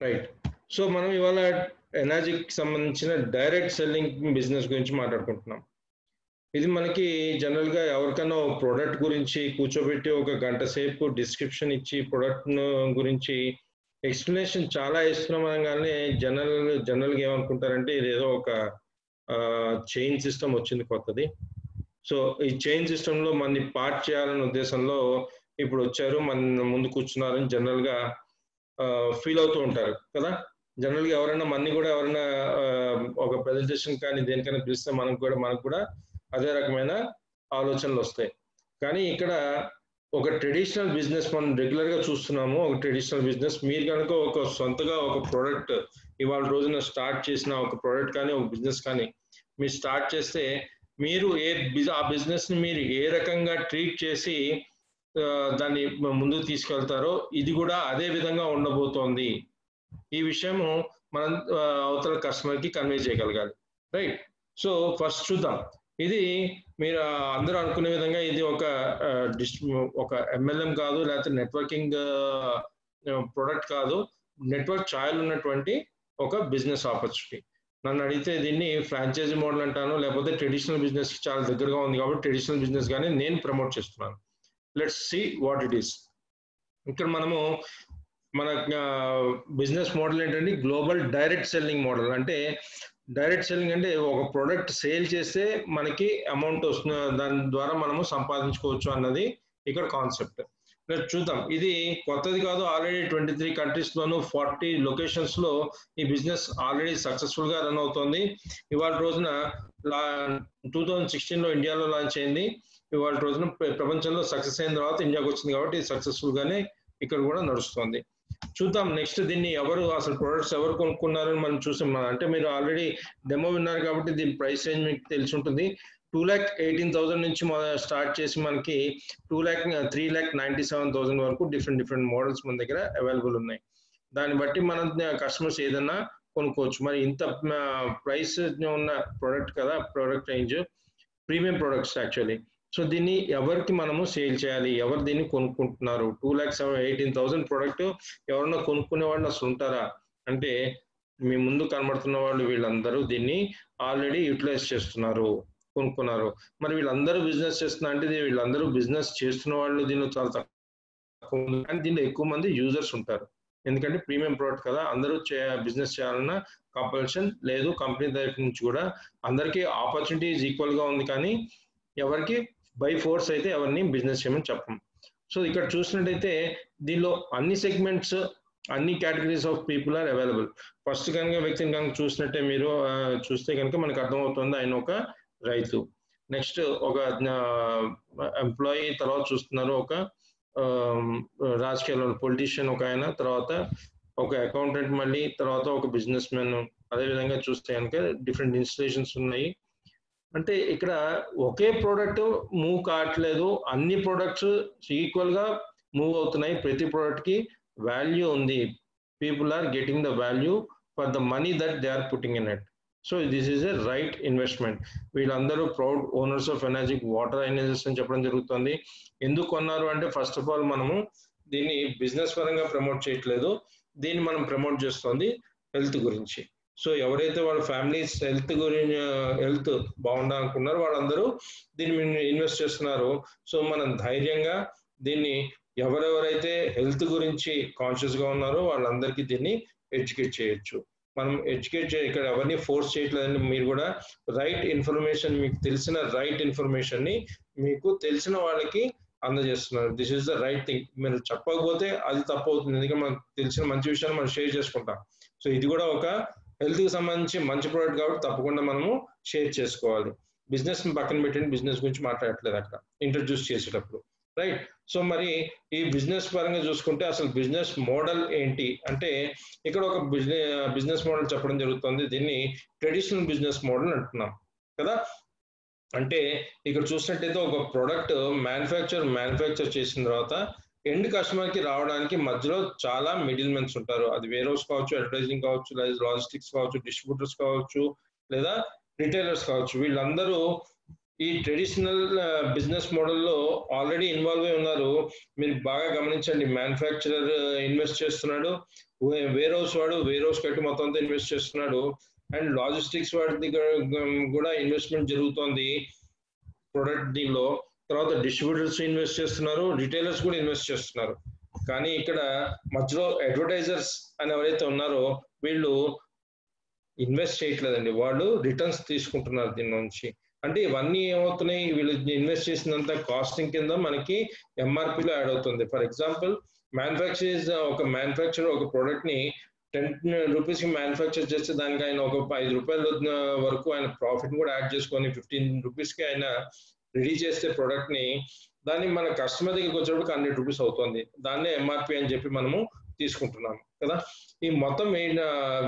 Right. So మనం ఇవాళ ఎనర్జీకి సంబంధించిన డైరెక్ట్ సెల్లింగ్ బిజినెస్ గురించి మాట్లాడుకుంటున్నాం. ఇది మనకి జనరల్‌గా ఎవరికైనా ఓ ప్రొడక్ట్ గురించి కూర్చోబెట్టి ఒక గంట సేపు డిస్క్రిప్షన్ ఇచ్చి ప్రొడక్ట్‌ను గురించి ఎక్స్‌ప్లనేషన్ చాలా ఇస్తున్నాం అనంగానే జనరల్‌గా ఏమనుకుంటారంటే ఇదేదో ఒక చైన్ సిస్టమ్ వచ్చింది కొత్తది. సో ఈ చైన్ సిస్టమ్‌లో మనని పార్ట్ చేయాలనే ఉద్దేశంలో ఇప్పుడు వచ్చారు. మన ముందు కూర్చున్నారని జనరల్‌గా ఫీల్ అవుతూ ఉంటారు కదా! జనరల్‌గా ఎవరైనా మనని కూడా ఎవరైనా ఒక ప్రెజెంటేషన్ కానీ దేనికైనా పిలిస్తే మనకు కూడా అదే రకమైన ఆలోచనలొస్తాయి. కానీ ఇక్కడ ఒక ట్రెడిషనల్ బిజినెస్ మనం రెగ్యులర్‌గా చూస్తున్నాము. ఒక ట్రెడిషనల్ బిజినెస్ మీరు గనుక ఒక సొంతగా ఒక ప్రొడక్ట్ ఇవాళ రోజున స్టార్ట్ చేసిన ఒక ప్రొడక్ట్ కానీ, ఒక బిజినెస్ కానీ మీరు స్టార్ట్ చేస్తే మీరు ఆ బిజినెస్‌ని మీరు ఏ రకంగా ట్రీట్ చేసి దాన్ని ముందుకు తీసుకెళ్తారో ఇది కూడా అదే విధంగా ఉండబోతోంది. ఈ విషయము మనం అవతల కస్టమర్‌కి కన్వే చేయగలగాలి. రైట్. సో ఫస్ట్ చూద్దాం. ఇది మీరు అందరూ అనుకునే విధంగా ఇది ఒక ఎంఎల్ఎం కాదు, లేకపోతే నెట్వర్కింగ్ ప్రొడక్ట్ కాదు. నెట్వర్క్ ఛాయలు ఉన్నటువంటి ఒక బిజినెస్ ఆపర్చునిటీ. నన్ను అడిగితే దీన్ని ఫ్రాంచైజీ మోడల్ అంటాను, లేకపోతే ట్రెడిషనల్ బిజినెస్‌కి చాలా దగ్గరగా ఉంది కాబట్టి ట్రెడిషనల్ బిజినెస్ గానే నేను ప్రమోట్ చేస్తున్నాను. Let's see what it is. ఇక్కడ మనము మన బిజినెస్ మోడల్ ఏంటంటే గ్లోబల్ డైరెక్ట్ సెల్లింగ్ మోడల్. అంటే డైరెక్ట్ సెల్లింగ్ అంటే ఒక ప్రోడక్ట్ సేల్ చేస్తే మనకి అమౌంట్ వస్తుంది, దాని ద్వారా మనము సంపాదించుకోవచ్చు అన్నది ఇక్కడ కాన్సెప్ట్. చూద్దాం. ఇది కొత్తది కాదు. ఆల్రెడీ 23 కంట్రీస్ లోను 40 లొకేషన్స్ లో ఈ బిజినెస్ ఆల్రెడీ సక్సెస్ఫుల్ గా రన్ అవుతోంది. ఇవాళ రోజున 2016 లో ఇండియాలో లాంచ్ అయింది. ఇవాళ రోజున ప్రపంచంలో సక్సెస్ అయిన తర్వాత ఇండియాకి వచ్చింది కాబట్టి సక్సెస్ఫుల్ గానే ఇక్కడ కూడా నడుస్తుంది. చూద్దాం నెక్స్ట్ దీన్ని అసలు ప్రొడక్ట్స్ ఎవరు కొనుక్కున్నారని మనం చూసాం. అంటే మీరు ఆల్రెడీ డెమో విన్నారు కాబట్టి దీని ప్రైస్ రేంజ్ మీకు తెలిసి ఉంటుంది. 2,18,000 నుంచి స్టార్ట్ చేసి మనకి 3,97,000 వరకు డిఫరెంట్ మోడల్స్ మన దగ్గర అవైలబుల్ ఉన్నాయి. దాన్ని బట్టి మనం కస్టమర్స్ ఏదన్నా కొనుక్కోవచ్చు. మరి ఇంత ప్రైస్ ఉన్న ప్రోడక్ట్ కదా, product range premium products actually. So దీన్ని ఎవరికి మనము సేల్ చేయాలి, ఎవరు దీన్ని కొనుక్కుంటున్నారు? 2,18,000 ప్రోడక్ట్ ఎవరన్నా కొనుక్కునే వాళ్ళు అసలు ఉంటారా అంటే మీ ముందు కనబడుతున్న వాళ్ళు వీళ్ళందరూ దీన్ని ఆల్రెడీ యూటిలైజ్ చేస్తున్నారు, కొనుక్కున్నారు. మరి వీళ్ళందరూ బిజినెస్ చేస్తున్నా అంటే వీళ్ళందరూ బిజినెస్ చేస్తున్న వాళ్ళు దీనిలో చాలా తక్కువ, కానీ దీనిలో ఎక్కువ మంది యూజర్స్ ఉంటారు. ఎందుకంటే ప్రీమియం ప్రోడక్ట్ కదా, అందరూ బిజినెస్ చేయాలన్న కంపల్షన్ లేదు. కంపెనీ తరఫు నుంచి కూడా అందరికీ ఆపర్చునిటీ ఈక్వల్ గా ఉంది, కానీ ఎవరికి బై ఫోర్స్ అయితే ఎవరిని బిజినెస్ చేయమని చెప్పం. సో ఇక్కడ చూసినట్టయితే దీనిలో అన్ని సెగ్మెంట్స్, అన్ని categories of people are available. First కనుక వ్యక్తిని కనుక చూసినట్టే మీరు చూస్తే కనుక మనకు అర్థమవుతుంది ఆయన ఒక రైతు. నెక్స్ట్ ఒక ఎంప్లాయీ, తర్వాత చూస్తున్నారు ఒక రాజకీయాల్లో పొలిటీషియన్ ఒక ఆయన, తర్వాత ఒక అకౌంటెంట్, మళ్ళీ తర్వాత ఒక బిజినెస్ మ్యాన్. అదేవిధంగా చూస్తే కనుక డిఫరెంట్ ఇన్స్టిట్యూషన్స్ ఉన్నాయి. అంటే ఇక్కడ ఒకే ప్రోడక్ట్ మూవ్ కావట్లేదు, అన్ని ప్రోడక్ట్స్ ఈక్వల్ గా మూవ్ అవుతున్నాయి. ప్రతి ప్రోడక్ట్ కి వాల్యూ ఉంది. People are getting the value for the money that they are putting in it. So this is a right investment. వీళ్ళందరూ proud owners of energic water energies అని చెప్పడం జరుగుతుంది. ఎందుకు కొన్నారు అంటే ఫస్ట్ ఆఫ్ ఆల్ మనము దీన్ని బిజినెస్ పరంగా ప్రమోట్ చేయట్లేదు, దీన్ని మనం ప్రమోట్ చేస్తుంది హెల్త్ గురించి. సో ఎవరైతే వాళ్ళ ఫ్యామిలీస్ హెల్త్ బాగుండాలనుకున్నారో వాళ్ళందరూ దీని మీద ఇన్వెస్ట్ చేస్తున్నారు. సో మనం ధైర్యంగా దీన్ని ఎవరెవరైతే హెల్త్ గురించి కాన్షియస్ గా ఉన్నారో వాళ్ళందరికీ దీన్ని ఎడ్యుకేట్ చేయొచ్చు. మనం ఇక్కడ ఎవరిని ఫోర్స్ చేయట్లేదండి. మీరు కూడా రైట్ ఇన్ఫర్మేషన్, మీకు తెలిసిన రైట్ ఇన్ఫర్మేషన్ ని మీకు తెలిసిన వాళ్ళకి అందజేస్తున్నారు. This is the right thing. మీరు చెప్పకపోతే అది తప్పు అవుతుంది, ఎందుకంటే మనకు తెలిసిన మంచి విషయాన్ని మనం షేర్ చేసుకుంటాం. సో ఇది కూడా ఒక హెల్త్ కి సంబంధించి మంచి ప్రోడక్ట్ కాబట్టి తప్పకుండా మనము షేర్ చేసుకోవాలి. బిజినెస్ పక్కన పెట్టండి, బిజినెస్ గురించి మాట్లాడట్లేదు అక్కడ ఇంట్రడ్యూస్ చేసేటప్పుడు. రైట్. సో మరి ఈ బిజినెస్ పరంగా చూసుకుంటే అసలు బిజినెస్ మోడల్ ఏంటి అంటే ఇక్కడ ఒక బిజినెస్ మోడల్ చెప్పడం జరుగుతుంది. దీన్ని ట్రెడిషనల్ బిజినెస్ మోడల్ అంటున్నాం కదా. అంటే ఇక్కడ చూసినట్టయితే ఒక ప్రోడక్ట్ మ్యానుఫ్యాక్చర్ చేసిన తర్వాత ఎండ్ కస్టమర్ కి రావడానికి మధ్యలో చాలా మిడిల్ మెన్స్ ఉంటారు. అది వేర్ హౌస్ కావచ్చు, అడ్వర్టైజింగ్ కావచ్చు, లేదా లాజిస్టిక్స్ కావచ్చు, డిస్ట్రిబ్యూటర్స్ కావచ్చు, లేదా రిటైలర్స్ కావచ్చు. వీళ్ళందరూ ఈ ట్రెడిషనల్ బిజినెస్ మోడల్లో ఆల్రెడీ ఇన్వాల్వ్ అయి ఉన్నారు. మీరు బాగా గమనించండి, మ్యానుఫ్యాక్చరర్ ఇన్వెస్ట్ చేస్తున్నాడు, వేర్ హౌస్ వాడు వేర్ హౌస్ కట్టి మొత్తం అంతా ఇన్వెస్ట్ చేస్తున్నాడు, అండ్ లాజిస్టిక్స్ వాడి కూడా ఇన్వెస్ట్మెంట్ జరుగుతోంది ప్రొడక్ట్ దీనిలో. తర్వాత డిస్ట్రిబ్యూటర్స్ ఇన్వెస్ట్ చేస్తున్నారు, రిటైలర్స్ కూడా ఇన్వెస్ట్ చేస్తున్నారు. కానీ ఇక్కడ మధ్యలో అడ్వర్టైజర్స్ అని ఎవరైతే ఉన్నారో వీళ్ళు ఇన్వెస్ట్ చేయట్లేదండి, వాళ్ళు రిటర్న్స్ తీసుకుంటున్నారు దీని నుంచి. అంటే ఇవన్నీ ఏమవుతున్నాయి, వీళ్ళు ఇన్వెస్ట్ చేసినంత కాస్టింగ్ కింద మనకి ఎంఆర్పిలో యాడ్ అవుతుంది. ఫర్ ఎగ్జాంపుల్ ఒక మ్యానుఫ్యాక్చరర్ ఒక ప్రోడక్ట్ ని 10 రూపీస్ కి మ్యానుఫ్యాక్చర్ చేస్తే దానికి ఆయన ఒక 5 రూపాయల వరకు ఆయన ప్రాఫిట్ కూడా యాడ్ చేసుకొని 15 రూపీస్ కి ఆయన రెడీ చేస్తే ప్రోడక్ట్ ని, దాన్ని మన కస్టమర్ దగ్గరికి వచ్చేటప్పుడు 100 రూపీస్ అవుతుంది. దాన్నే ఎంఆర్పి అని చెప్పి మనము తీసుకుంటున్నాం కదా. ఈ మొత్తం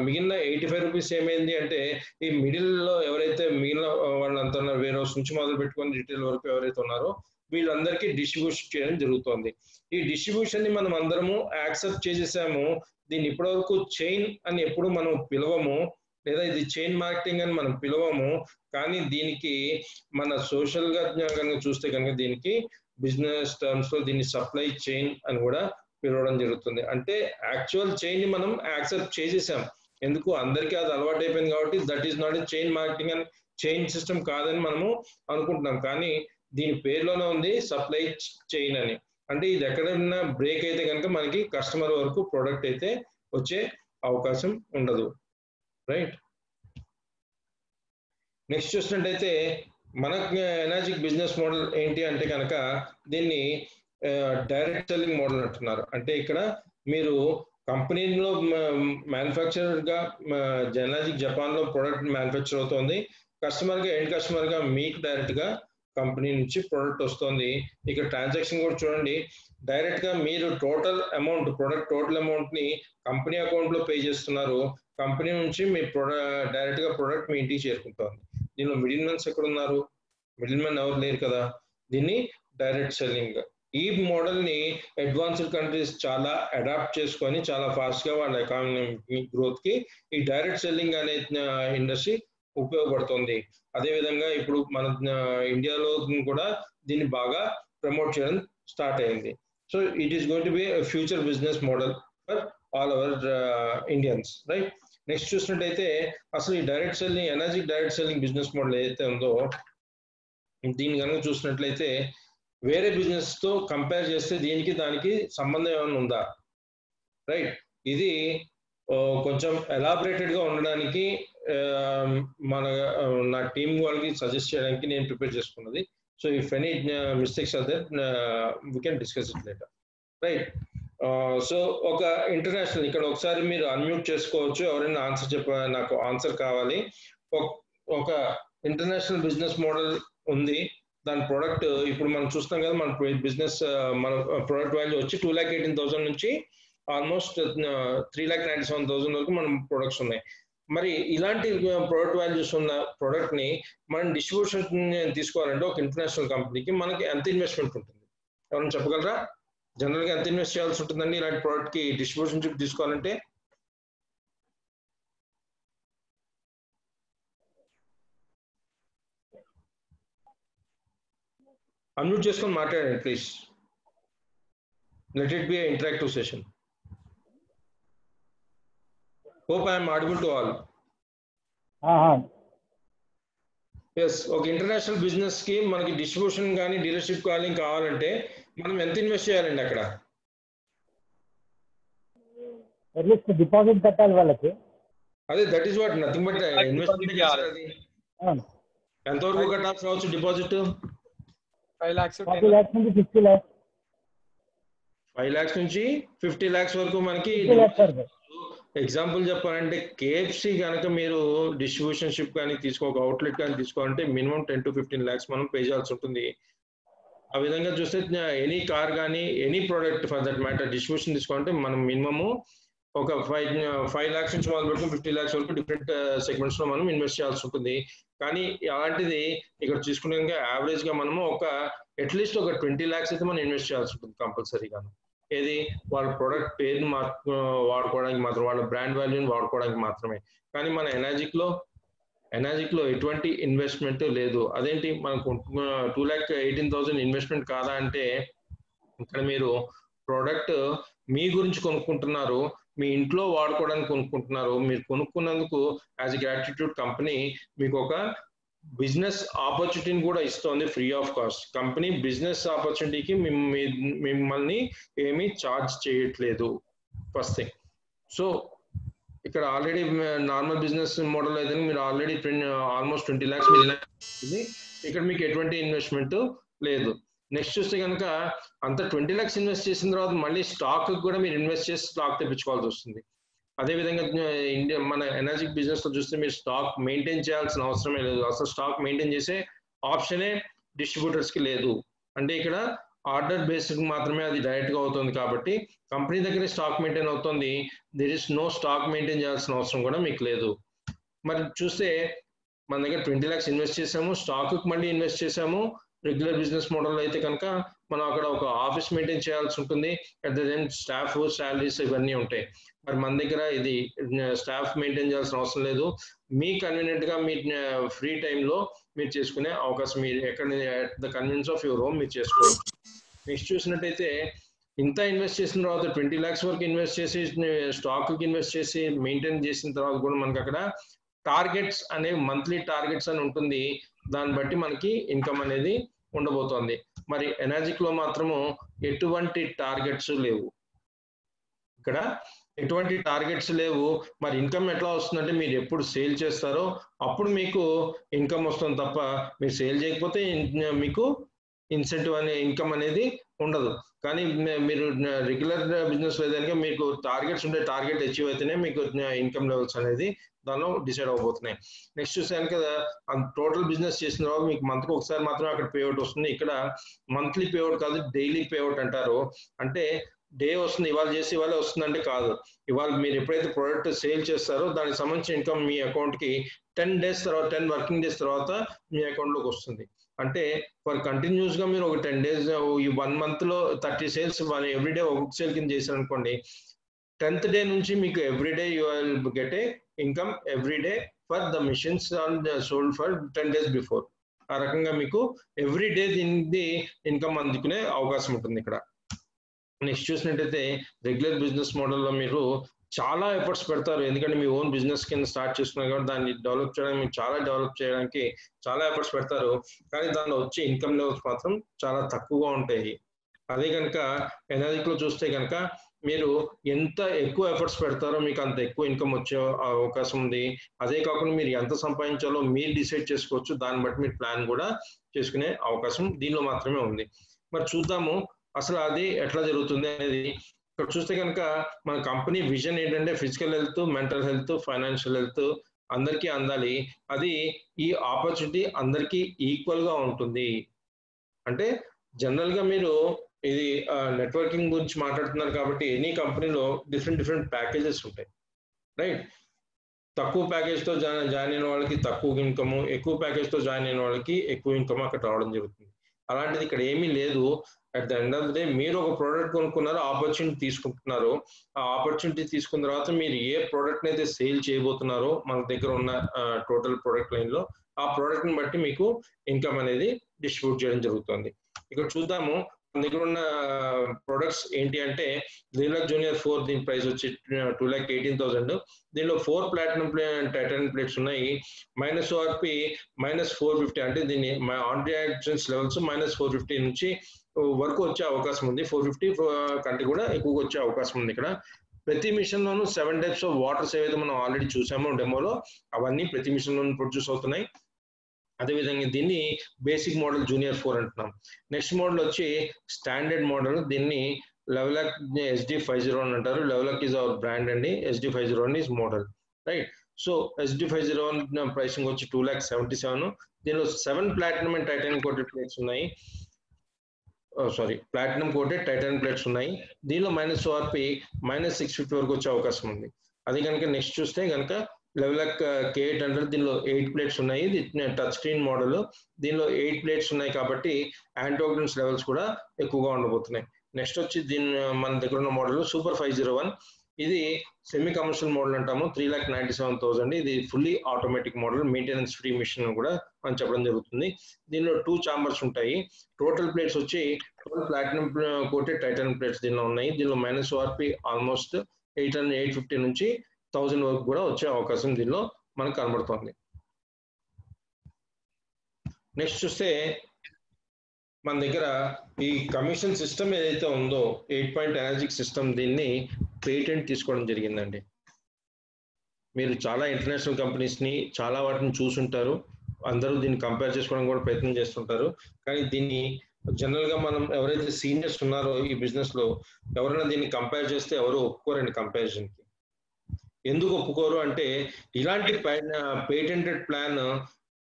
మిగిలిన 85 రూపీస్ ఏమైంది అంటే, ఈ మిడిల్ లో ఎవరైతే మిగిలిన వాళ్ళంతా వేరే హౌస్ నుంచి మొదలు పెట్టుకొని రిటైల్ వరకు ఎవరైతే ఉన్నారో వీళ్ళందరికీ డిస్ట్రిబ్యూషన్ చేయడం జరుగుతుంది. ఈ డిస్ట్రిబ్యూషన్ ని మనం అందరము యాక్సెప్ట్ చేసేసాము. దీన్ని ఇప్పటివరకు చైన్ అని ఎప్పుడు మనం పిలవము, లేదా ఇది చైన్ మార్కెటింగ్ అని మనం పిలవము. కానీ దీనికి మన సోషల్ గా కనుక చూస్తే కనుక దీనికి బిజినెస్ టర్మ్స్ లో దీన్ని సప్లై చైన్ అని కూడా పిలవడం జరుగుతుంది. అంటే యాక్చువల్ చైన్ ని మనం యాక్సెప్ట్ చేసేసాం, ఎందుకు అందరికీ అది అలవాటు అయిపోయింది కాబట్టి that is not a chain marketing అని, చైన్ సిస్టమ్ కాదని మనము అనుకుంటున్నాం. కానీ దీని పేరులోనే ఉంది సప్లై చైన్ అని. అంటే ఇది ఎక్కడైనా బ్రేక్ అయితే కనుక మనకి కస్టమర్ వరకు ప్రోడక్ట్ అయితే వచ్చే అవకాశం ఉండదు. రైట్, నెక్స్ట్ చూసినట్టయితే మన ఎనర్జిక్ బిజినెస్ మోడల్ ఏంటి అంటే కనుక దీన్ని డైరెక్ట్ సెల్లింగ్ మోడల్ అంటున్నారు. అంటే ఇక్కడ మీరు కంపెనీలో మ్యానుఫ్యాక్చరర్ గా ఎనర్జిక్ జపాన్ లో ప్రోడక్ట్ మ్యానుఫ్యాక్చర్ అవుతుంది, కస్టమర్ గా ఎండ్ కస్టమర్ గా మీకు డైరెక్ట్ గా కంపెనీ నుంచి ప్రోడక్ట్ వస్తుంది. ఇక్కడ ట్రాన్సాక్షన్ కూడా చూడండి, డైరెక్ట్ గా మీరు total amount product total amount ని కంపెనీ అకౌంట్ లో పే చేస్తున్నారు, కంపెనీ నుంచి మీ డైరెక్ట్ గా ప్రోడక్ట్ మీ ఇంటికి చేరుకుంటుంది. దీనిలో మిడిల్ మ్యాన్స్ ఎక్కడ ఉన్నారు, మిడిల్ మ్యాన్ ఎవరు లేరు కదా. దీన్ని డైరెక్ట్ సెల్లింగ్. ఈ మోడల్ ని అడ్వాన్స్డ్ కంట్రీస్ చాలా అడాప్ట్ చేసుకొని చాలా ఫాస్ట్ గా వాళ్ళ ఎకానమిక్ గ్రోత్ కి ఈ డైరెక్ట్ సెల్లింగ్ అనే ఇండస్ట్రీ ఉపయోగపడుతుంది. అదేవిధంగా ఇప్పుడు మన ఇండియాలో కూడా దీన్ని బాగా ప్రమోట్ చేయడం స్టార్ట్ అయింది. So it is going to B future business model for all our Indians. Right, next చూసినట్టయితే అసలు ఈ direct selling energy direct selling business model ఏదైతే ఉందో దీన్ని కనుక చూసినట్లయితే వేరే బిజినెస్ తో కంపేర్ చేస్తే దీనికి దానికి సంబంధం ఏమైనా ఉందా? రైట్, ఇది కొంచెం ఎలాబరేటెడ్ గా ఉండడానికి నా టీం వాళ్ళకి సజెస్ట్ చేయడానికి నేను ప్రిపేర్ చేసుకున్నది. So if any mistakes are there we can discuss it later. Right, so ఒక ఇంటర్నేషనల్, ఇక్కడ ఒకసారి మీరు అన్మ్యూట్ చేసుకోవచ్చు, ఎవరైనా ఆన్సర్ నాకు ఆన్సర్ కావాలి. ఒక ఇంటర్నేషనల్ బిజినెస్ మోడల్ ఉంది, దాని ప్రోడక్ట్ ఇప్పుడు మనం చూస్తాం కదా, మన బిజినెస్ మన ప్రోడక్ట్ వాల్యూ వచ్చి 2,18,000 నుంచి ఆల్మోస్ట్ 3,97,000 వరకు మన ప్రొడక్ట్స్ ఉన్నాయి. మరి ఇలాంటి ప్రోడక్ట్ వాల్యూస్ ఉన్న ప్రోడక్ట్ ని మనం డిస్ట్రిబ్యూషన్ తీసుకోవాలంటే ఒక ఇంటర్నేషనల్ కంపెనీకి మనకి ఎంత ఇన్వెస్ట్మెంట్ ఉంటుంది, ఎవరైనా చెప్పగలరా? జనరల్ గా ఎంత ఇన్వెస్ట్ చేయాల్సి ఉంటుందండి ఇలాంటి ప్రోడక్ట్ కి డిస్ట్రిబ్యూషన్ తీసుకోవాలంటే? అన్మ్యూట్ చేసుకొని మాట్లాడండి please. Let it be an interactive session. Hope I am audible to all. Yes, ఒక ఇంటర్నేషనల్ బిజినెస్ కి మనకి డిస్ట్రిబ్యూషన్ కానీ డీలర్షిప్ కానీ కావాలంటే మనం ఎంత ఇన్వెస్ట్ చేయాలండి అక్కడ? డిపాజిట్ కట్టాలి వాళ్ళకి. అదే that is what, nothing but investment చేయాలి. ఎంతవరకు కట్టాల్సి రావచ్చు డిపాజిట్? 5 lakhs నుంచి 50 lakhs. 5 lakhs నుంచి 50 lakhs వరకు మనకి. ఎగ్జాంపుల్ చెప్పాలంటే కేఎఫ్సి కనుక మీరు డిస్ట్రిబ్యూషన్ షిప్ కానీ ఒక అవుట్లెట్ కానీ తీసుకోవాలంటే మినిమం 10 to 15 lakhs మనం పే చేయాల్సి ఉంటుంది. ఆ విధంగా చూస్తే ఎనీ కార్ కానీ any product for that matter distribution తీసుకోవాలంటే మనం మినిమము ఒక 5 lakhs నుంచి మొదలు పెట్టుకుని 50 lakhs వరకు డిఫరెంట్ సెగ్మెంట్స్ లో మనం ఇన్వెస్ట్ చేయాల్సి ఉంటుంది. కానీ అలాంటిది ఇక్కడ చూసుకునే యావరేజ్ గా మనము అట్లీస్ట్ ఒక 20 lakhs అయితే మనం ఇన్వెస్ట్ చేయాల్సి ఉంటుంది కంపల్సరీగా. ఏది, వాళ్ళ ప్రోడక్ట్ పేరుని వాడుకోవడానికి మాత్రం, వాళ్ళ బ్రాండ్ వాల్యూని వాడుకోవడానికి మాత్రమే. కానీ మన ఎనర్జిక్ లో ఎనాజిక్ లో ఎటువంటి ఇన్వెస్ట్మెంట్ లేదు. అదేంటి మనకు 2,18,000 ఇన్వెస్ట్మెంట్ కాదా అంటే, ఇక్కడ మీరు ప్రోడక్ట్ మీ గురించి కొనుక్కుంటున్నారు, మీ ఇంట్లో వాడుకోవడానికి కొనుక్కుంటున్నారు. మీరు కొనుక్కున్నందుకు యాజ్ ఎ గ్రాటిట్యూడ్ కంపెనీ మీకు ఒక బిజినెస్ ఆపర్చునిటీని కూడా ఇస్తోంది free of cost. Company business ఆపర్చునిటీకి మిమ్మల్ని ఏమీ ఛార్జ్ చేయట్లేదు ఫస్ట్ థింగ్. సో ఇక్కడ ఆల్రెడీ నార్మల్ బిజినెస్ మోడల్ అయితే మీరు ఆల్రెడీ ఆల్మోస్ట్ 20 lakhs ఇక్కడ మీకు ఎటువంటి ఇన్వెస్ట్మెంట్ లేదు. నెక్స్ట్ చూస్తే కనుక అంత 20 lakhs ఇన్వెస్ట్ చేసిన తర్వాత మళ్ళీ స్టాక్ కూడా మీరు ఇన్వెస్ట్ చేసి స్టాక్ తెప్పించుకోవాల్సి వస్తుంది. అదేవిధంగా ఇండియా మన ఎనర్జిక్ బిజినెస్ లో చూస్తే మీరు స్టాక్ మెయింటైన్ చేయాల్సిన అవసరమే లేదు. అసలు స్టాక్ మెయింటైన్ చేసే ఆప్షనే డిస్ట్రిబ్యూటర్స్ కి లేదు. అంటే ఇక్కడ ఆర్డర్ బేస్డ్ మాత్రమే అది డైరెక్ట్ గా అవుతుంది కాబట్టి కంపెనీ దగ్గరే స్టాక్ మెయింటైన్ అవుతుంది. There is no stock maintain చేయాల్సిన అవసరం కూడా మీకు లేదు. మరి చూస్తే మన దగ్గర 20 lakhs ఇన్వెస్ట్ చేసాము, స్టాక్ మళ్ళీ ఇన్వెస్ట్ చేసాము. రెగ్యులర్ బిజినెస్ మోడల్ అయితే కనుక మనం అక్కడ ఒక ఆఫీస్ మెయింటైన్ చేయాల్సి ఉంటుంది. At the same staff salaries ఇవన్నీ ఉంటాయి. మరి మన దగ్గర ఇది స్టాఫ్ మెయింటైన్ చేయాల్సిన అవసరం లేదు. మీ కన్వీనియంట్ గా మీ ఫ్రీ టైంలో మీరు చేసుకునే అవకాశం, మీరు ఎక్కడ the convenience of your home మీరు చేసుకోవచ్చు. నెక్స్ట్ చూసినట్టయితే ఇంత ఇన్వెస్ట్ చేసిన తర్వాత 20 lakhs వరకు ఇన్వెస్ట్ చేసి స్టాక్ కి ఇన్వెస్ట్ చేసి మెయింటైన్ చేసిన తర్వాత కూడా మనకి అక్కడ టార్గెట్స్ అనేవి మంత్లీ టార్గెట్స్ అని ఉంటుంది. దాన్ని బట్టి మనకి ఇన్కమ్ అనేది ఉండబోతోంది. మరి ఎనర్జిక్ లో మాత్రము ఎటువంటి టార్గెట్స్ లేవు. ఇక్కడ ఎటువంటి టార్గెట్స్ లేవు. మరి ఇన్కమ్ ఎట్లా వస్తుందంటే మీరు ఎప్పుడు సేల్ చేస్తారో అప్పుడు మీకు ఇన్కమ్ వస్తుంది తప్ప మీరు సేల్ చేయకపోతే మీకు ఇన్సెంటివ్ అనే ఇన్కమ్ అనేది ఉండదు. కానీ మీరు రెగ్యులర్ బిజినెస్ ఏదైనా మీకు టార్గెట్స్ ఉంటే టార్గెట్ అచీవ్ అయితేనే మీకు ఇన్కమ్ లెవెల్స్ అనేది దానిలో డిసైడ్ అవబోతున్నాయి. నెక్స్ట్ చూసాను కదా టోటల్ బిజినెస్ చేసిన తర్వాత మీకు మంత్కి ఒకసారి మాత్రమే అక్కడ పేఅవుట్ వస్తుంది. ఇక్కడ మంత్లీ పేఅవుట్ కాదు, డైలీ పేఅవుట్ అంటారు. అంటే డే వస్తుంది, ఇవాళ చేసి ఇవాళ వస్తుంది అంటే కాదు. ఇవాళ మీరు ఎప్పుడైతే ప్రోడక్ట్ సేల్ చేస్తారో దానికి సంబంధించిన ఇన్కమ్ మీ అకౌంట్ కి 10 days తర్వాత 10 working days తర్వాత మీ అకౌంట్ లోకి వస్తుంది. అంటే ఫర్ కంటిన్యూస్ గా మీరు ఒక 10 days ఈ 1 month లో 30 sales ఎవ్రీడే ఒక సేల్ కింద చేశారు అనుకోండి, 10th day నుంచి మీకు everyday you will get a income everyday for the machines sold for 10 days before. ఆ రకంగా మీకు ఎవ్రీడే దీనికి ఇన్కమ్ అందుకునే అవకాశం ఉంటుంది ఇక్కడ. నెక్స్ట్ చూసినట్టయితే రెగ్యులర్ బిజినెస్ మోడల్లో మీరు చాలా ఎఫర్ట్స్ పెడతారు. ఎందుకంటే మీ ఓన్ బిజినెస్ కింద స్టార్ట్ చేసుకున్నారు కాబట్టి దాన్ని డెవలప్ చేయడానికి మీరు చాలా డెవలప్ చేయడానికి చాలా ఎఫర్ట్స్ పెడతారు. కానీ దానిలో వచ్చే ఇన్కమ్ లెవెల్స్ మాత్రం చాలా తక్కువగా ఉంటాయి. అదే కనుక ఎనర్జిక్ లో చూస్తే కనుక మీరు ఎంత ఎక్కువ ఎఫర్ట్స్ పెడతారో మీకు అంత ఎక్కువ ఇన్కమ్ వచ్చే అవకాశం ఉంది. అదే కాకుండా మీరు ఎంత సంపాదించాలో మీరు డిసైడ్ చేసుకోవచ్చు. దాన్ని బట్టి మీరు ప్లాన్ కూడా చేసుకునే అవకాశం దీనిలో మాత్రమే ఉంది. మరి చూద్దాము అసలు అది ఎట్లా జరుగుతుంది అనేది. ఇక్కడ చూస్తే కనుక మన కంపెనీ విజన్ ఏంటంటే physical health, mental health, financial health అందరికీ అందాలి. అది ఈ ఆపర్చునిటీ అందరికీ ఈక్వల్ గా ఉంటుంది. అంటే జనరల్ గా మీరు ఇది నెట్వర్కింగ్ గురించి మాట్లాడుతున్నారు కాబట్టి ఎనీ కంపెనీలో డిఫరెంట్ ప్యాకేజెస్ ఉంటాయి, రైట్? తక్కువ ప్యాకేజ్ తో జాయిన్ అయిన వాళ్ళకి తక్కువ ఇన్కమ్, ఎక్కువ ప్యాకేజ్ తో జాయిన్ అయిన వాళ్ళకి ఎక్కువ ఇన్కమ్ అక్కడ రావడం జరుగుతుంది. అలాంటిది ఇక్కడ ఏమీ లేదు. At the end of the day మీరు ఒక ప్రోడక్ట్ కొనుక్కున్నారు, ఆపర్చునిటీ తీసుకుంటున్నారు. ఆ ఆపర్చునిటీ తీసుకున్న తర్వాత మీరు ఏ ప్రోడక్ట్ అయితే సేల్ చేయబోతున్నారో మన దగ్గర ఉన్న టోటల్ ప్రోడక్ట్ లైన్ లో ఆ ప్రోడక్ట్ ని బట్టి మీకు ఇన్కమ్ అనేది డిస్ట్రిబ్యూట్ చేయడం జరుగుతుంది. ఇక్కడ చూద్దాము మన దగ్గర ఉన్న ప్రొడక్ట్స్ ఏంటి అంటే లీలాక్ జూనియర్ 4 దీని ప్రైస్ వచ్చి 2,18,000. దీనిలో 4 ప్లాటినం టైటానియం ప్లేట్స్ ఉన్నాయి. -ORP -450, అంటే దీన్ని ఆంటియాక్సిడెంట్స్ లెవెల్స్ -450 నుంచి వరకు వచ్చే అవకాశం ఉంది. 450 కంటే కూడా ఎక్కువగా వచ్చే అవకాశం ఉంది. ఇక్కడ ప్రతి మిషన్ లోను 7 types ఆఫ్ వాటర్స్ ఏవైతే మనం ఆల్రెడీ చూసామో డెమోలో అవన్నీ ప్రతి మిషన్ లోను ప్రొడ్యూస్ అవుతున్నాయి. అదేవిధంగా దీన్ని బేసిక్ మోడల్ జూనియర్ 4 అంటున్నాం. నెక్స్ట్ మోడల్ వచ్చి స్టాండర్డ్ మోడల్, దీన్ని లెవెలాక్ SD50 అంటారు. లెవెలాక్ ఈజ్ అవర్ బ్రాండ్ అండి. SD50 is model, right? So SD50 pricing వచ్చి 2,77,000. దీనిలో 7 platinum and titanium coated plates ఉన్నాయి. ప్లాటినం కోటెడ్ టైటానియం ప్లేట్స్ ఉన్నాయి. దీనిలో -ORP -650 వరకు వచ్చే అవకాశం ఉంది. అది కనుక నెక్స్ట్ చూస్తే కనుక లెవెలాక్ K800, దీనిలో 8 ప్లేట్స్ ఉన్నాయి. ఇది టచ్ స్క్రీన్ మోడల్. దీనిలో 8 ప్లేట్స్ ఉన్నాయి కాబట్టి యాంటీఆక్సిడెంట్స్ లెవెల్స్ కూడా ఎక్కువగా ఉండబోతున్నాయి. నెక్స్ట్ వచ్చి దీని మన దగ్గర ఉన్న మోడల్ సూపర్ 501. ఇది సెమీ కమర్షియల్ మోడల్ అంటాము, 3,97,000. ఇది fully automatic model, maintenance free machine కూడా మనం చెప్పడం జరుగుతుంది. దీనిలో 2 ఛాంబర్స్ ఉంటాయి. టోటల్ ప్లేట్స్ వచ్చి 12 ప్లాటినం కోటెడ్ టైటానియం ప్లేట్స్ దీనిలో ఉన్నాయి. దీనిలో మైనస్ ఆర్పి ఆల్మోస్ట్ 850 నుంచి 1000 వరకు కూడా వచ్చే అవకాశం దీనిలో మనకు కనబడుతుంది. నెక్స్ట్ చూస్తే మన దగ్గర ఈ కమిషన్ సిస్టమ్ ఏదైతే ఉందో 8 ఎనర్జిక్ సిస్టమ్, దీన్ని పేటెంట్ తీసుకోవడం జరిగిందండి. మీరు చాలా ఇంటర్నేషనల్ కంపెనీస్ని చాలా వాటిని చూసుంటారు, అందరూ దీన్ని కంపేర్ చేసుకోవడం కూడా ప్రయత్నం చేస్తుంటారు. కానీ దీన్ని జనరల్గా మనం ఎవరైతే సీనియర్స్ ఉన్నారో ఈ బిజినెస్లో ఎవరైనా దీన్ని కంపేర్ చేస్తే ఎవరు ఒప్పుకోరండి కంపారిజన్కి. ఎందుకు ఒప్పుకోరు అంటే ఇలాంటి పేటెంటెడ్ ప్లాన్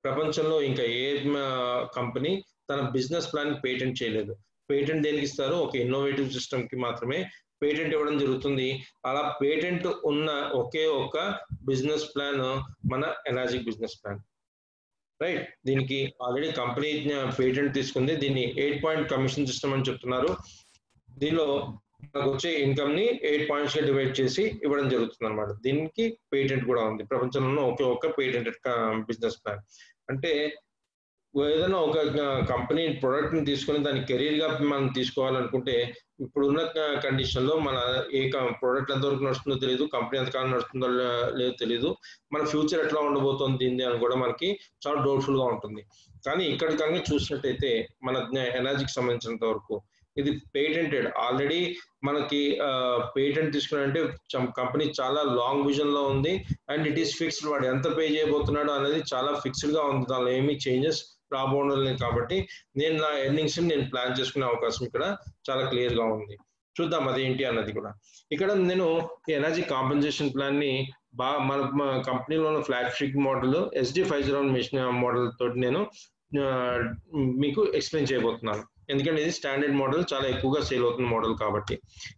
ప్రపంచంలో ఇంకా ఏ కంపెనీ తన బిజినెస్ ప్లాన్ పేటెంట్ చేయలేదు. పేటెంట్ దేనికి ఇస్తారు? ఒక ఇన్నోవేటివ్ సిస్టమ్ కి మాత్రమే పేటెంట్ ఇవ్వడం జరుగుతుంది. అలా పేటెంట్ ఉన్న ఒకే ఒక బిజినెస్ ప్లాన్ మన ఎనర్జిక్ బిజినెస్ ప్లాన్, రైట్. దీనికి ఆల్రెడీ కంపెనీ పేటెంట్ తీసుకుంది. దీన్ని 8 కమిషన్ సిస్టమ్ అని చెప్తున్నారు. దీనిలో మనకు వచ్చే ఇన్కమ్ ని 8 points గా డివైడ్ చేసి ఇవ్వడం జరుగుతుంది అనమాట. దీనికి పేటెంట్ కూడా ఉంది. ప్రపంచంలో ఒకే ఒక్క పేటెంటెడ్ బిజినెస్ ప్లాన్. అంటే ఏదైనా ఒక కంపెనీ ప్రొడక్ట్ ని తీసుకొని దాని కెరీర్ గా మనం తీసుకోవాలనుకుంటే ఇప్పుడున్న కండిషన్ లో మన ఏ ప్రొడక్ట్ ఎంతవరకు నడుస్తుందో తెలియదు, కంపెనీ ఎంతకాలం నడుస్తుందో లేదో తెలియదు, మన ఫ్యూచర్ ఎట్లా ఉండబోతుంది అని కూడా మనకి చాలా డౌట్ఫుల్ గా ఉంటుంది. కానీ ఇక్కడ కనుక చూసినట్టయితే మన ఎనర్జీకి సంబంధించినంత వరకు ఇది పేటెంటెడ్. ఆల్రెడీ మనకి పేటెంట్ తీసుకున్నారంటే కంపెనీ చాలా లాంగ్ విజన్ లో ఉంది అండ్ ఇట్ ఈస్ ఫిక్స్డ్. వాడు ఎంత పే చేయబోతున్నాడో అనేది చాలా ఫిక్స్డ్ గా ఉంది, దానిలో ఏమీ చేంజెస్ రాబోలేదు. కాబట్టి నేను నా ఎర్నింగ్స్ నేను ప్లాన్ చేసుకునే అవకాశం ఇక్కడ చాలా క్లియర్ గా ఉంది. చూద్దాం అదేంటి అన్నది కూడా. ఇక్కడ నేను ఎనర్జీ కాంపెన్సేషన్ ప్లాన్ ని మన కంపెనీలో ఉన్న flat sheet model SD501 machine model తోటి నేను మీకు ఎక్స్ప్లెయిన్ చేయబోతున్నాను. ఎందుకంటే ఇది స్టాండర్డ్ మోడల్, చాలా ఎక్కువగా సేల్ అవుతున్న మోడల్ కాబట్టి.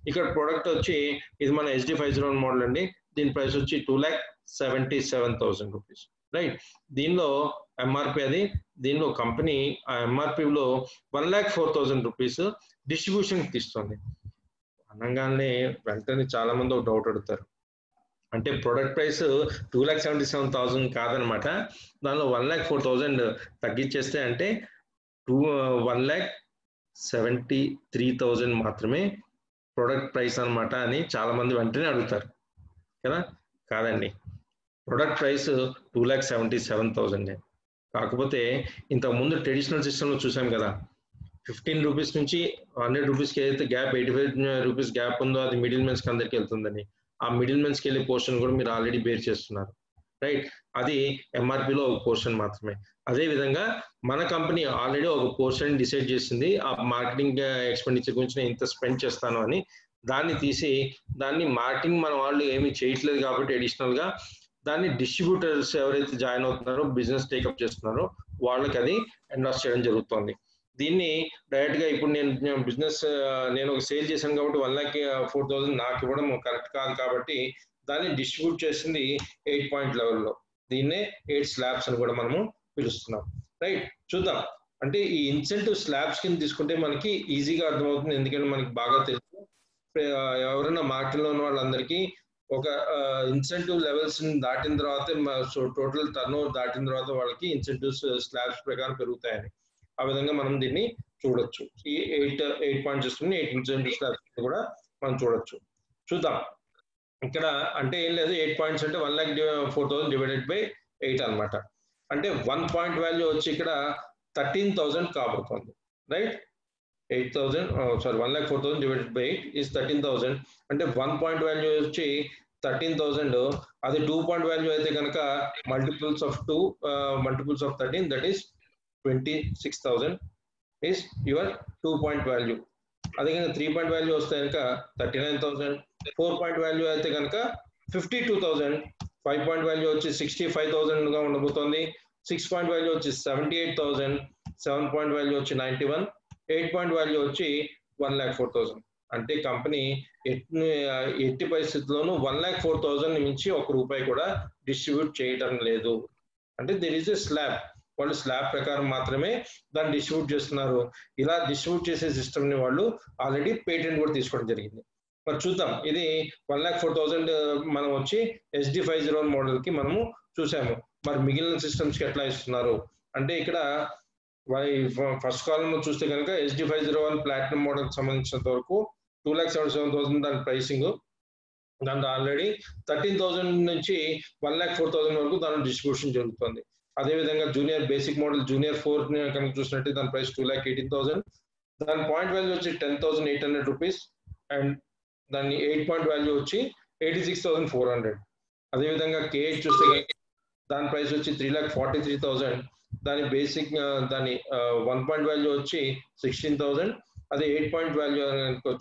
ఇక్కడ ప్రోడక్ట్ వచ్చి ఇది మన SD501 మోడల్ అండి. దీని ప్రైస్ వచ్చి 2,77,000 రూపీస్, రైట్. దీనిలో ఎంఆర్పి అది, దీనిలో కంపెనీ ఆ ఎంఆర్పిలో 1,04,000 రూపీస్ డిస్ట్రిబ్యూషన్ తీస్తుంది. అనగానే వెంటనే చాలా మంది ఒక డౌట్ అడుగుతారు, అంటే ప్రొడక్ట్ ప్రైస్ 2,77,000 కాదనమాట, దానిలో 1,04,000 తగ్గించేస్తే అంటే 1,73,000 మాత్రమే ప్రొడక్ట్ ప్రైస్ అనమాట అని చాలా మంది వెంటనే అడుగుతారు కదా. కాదండి, ప్రొడక్ట్ ప్రైస్ 2,77,000. కాకపోతే ఇంతకుముందు ట్రెడిషనల్ సిస్టంలో చూసాం కదా, 15 రూపీస్ నుంచి 100 రూపీస్కి ఏదైతే గ్యాప్ 85 రూపీస్ గ్యాప్ ఉందో అది మిడిల్ మెన్స్కి అందరికి వెళ్తుందని, ఆ మిడిల్ మెన్స్కి వెళ్ళే పోర్షన్ కూడా మీరు ఆల్రెడీ బేర్ చేస్తున్నారు, రైట్. అది ఎంఆర్పిలో ఒక పోర్షన్ మాత్రమే. అదే విధంగా మన కంపెనీ ఆల్రెడీ ఒక పోర్షన్ డిసైడ్ చేసింది, ఆ మార్కెటింగ్ ఎక్స్పెండిచర్ గురించి నేను ఇంత స్పెండ్ చేస్తాను అని. దాన్ని తీసి దాన్ని మార్కెటింగ్ మన వాళ్ళు ఏమీ చేయట్లేదు కాబట్టి అడిషనల్ గా దాన్ని డిస్ట్రిబ్యూటర్స్ ఎవరైతే జాయిన్ అవుతున్నారో, బిజినెస్ టేకప్ చేస్తున్నారో వాళ్ళకి అది ఎండార్స్ చేయడం జరుగుతుంది. దీన్ని డైరెక్ట్ గా ఇప్పుడు నేను బిజినెస్ నేను ఒక సేల్ చేశాను కాబట్టి 1,04,000 నాకు ఇవ్వడం కరెక్ట్ కాదు కాబట్టి దాన్ని డిస్ట్రిబ్యూట్ చేసింది 8 పాయింట్ లెవెల్లో. దీన్నే 8 స్లాబ్స్ అని కూడా మనము పిలుస్తున్నాం, రైట్. చూద్దాం. అంటే ఈ ఇన్సెంటివ్ స్లాబ్స్ కింద తీసుకుంటే మనకి ఈజీగా అర్థమవుతుంది, ఎందుకంటే మనకి బాగా తెలుసు. ఎవరైనా మార్కెట్లో ఉన్న వాళ్ళందరికీ ఒక ఇన్సెంటివ్ లెవెల్స్ దాటిన తర్వాత టోటల్ టర్న్ ఓవర్ దాటిన తర్వాత వాళ్ళకి ఇన్సెంటివ్స్ స్లాబ్స్ ప్రకారం పెరుగుతాయని, ఆ విధంగా మనం దీన్ని చూడొచ్చు. ఈ 8 పాయింట్స్ వస్తుంది, 8 ఇన్సెంటివ్ స్లాబ్స్ కూడా మనం చూడొచ్చు. చూద్దాం. ఇక్కడ అంటే ఏం లేదు, 8 పాయింట్స్ అంటే 1,04,000 డివైడెడ్ బై 8 అనమాట. అంటే 1 పాయింట్ వాల్యూ వచ్చి ఇక్కడ 13,000 కాబోతుంది, రైట్. 1,04,000 divided by 8 is 13,000. అంటే 1 పాయింట్ వాల్యూ వచ్చి 13,000. అది 2 పాయింట్ వాల్యూ అయితే కనుక multiples of 2 multiples of 13 that is 26,000 is your 2 point value. అదే కనుక 3 పాయింట్ వాల్యూ వస్తే కనుక 39,000. 4 పాయింట్ వాల్యూ అయితే కనుక 52,000. 5 పాయింట్ వాల్యూ వచ్చి 65,000 గా ఉండబోతోంది. 6 పాయింట్ వాల్యూ వచ్చి 78,000. 7 పాయింట్ వాల్యూ వచ్చి 91. 8 పాయింట్ వాల్యూ వచ్చి 1,04,000. అంటే కంపెనీ ఎట్టి పరిస్థితుల్లోనూ 1,04,000 మించి ₹1 కూడా డిస్ట్రిబ్యూట్ చేయడం లేదు. అంటే దెర్ ఈస్ ఎ స్లాబ్, వాళ్ళు స్లాబ్ ప్రకారం మాత్రమే దాన్ని డిస్ట్రిబ్యూట్ చేస్తున్నారు. ఇలా డిస్ట్రిబ్యూట్ చేసే సిస్టమ్ ని వాళ్ళు ఆల్రెడీ పేటెంట్ కూడా తీసుకోవడం జరిగింది. మరి చూద్దాం. ఇది 1,04,000 మనం వచ్చి SD501 మోడల్ కి మనము చూసాము. మరి మిగిలిన సిస్టమ్స్ కి ఎట్లా ఇస్తున్నారు అంటే ఇక్కడ ఫస్ట్ కాలంలో చూస్తే కనుక SD501 ప్లాటినం మోడల్ కి సంబంధించినంత వరకు 2,77,000 దాని ప్రైసింగ్. దాంట్లో ఆల్రెడీ 13,000 నుంచి 1,04,000 వరకు దాని డిస్ట్రిబ్యూషన్ జరుగుతుంది. అదేవిధంగా జూనియర్ బేసిక్ మోడల్ జూనియర్ 4 కనుక చూసినట్టు దాని ప్రైస్ 2,18,000. దాని పాయింట్ వాల్యూ వచ్చి 10,800 రూపీస్ అండ్ దాని 8 పాయింట్ వాల్యూ వచ్చి 86,400. అదేవిధంగా K8 చూస్తే దాని ప్రైస్ వచ్చి 3,43,000. దాని బేసిక్ దాని 1 పాయింట్ వాల్యూ వచ్చి 16,000. అదే 8 పాయింట్ వాల్యూ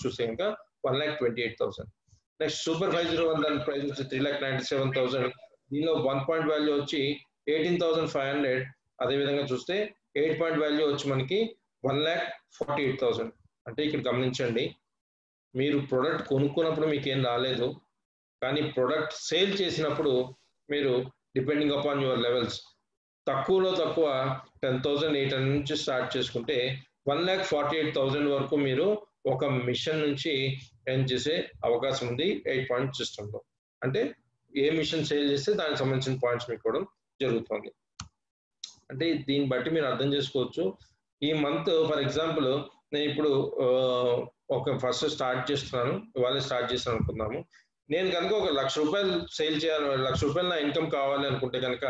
చూస్తే ఇంకా 1,28,000. నెక్స్ట్ సూపర్ 501 దాని ప్రైస్ వచ్చి 3,97,000. దీనిలో 1 పాయింట్ వాల్యూ వచ్చి 18,500. అదేవిధంగా చూస్తే 8 పాయింట్ వాల్యూ వచ్చి మనకి 1,48,000. అంటే ఇక్కడ గమనించండి, మీరు ప్రొడక్ట్ కొనుక్కున్నప్పుడు మీకు ఏం రాలేదు, కానీ ప్రొడక్ట్ సేల్ చేసినప్పుడు మీరు డిపెండింగ్ అపాన్ యువర్ లెవెల్స్ తక్కువలో తక్కువ 10,800 నుంచి స్టార్ట్ చేసుకుంటే 1,48,000 వరకు మీరు ఒక మిషన్ నుంచి ఎర్న్ చేసే అవకాశం ఉంది 8 పాయింట్ సిస్టంలో. అంటే ఏ మిషన్ సేల్ చేస్తే దానికి సంబంధించిన పాయింట్స్ మీకు ఇవ్వడం జరుగుతుంది. అంటే దీన్ని బట్టి మీరు అర్థం చేసుకోవచ్చు. ఈ మంత్ ఫర్ ఎగ్జాంపుల్ నేను ఇప్పుడు ఒక ఫస్ట్ స్టార్ట్ చేస్తున్నాను, ఇవాళ స్టార్ట్ చేస్తాను అనుకుందాము. నేను కనుక ఒక ₹1,00,000 సేల్ చేయాలి, ₹1,00,000 నా ఇన్కమ్ కావాలి అనుకుంటే కనుక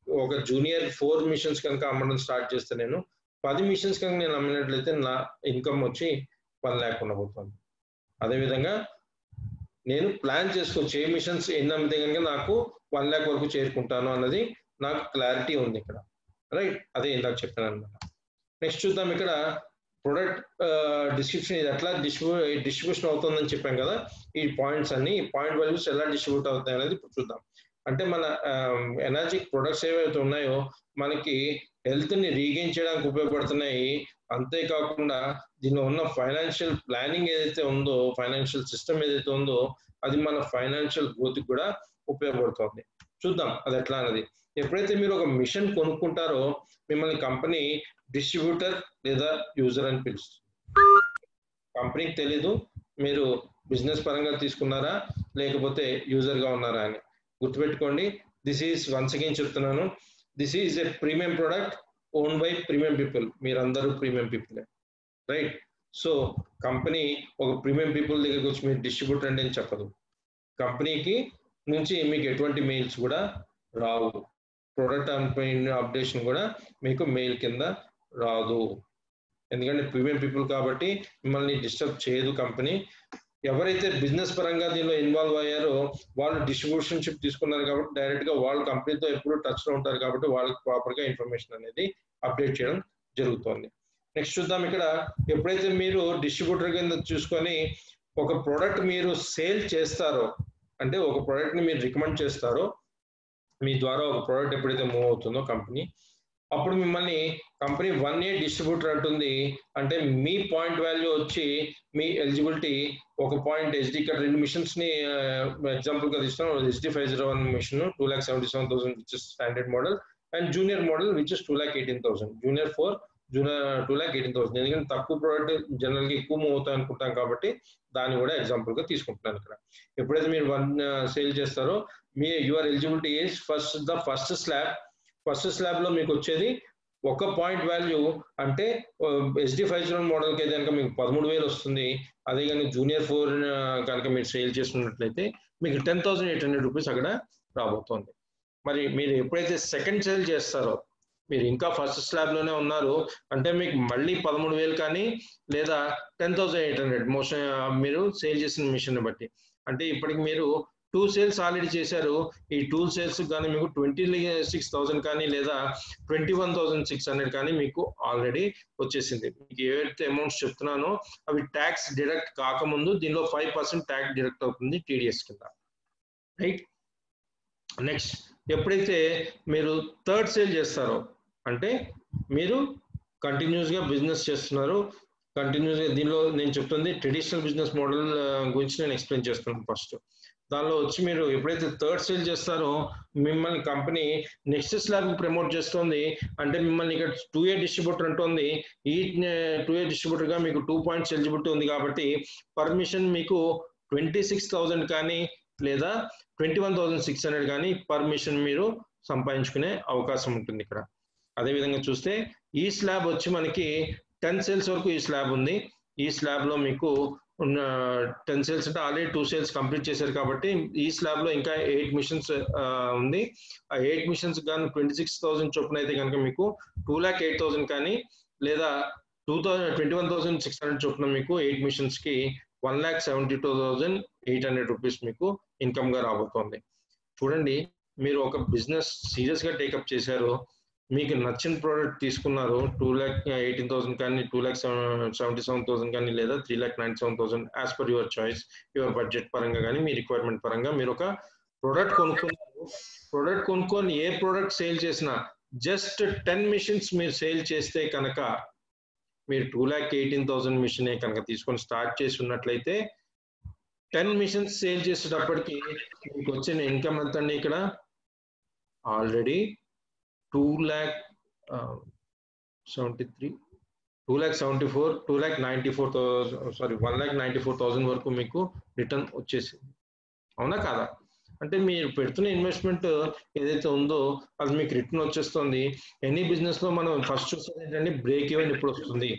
ఒక జూనియర్ 4 మిషన్స్ కనుక అమ్మడం స్టార్ట్ చేస్తే నేను 10 మిషన్స్ కనుక నేను అమ్మినట్లయితే నా ఇన్కమ్ వచ్చి 1,00,000 ఉండబోతుంది. అదేవిధంగా నేను ప్లాన్ చేసుకోవచ్చు ఏ మిషన్స్ ఎన్ని అమ్మితే కనుక నాకు 1,00,000 వరకు చేరుకుంటాను అన్నది నాకు క్లారిటీ ఉంది ఇక్కడ, రైట్? అదే ఇందాక చెప్పాను అనమాట. నెక్స్ట్ చూద్దాం, ఇక్కడ ప్రొడక్ట్ డిస్క్రిప్షన్ ఇది ఎట్లా డిస్ట్రిబ్యూషన్ అవుతుందని చెప్పాం కదా. ఈ పాయింట్స్ అన్ని పాయింట్ వాల్యూస్ ఎలా డిస్ట్రిబ్యూట్ అవుతాయి అనేది ఇప్పుడు చూద్దాం. అంటే మన ఎనర్జిక్ ప్రొడక్ట్స్ ఏవైతే ఉన్నాయో మనకి హెల్త్ ని రీగెయిన్ చేయడానికి ఉపయోగపడుతున్నాయి. అంతేకాకుండా దీనిలో ఉన్న ఫైనాన్షియల్ ప్లానింగ్ ఏదైతే ఉందో, ఫైనాన్షియల్ సిస్టమ్ ఏదైతే ఉందో అది మన ఫైనాన్షియల్ గ్రోత్ కూడా ఉపయోగపడుతుంది. చూద్దాం అది ఎట్లా అన్నది. ఎప్పుడైతే మీరు ఒక మిషన్ కొనుక్కుంటారో మిమ్మల్ని కంపెనీ డిస్ట్రిబ్యూటర్ లేదా యూజర్ అని పిలుస్తుంది. కంపెనీకి తెలీదు మీరు బిజినెస్ పరంగా తీసుకున్నారా లేకపోతే యూజర్ గా ఉన్నారా అని. గుర్తుపెట్టుకోండి, దిస్ ఈజ్ వన్స్ అగైన్ చెప్తున్నాను, this is a premium product own by premium people. మీరందరూ premium people, right? So company ఒక ప్రీమియం పీపుల్ దగ్గరికి వచ్చి మీరు డిస్ట్రిబ్యూటర్ అంటే అని చెప్పదు. కంపెనీకి నుంచి మీకు ఎటువంటి మెయిల్స్ కూడా రావు, ప్రొడక్ట్ అప్డేషన్ కూడా మీకు మెయిల్ కింద రాదు. ఎందుకంటే ప్రీమియం పీపుల్ కాబట్టి మిమ్మల్ని డిస్టర్బ్ చేయదు కంపెనీ. ఎవరైతే బిజినెస్ పరంగా దీనిలో ఇన్వాల్వ్ అయ్యారో వాళ్ళు డిస్ట్రిబ్యూషన్షిప్ తీసుకున్నారు కాబట్టి డైరెక్ట్ గా వాళ్ళు కంపెనీతో ఎప్పుడు టచ్ లో ఉంటారు కాబట్టి వాళ్ళకి ప్రాపర్ గా ఇన్ఫర్మేషన్ అనేది అప్డేట్ చేయడం జరుగుతుంది. నెక్స్ట్ చూద్దాం, ఇక్కడ ఎప్పుడైతే మీరు డిస్ట్రిబ్యూటర్ కింద చూసుకొని ఒక ప్రోడక్ట్ మీరు సేల్ చేస్తారో, అంటే ఒక ప్రోడక్ట్ ని మీరు రికమెండ్ చేస్తారో, మీ ద్వారా ఒక ప్రోడక్ట్ ఎప్పుడైతే మూవ్ అవుతుందో కంపెనీ, అప్పుడు మిమ్మల్ని కంపెనీ 1A డిస్ట్రిబ్యూటర్ అంటుంది. అంటే మీ పాయింట్ వాల్యూ వచ్చి మీ ఎలిజిబిలిటీ ఒక పాయింట్ SD ఇక్కడ 2 మిషన్స్ ని ఎగ్జాంపుల్ గా తీస్తాం. SD501 machine 2,77,000 which is standard model and junior model which is 2,18,000. Junior 4 2,18,000. ఎందుకంటే తక్కువ ప్రోడక్ట్ జనరల్ గా ఎక్కువ మూవ్ అవుతాయి అనుకుంటాం కాబట్టి దాన్ని కూడా ఎగ్జాంపుల్ గా తీసుకుంటున్నాను ఇక్కడ. ఎప్పుడైతే మీరు 1 సేల్ చేస్తారో me your eligibility is first slab లో మీకు వచ్చేది ఒక పాయింట్ వాల్యూ. అంటే SD501 మోడల్ కి అయితే కనుక మీకు 13,000 వస్తుంది. అదే కానీ జూనియర్ 4 కనుక మీరు సేల్ చేసుకున్నట్లయితే మీకు 10,800 రూపీస్ అక్కడ రాబోతుంది. మరి మీరు ఎప్పుడైతే సెకండ్ సేల్ చేస్తారో, మీరు ఇంకా ఫస్ట్ స్లాబ్ లోనే ఉన్నారు అంటే మీకు మళ్ళీ 13,000 కానీ లేదా 10,800 మోషన్ మీరు సేల్ చేసిన మిషన్ బట్టి. అంటే ఇప్పటికి మీరు 2 సేల్స్ ఆల్రెడీ చేశారు. ఈ 2 సేల్స్ కానీ మీకు 26,000 కానీ లేదా 21,600 కానీ మీకు ఆల్రెడీ వచ్చేసింది. మీకు ఏవైతే అమౌంట్స్ చెప్తున్నానో అవి ట్యాక్స్ డిడక్ట్ కాకముందు దీనిలో 5% ట్యాక్స్ డిడక్ట్ అవుతుంది TDS కింద, రైట్? నెక్స్ట్ ఎప్పుడైతే మీరు థర్డ్ సేల్ చేస్తారో, అంటే మీరు కంటిన్యూస్ గా బిజినెస్ చేస్తున్నారు, కంటిన్యూస్ గా దీనిలో నేను చెప్తుంది ట్రెడిషనల్ బిజినెస్ మోడల్ గురించి నేను ఎక్స్ప్లెయిన్ చేస్తున్నాను. ఫస్ట్ దానిలో వచ్చి మీరు ఎప్పుడైతే థర్డ్ సేల్ చేస్తారో మిమ్మల్ని కంపెనీ నెక్స్ట్ స్లాబ్ ప్రమోట్ చేస్తుంది. అంటే మిమ్మల్ని ఇక్కడ 2A డిస్ట్రిబ్యూటర్ ఉంటుంది. ఈ 2A డిస్ట్రిబ్యూటర్ గా మీకు 2 పాయింట్స్ ఎలిజిబిలిటీ ఉంది కాబట్టి పర్మిషన్ మీకు 26,000 కానీ లేదా 21,600 కానీ పర్మిషన్ మీరు సంపాదించుకునే అవకాశం ఉంటుంది ఇక్కడ. అదేవిధంగా చూస్తే ఈ స్లాబ్ వచ్చి మనకి 10 సేల్స్ వరకు ఈ స్లాబ్ ఉంది. ఈ స్లాబ్ లో మీకు 10 సేల్స్ అంటే ఆల్రెడీ 2 సేల్స్ కంప్లీట్ చేశారు కాబట్టి ఈ స్లాబ్ లో ఇంకా 8 మిషన్స్ ఉంది. ఆ 8 మిషన్స్ కానీ 26,000 చొప్పున అయితే కనుక మీకు 2,08,000 కానీ లేదా 21,600 చొప్పున మీకు 8 మిషన్స్ కి 1,72,800 రూపీస్ మీకు ఇన్కమ్ గా రాబోతోంది. చూడండి, మీరు ఒక బిజినెస్ సీరియస్ గా టేకప్ చేశారు, మీకు నచ్చిన ప్రోడక్ట్ తీసుకున్నారు, 2,18,000 కానీ 2,77,000 కానీ లేదా 3,97,000 as per your choice, your budget పరంగా కానీ మీ రిక్వైర్మెంట్ పరంగా మీరు ఒక ప్రోడక్ట్ కొనుక్కున్నారు. ప్రోడక్ట్ కొనుక్కొని ఏ ప్రోడక్ట్ సేల్ చేసినా జస్ట్ 10 మిషన్స్ మీరు సేల్ చేస్తే కనుక మీరు 2,18,000 మిషన్ కనుక తీసుకొని స్టార్ట్ చేసి ఉన్నట్లయితే 10 మిషన్స్ సేల్ చేసేటప్పటికి మీకు వచ్చిన ఇన్కమ్ ఎంత అండి? ఇక్కడ ఆల్రెడీ 1,94,000 వరకు మీకు రిటర్న్ వచ్చేసింది. అవునా కాదా? అంటే మీరు పెడుతున్న ఇన్వెస్ట్మెంట్ ఏదైతే ఉందో అది మీకు రిటర్న్ వచ్చేస్తుంది. ఎనీ బిజినెస్ లో మనం ఫస్ట్ చూసేది ఏంటంటే బ్రేక్ ఈవెన్ ఎప్పుడు వస్తుంది.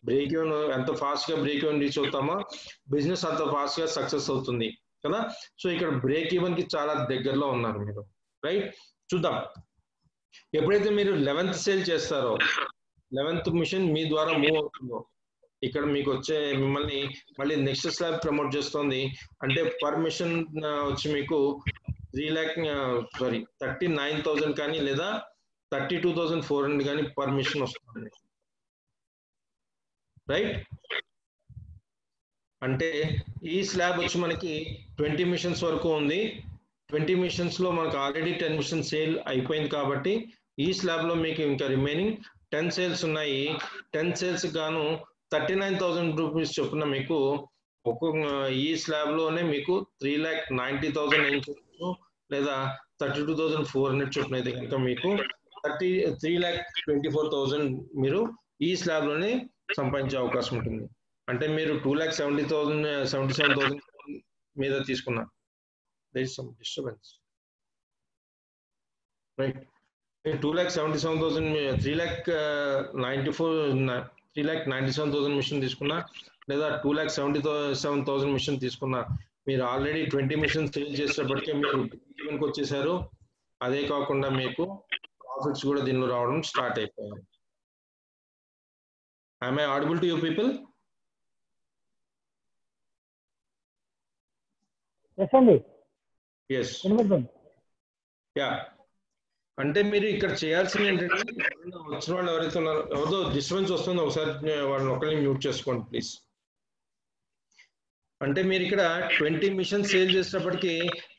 బ్రేక్ ఈవెన్ ఎంత ఫాస్ట్ గా బ్రేక్ ఈవెన్ రీచ్ అవుతామో బిజినెస్ అంత ఫాస్ట్ గా సక్సెస్ అవుతుంది కదా. సో ఇక్కడ బ్రేక్ ఈవెన్ కి చాలా దగ్గరలో ఉన్నారు మీరు, రైట్? చూద్దాం. ఎప్పుడైతే మీరు 11th సేల్ చేస్తారో, 11th మిషన్ మీ ద్వారా మూవ్ అవుతుందో ఇక్కడ మీకు వచ్చే మిమ్మల్ని మళ్ళీ నెక్స్ట్ స్లాబ్ ప్రమోట్ చేస్తుంది. అంటే పర్ మిషన్ వచ్చి మీకు 39,000 కానీ లేదా 32,400 కానీ పర్ మిషన్ వస్తుంది, రైట్? అంటే ఈ స్లాబ్ వచ్చి మనకి 20 మిషన్స్ వరకు ఉంది. 20 మిషన్స్ లో మనకు ఆల్రెడీ 10 మిషన్ సేల్ అయిపోయింది కాబట్టి ఈ స్లాబ్ లో మీకు ఇంకా రిమైనింగ్ 10 సేల్స్ ఉన్నాయి. 10 సేల్స్ గాను 39,000 రూపీస్ చొప్పున మీకు ఒక్కొక్క ఈ స్లాబ్ లోనే మీకు 3,90,000 లేదా 32,400 చొప్పున అయితే కనుక మీకు 3,24,000 మీరు ఈ స్లాబ్ లోనే సంపాదించే అవకాశం ఉంటుంది. అంటే మీరు 2,77,000 మీద తీసుకున్నారు. There is some disturbance, right? 2,77,000 3,97,000 machine తీసుకున్నా లేదా 2,77,000 మిషన్ తీసుకున్నా మీరు ఆల్రెడీ 20 మిషన్ సేల్ చేసేటప్పటికే మీరు ఈవెన్కి వచ్చేసారు. అదే కాకుండా మీకు ప్రాఫిట్స్ కూడా దీనిలో రావడం స్టార్ట్ అయిపోయాయి. Am I audible to you people? Yes అండి. Yes. Yeah. అంటే మీరు ఇక్కడ చేయాల్సింది ఏంటంటే వచ్చిన వాళ్ళు ఎవరైతే ఉన్నారో ఎవరిదో డిస్టర్బెన్స్ వస్తుందో ఒకసారి వాళ్ళని ఒకరిని మ్యూట్ చేసుకోండి ప్లీజ్. అంటే మీరు ఇక్కడ 20 మిషన్ సేల్ చేసేటప్పటికి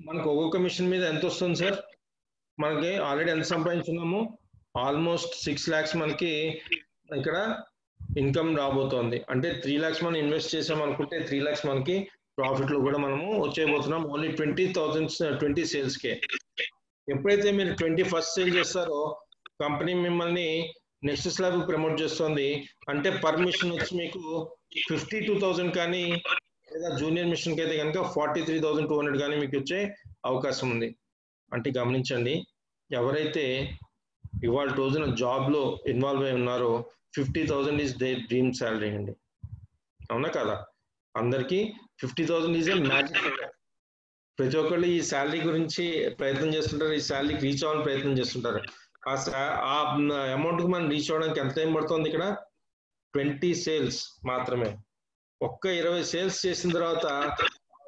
మనకు ఒక్కొక్క మిషన్ మీద ఎంత వస్తుంది సార్? మనకి ఆల్రెడీ ఎంత సంపాదించున్నాము? ఆల్మోస్ట్ 6 lakhs మనకి ఇక్కడ ఇన్కమ్ రాబోతోంది. అంటే 3 lakhs మనం ఇన్వెస్ట్ చేసాం అనుకుంటే 3 lakhs మనకి ప్రాఫిట్ లో కూడా మనము వచ్చేయబోతున్నాం ఓన్లీ 20 సేల్స్ కే. ఎప్పుడైతే మీరు 21st సేల్ చేస్తారో కంపెనీ మిమ్మల్ని నెక్స్ట్ స్లాబ్ ప్రమోట్ చేస్తుంది. అంటే పర్మిషన్ వచ్చి మీకు 52,000 కానీ లేదా జూనియర్ మిషన్ కి అయితే కనుక 43,200 కానీ మీకు వచ్చే అవకాశం ఉంది. అంటే గమనించండి, ఎవరైతే ఇవాళ రోజున జాబ్ లో ఇన్వాల్వ్ అయి ఉన్నారో 50,000 ఈజ్ దే డ్రీమ్ శాలరీ అండి. అవునా కదా? అందరికి 50,000 ఈజ్ ఏ మ్యాజిక్. ప్రతి ఒక్కళ్ళు ఈ శాలరీ గురించి ప్రయత్నం చేస్తుంటారు, ఈ శాలరీకి రీచ్ అవ్వాలని ప్రయత్నం చేస్తుంటారు. ఆ అమౌంట్ కి మనం రీచ్ అవ్వడానికి ఎంత టైం పడుతుంది? ఇక్కడ 20 సేల్స్ మాత్రమే. ఒక్క 20 సేల్స్ చేసిన తర్వాత ఆ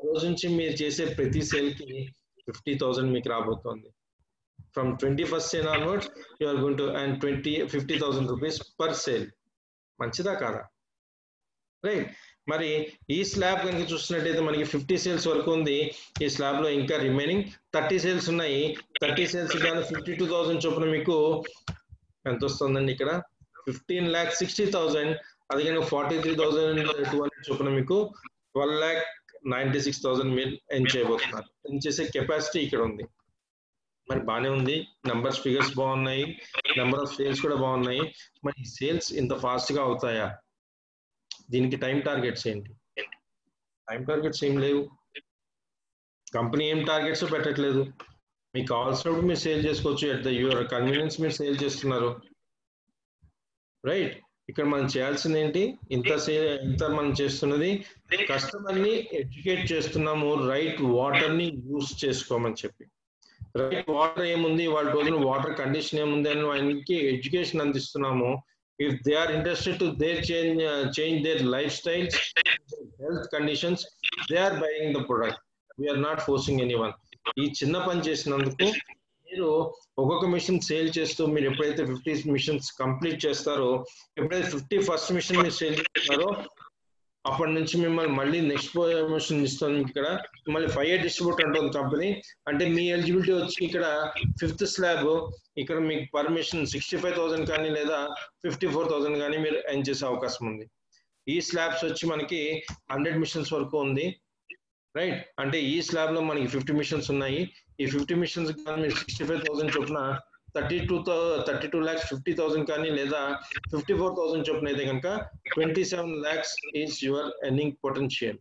రోజు నుంచి మీరు చేసే ప్రతి సేల్ కి 50,000 మీకు రాబోతోంది. From 21st sale onwards you are going to earn 50,000 rupees per sale. మంచిదా కాదా? రైట్. మరి ఈ స్లాబ్ కనుక చూసినట్టయితే మనకి 50 సేల్స్ వరకు ఉంది. ఈ స్లాబ్ లో ఇంకా రిమైనింగ్ 30 సేల్స్ ఉన్నాయి. 30 సేల్స్ కానీ 52,000 చొప్పున మీకు ఎంత వస్తుందండి? ఇక్కడ 15,60,000. అది కానీ 43,200 చొప్పున మీకు 12,00,000 96,000 మీరు ఎర్న్ చేయబోతున్నారు. ఎర్న్ చేసే కెపాసిటీ ఇక్కడ ఉంది. మరి బాగానే ఉంది, నంబర్స్ ఫిగర్స్ బాగున్నాయి, నెంబర్ ఆఫ్ సేల్స్ కూడా బాగున్నాయి. మరి సేల్స్ ఇంత ఫాస్ట్ గా అవుతాయా? దీనికి టైం టార్గెట్స్ ఏంటి? టైం టార్గెట్స్ ఏం లేవు. కంపెనీ ఏం టార్గెట్స్ పెట్టట్లేదు. మీకు కావాల్సినప్పుడు మీరు సేల్ చేసుకోవచ్చు. ఎట్ ద యువర్ కన్వీనియన్స్ మీరు సేల్ చేస్తున్నారు, రైట్? ఇక్కడ మనం చేయాల్సింది ఏంటి? ఇంత మనం చేస్తున్నది కస్టమర్ ని ఎడ్యుకేట్ చేస్తున్నాము, రైట్ వాటర్ ని యూస్ చేసుకోమని చెప్పి. రైట్ వాటర్ ఏముంది, వాళ్ళ రోజున వాటర్ కండిషన్ ఏముంది అని ఆయనకి ఎడ్యుకేషన్ అందిస్తున్నాము. If they are interested to their change their life styles, health conditions, they are buying the product. We're not forcing anyone. ఈ చిన్న పని చేసినందుకు మీరు ఒక్కొక్క మిషన్ సేల్ చేస్తూ మీరు ఎప్పుడైతే 50 మిషన్స్ కంప్లీట్ చేస్తారో, ఎప్పుడైతే 51st మిషన్ మీరు సేల్ చేస్తున్నారో అప్పటి నుంచి మిమ్మల్ని మళ్ళీ నెక్స్ట్ మిషన్ ఇస్తాను. ఇక్కడ మళ్ళీ 5 డిస్ట్రిబ్యూటర్ ఉంటుంది కంపెనీ. అంటే మీ ఎలిజిబిలిటీ వచ్చి ఇక్కడ 5th స్లాబ్, ఇక్కడ మీకు పర్మిషన్ 65,000 కానీ లేదా 54,000 కానీ మీరు ఎర్న్ చేసే అవకాశం ఉంది. ఈ స్లాబ్స్ వచ్చి మనకి 100 మిషన్స్ వరకు ఉంది, రైట్? అంటే ఈ స్లాబ్ లో మనకి 50 మిషన్స్ ఉన్నాయి. ఈ 50 మిషన్స్ కానీ మీరు 65,000 చొప్పున 32,50,000 కానీ లేదా 54,000 చొప్పున అయితే కనుక 27 lakhs is your earning potential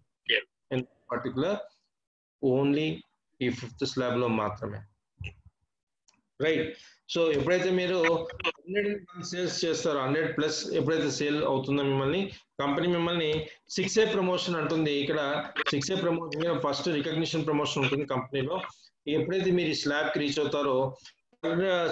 in particular only ఈ 5th స్లాబ్ లో మాత్రమే, రైట్? సో ఎప్పుడైతే మీరు 100 సేల్స్ చేస్తారో, 100+ ఎప్పుడైతే సేల్ అవుతుందో మిమ్మల్ని కంపెనీ మిమ్మల్ని 6A ప్రమోషన్ అంటుంది. ఇక్కడ 6A promotion first recognition promotion ఉంటుంది కంపెనీలో. ఎప్పుడైతే మీరు ఈ స్లాబ్ కి రీచ్ అవుతారో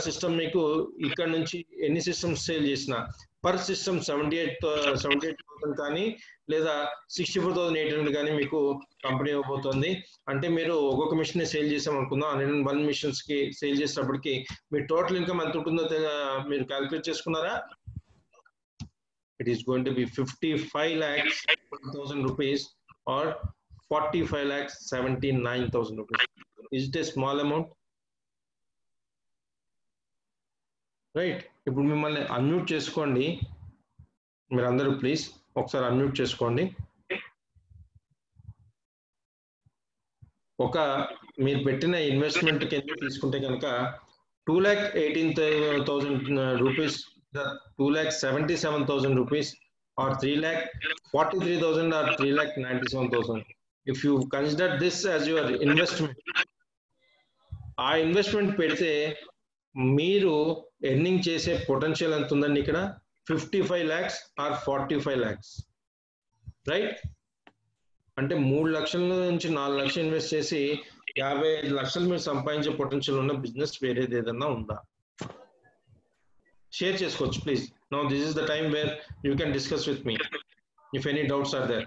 సిస్టమ్ మీకు ఇక్కడ నుంచి ఎన్ని సిస్టమ్స్ సేల్ చేసినా పర్ సిస్టమ్ 78,000 కానీ లేదా 64,800 కానీ మీకు కంపెనీ ఇవ్వబోతోంది. అంటే మీరు ఒక్కొక్క మిషన్ సేల్ చేసాం అనుకుందాం, 101 మిషన్స్ కి సేల్ చేసినప్పటికీ మీ టోటల్ ఇన్కమ్ ఎంత ఉంటుందో మీరు క్యాల్కులేట్ చేసుకున్నారా? It is going to be 55,01,000 rupees or 45,79,000 rupees. Is it a small amount? Right? ఇప్పుడు మిమ్మల్ని అన్మ్యూట్ చేసుకోండి మీరు అందరూ, ప్లీజ్ ఒకసారి అన్మ్యూట్ చేసుకోండి. మీరు పెట్టిన ఇన్వెస్ట్మెంట్ కింద తీసుకుంటే కనుక 2,18,000 rupees, 2,77,000 rupees or 3,43,000 or 3,97,000. If you consider this as your investment, ఆ ఇన్వెస్ట్మెంట్ పెడితే మీరు ఎర్నింగ్ చేసే పొటెన్షియల్ ఎంత ఉందండి ఇక్కడ? 55 lakhs or 45 lakhs, రైట్? అంటే 3 లక్షల నుంచి 4 లక్షలు ఇన్వెస్ట్ చేసి 55 లక్షలు మీరు సంపాదించే పొటెన్షియల్ ఉన్న బిజినెస్ వేరేది ఏదన్నా ఉందా? షేర్ చేసుకోవచ్చు please. Now this is the time where you can discuss with me if any doubts are there.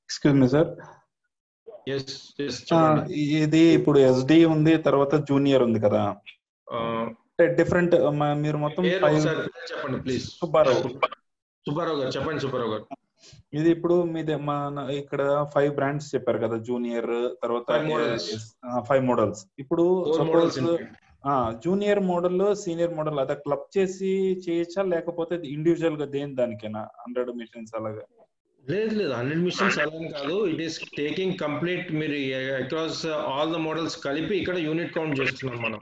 Excuse me sir. ఇది ఇప్పుడు ఎస్డి ఉంది, తర్వాత జూనియర్ ఉంది కదా, డిఫరెంట్. మీరు మొత్తం చెప్పండి ప్లీజ్. సుబ్బారావు గారు చెప్పండి. సుబ్బారావు గారు, ఇది ఇప్పుడు మీది మన ఇక్కడ 5 బ్రాండ్స్ చెప్పారు కదా, జూనియర్, తర్వాత 5 మోడల్స్. ఇప్పుడు suppose junior model, senior model అదే క్లబ్ చేసి చేయొచ్చా, లేకపోతే ఇండివిజువల్ గా దేని దానికైనా 100 మిషన్స్ అలాగా? లేదు 100 మిషన్స్ అలా కాదు. ఇట్ ఈస్ టేకింగ్ కంప్లీట్, మీరు అక్రాస్ ఆల్ ద మోడల్స్ కలిపి ఇక్కడ యూనిట్ కౌంట్ చేస్తున్నాం మనం.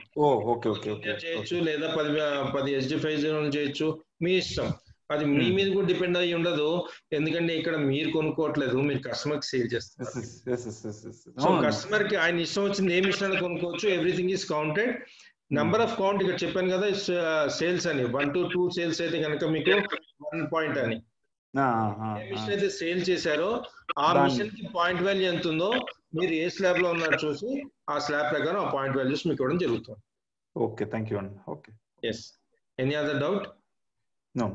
చేయొచ్చు లేదా 10 SD5 చేయొచ్చు, మీ ఇష్టం. అది మీ మీద కూడా డిపెండ్ అయ్యి ఉండదు, ఎందుకంటే ఇక్కడ మీరు కొనుక్కోవట్లేదు, మీరు కస్టమర్ కి సేల్ చేస్తారు. సో కస్టమర్ కి ఆయన ఇష్టం వచ్చింది ఏ మిషన్ కొనుక్కోవచ్చు. Everything is counted. Number of count ఇక్కడ చెప్పాను కదా, సేల్స్ అని 1 to 2 సేల్స్ అయితే కనుక మీకు 1 పాయింట్ అని. మిషన్ అయితే సేల్ చేశారో ఆ మిషన్ కి పాయింట్ వాల్యూ ఎంత ఉందో మీరు ఏ స్లాబ్ లో ఉన్నారో చూసి ఆ స్లాబ్ ప్రకారం ఆ పాయింట్ వాల్యూస్ మీకు ఇవ్వడం జరుగుతుంది. ఓకే, థాంక్యూ అండి. Okay, yes, any other doubt? No.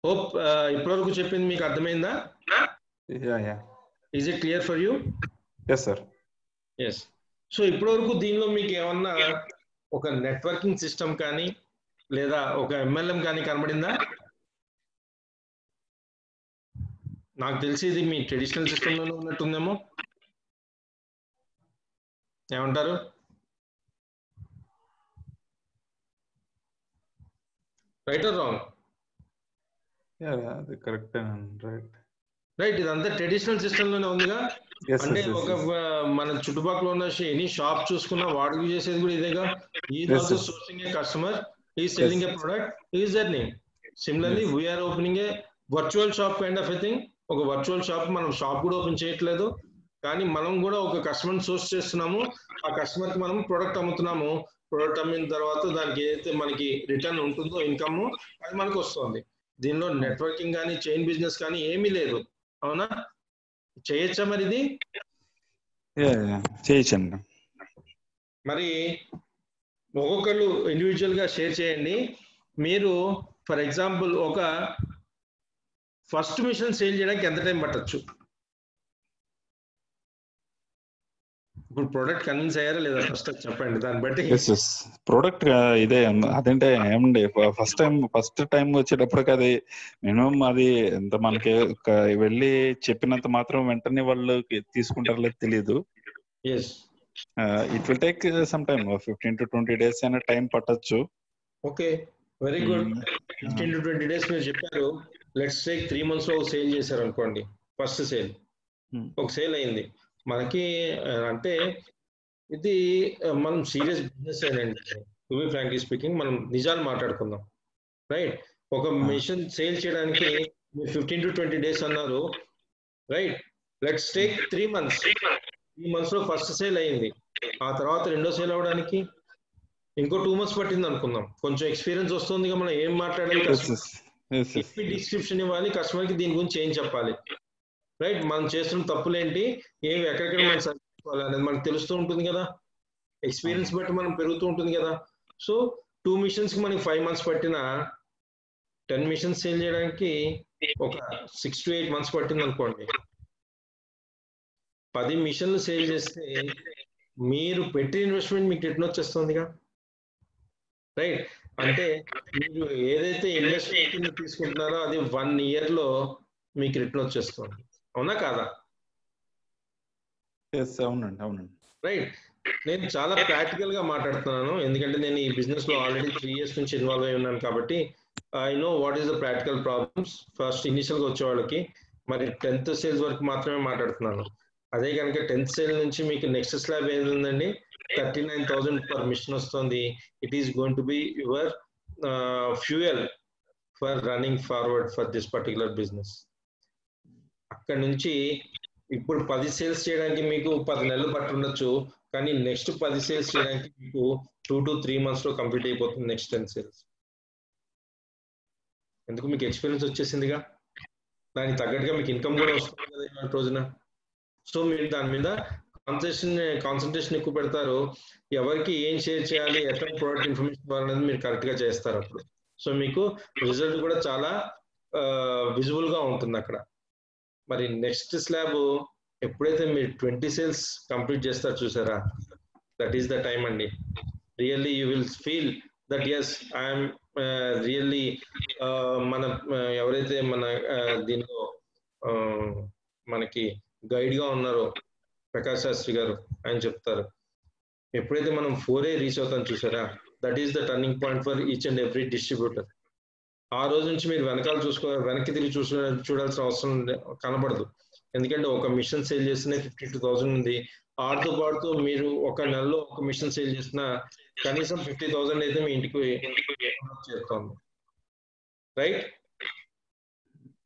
Hope ఇప్పటివరకు చెప్పింది మీకు అర్థమైందా? Yeah. Is it clear for you? Yes sir. Yes. So ఇప్పటివరకు దీనిలో మీకు ఏమన్నా ఒక నెట్వర్కింగ్ సిస్టమ్ కానీ లేదా ఒక MLM కానీ కనబడిందా? నాకు తెలిసి ఇది మీ ట్రెడిషనల్ సిస్టమ్ లోనే ఉన్నట్టుందేమో, ఏమంటారు? Right are wrong? అది కరెక్ట్, రైట్. రైట్. ఇదంతా ట్రెడిషనల్ సిస్టమ్ లోనే ఉందిగా. అంటే ఒక మన చుట్టుపక్కల ఉన్న ఎనీ షాప్ చూసుకున్నా వాడు యూజ్ చేసేది కూడా ఇదేగా. Is also sourcing a customer, is selling a product, is earning. Similarly we're opening a virtual shop kind of a thing. ఒక వర్చువల్ షాప్, మనం షాప్ కూడా ఓపెన్ చేయట్లేదు, కానీ మనం కూడా ఒక కస్టమర్ సోర్స్ చేస్తున్నాము. ఆ కస్టమర్ కి మనం ప్రొడక్ట్ అమ్ముతున్నాము. ప్రొడక్ట్ అమ్మిన తర్వాత దానికి ఏదైతే మనకి రిటర్న్ ఉంటుందో ఇన్కమ్, అది మనకు వస్తుంది. దీనిలో నెట్వర్కింగ్ కానీ చైన్ బిజినెస్ కానీ ఏమీ లేదు. అవునా? చేయొచ్చా మరి ఇది? చేయొచ్చండి. మరి ఒక్కొక్కరు ఇండివిజువల్ గా షేర్ చేయండి. మీరు ఫర్ ఎగ్జాంపుల్ ఒక ఫస్ట్ మిషన్ సేల్ చేయడానికి ఎంత టైం పట్టొచ్చు? ఇప్పుడు ప్రోడక్ట్ కన్విన్స్ అయ్యారా లేదా ఫస్ట్ చెప్పండి, దాన్ని బట్టి. ప్రోడక్ట్ ఇదే అదంటే ఏమండి, ఫస్ట్ టైం వచ్చేటప్పటికి అది మినిమం అది ఎంత మనకి వెళ్ళి చెప్పినంత మాత్రం వెంటనే వాళ్ళు తీసుకుంటారో లేదు తెలియదు. It will take some time, 15 to 20 days అయినా టైం పట్టొచ్చు. Okay, very good. 15 to 20 days మీరు చెప్పారు. లెట్స్ టేక్ 3 months లో సేల్ చేశారు అనుకోండి. ఫస్ట్ సేల్, ఒక సేల్ అయింది మనకి. అంటే ఇది మనం సీరియస్ బిజినెస్ అయినండి. టు బి ఫ్రాంక్లీ స్పీకింగ్, మనం నిజాలు మాట్లాడుకుందాం. రైట్. ఒక మిషన్ సేల్ చేయడానికి 15 to 20 days అన్నారు. Right. Let's take 3 months. 3 months లో ఫస్ట్ సేల్ అయింది. ఆ తర్వాత రెండో సేల్ అవడానికి ఇంకో 2 months పట్టింది అనుకుందాం. కొంచెం ఎక్స్పీరియన్స్ వస్తుంది, మనం ఏం మాట్లాడాలి, డిస్క్రిప్షన్ ఇవ్వాలి కస్టమర్ కి, దీని గురించి ఏం చెప్పాలి. రైట్. మనం చేస్తున్న తప్పులేంటి, ఏమి ఎక్కడికైనా మనం సరిపోవాలి అనేది మనకు తెలుస్తూ ఉంటుంది కదా. ఎక్స్పీరియన్స్ బట్టి మనం పెరుగుతూ ఉంటుంది కదా. సో 2 missions కి మనకి 5 months పట్టిన 10 missions సేల్ చేయడానికి ఒక 6 to 8 months పట్టింది అనుకోండి. 10 missions సేల్ చేస్తే మీరు పెట్టిన ఇన్వెస్ట్మెంట్ మీకు రిటర్న్ వచ్చేస్తుందిగా. రైట్. అంటే మీరు ఏదైతే ఇన్వెస్ట్మెంట్ తీసుకుంటున్నారో అది 1 year లో మీకు రిటర్న్ వచ్చేస్తుంది. అవునా కాదా? అవునండి. రైట్. నేను చాలా ప్రాక్టికల్ గా మాట్లాడుతున్నాను, ఎందుకంటే నేను ఈ బిజినెస్ లో ఆల్రెడీ 3 years నుంచి ఇన్వాల్వ్ అయి ఉన్నాను కాబట్టి I know what is the practical problems. First initial గా వచ్చే వాళ్ళకి మరి 10th సేల్స్ వరకు మాత్రమే మాట్లాడుతున్నాను. అదే కనుక 10th సేల్ నుంచి మీకు నెక్స్ట్ స్లాబ్ ఏది ఉందండి, 39,000 per mission వస్తుంది. It is going to be your fuel for running forward for this particular business. అక్కడ నుంచి ఇప్పుడు 10 సేల్స్ చేయడానికి మీకు 10 నెలలు పట్టి ఉండొచ్చు, కానీ నెక్స్ట్ 10 సేల్స్ చేయడానికి మీకు 2 to 3 months లో కంప్లీట్ అయిపోతుంది నెక్స్ట్ 10 సేల్స్. ఎందుకు? మీకు ఎక్స్పీరియన్స్ వచ్చేసిందిగా, దానికి తగ్గట్టుగా మీకు ఇన్కమ్ కూడా వస్తుంది కదా ఇవాళ రోజున. సో మీరు దాని మీద కాన్సన్ట్రేషన్ ఎక్కువ పెడతారు. ఎవరికి ఏం షేర్ చేయాలి, ఎట్లా ప్రోడక్ట్ ఇన్ఫర్మేషన్ ఇవ్వాలనేది మీరు కరెక్ట్ గా చేస్తారు అప్పుడు. సో మీకు రిజల్ట్ కూడా చాలా విజిబుల్ గా ఉంటుంది అక్కడ. మరి నెక్స్ట్ స్లాబ్ ఎప్పుడైతే మీరు 20 సేల్స్ కంప్లీట్ చేస్తారు చూసారా, దట్ ఈస్ ద టైమ్ అండి. Really you will feel that as I'm really మన ఎవరైతే మన దీనిలో మనకి గైడ్ గా ఉన్నారో ప్రకాష్ శాస్త్రి గారు, ఆయన చెప్తారు, ఎప్పుడైతే మనం 4A రీచ్ అవుతాం చూసారా, that is the turning point for each and every distributor. ఆ రోజు నుంచి మీరు వెనక్కి తిరిగి చూడాల్సిన అవసరం కనబడదు. ఎందుకంటే ఒక మిషన్ సేల్ చేస్తేనే 52,000 ఉంది. ఆడుతూ పాడుతూ మీరు ఒక నెలలో ఒక మిషన్ సేల్ చేసినా కనీసం 50,000 అయితే మీ ఇంటికి చేరుతోంది. రైట్.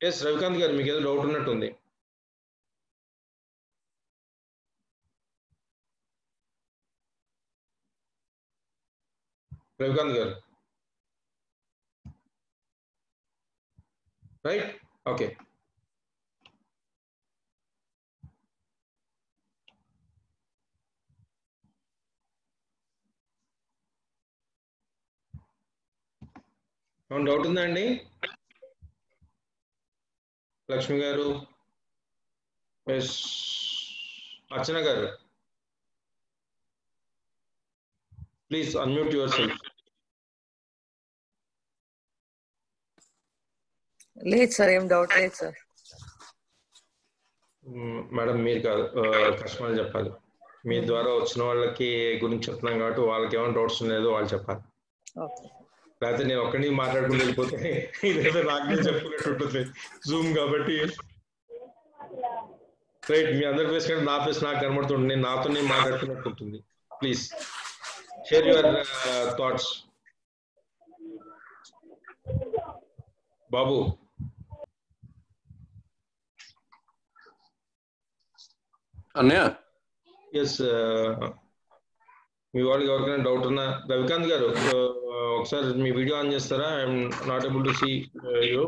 ఎస్ రవికాంత్ గారు, మీకు ఏదో డౌట్ ఉన్నట్టుంది. రవికాంత్ గారు. రైట్. ఓకే. డౌట్ ఉందా అండి? లక్ష్మి గారు, ఎస్ అర్చన గారు, ప్లీజ్ అన్మ్యూట్ యువర్ సెల్ఫ్. లేదు సార్, ఏం డౌట్ లేదు సార్. మేడం మీరు కాదు, కస్టమర్ చెప్పాలి. మీ ద్వారా వచ్చిన వాళ్ళకి గురించి చెప్తున్నాం కాబట్టి వాళ్ళకి ఏమైనా డౌట్స్ ఉన్నాయో వాళ్ళు చెప్పాలి. లేకపోతే నేను ఒక్కడిని మాట్లాడుకుంటూ వెళ్ళిపోతే ఇదేదో నాకు చెప్పుకున్నట్టు ఉంటుంది జూమ్ కాబట్టి. రైట్, మీ అందరి ఫేస్ కంటే నా ఫేస్ నాకు కనబడుతుంది, నేను నాతో నేను మాట్లాడుతున్నట్టు ఉంటుంది. Please share your thoughts. Babu అన్నయ్య, ఎస్, మీ వాళ్ళకి ఎవరికైనా డౌట్ ఉన్నా, రవికాంత్ గారు ఒకసారి మీ వీడియో ఆన్ చేస్తారా? I'm not able to see you.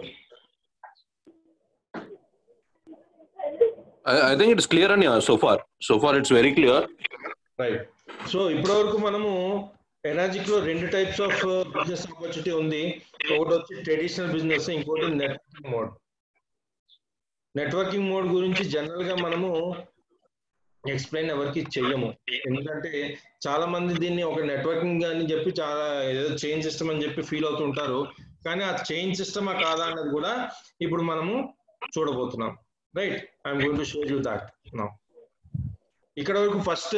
I think it's clear అన్నయ్య. So far it's very clear. Right. So ఇప్పటివరకు మనము ఎనర్జిక్ లో 2 టైప్స్ ఆఫ్ బిజినెస్ ఆపర్చునిటీ ఉంది. ఒకటి వచ్చి ట్రెడిషనల్ బిజినెస్, ఇంకోటి నెట్వర్కింగ్ మోడ్. నెట్వర్కింగ్ మోడ్ గురించి జనరల్ గా మనము ఎక్స్ప్లెయిన్ ఎవరికి చెయ్యము, ఎందుకంటే చాలా మంది దీన్ని ఒక నెట్వర్కింగ్ అని చెప్పి చాలా ఏదో చైన్ సిస్టమ్ అని చెప్పి ఫీల్ అవుతుంటారు. కానీ ఆ చైన్ సిస్టమా కాదా అన్నది కూడా ఇప్పుడు మనము చూడబోతున్నాం. Right, I'm going to show you that now. ఇక్కడ వరకు ఫస్ట్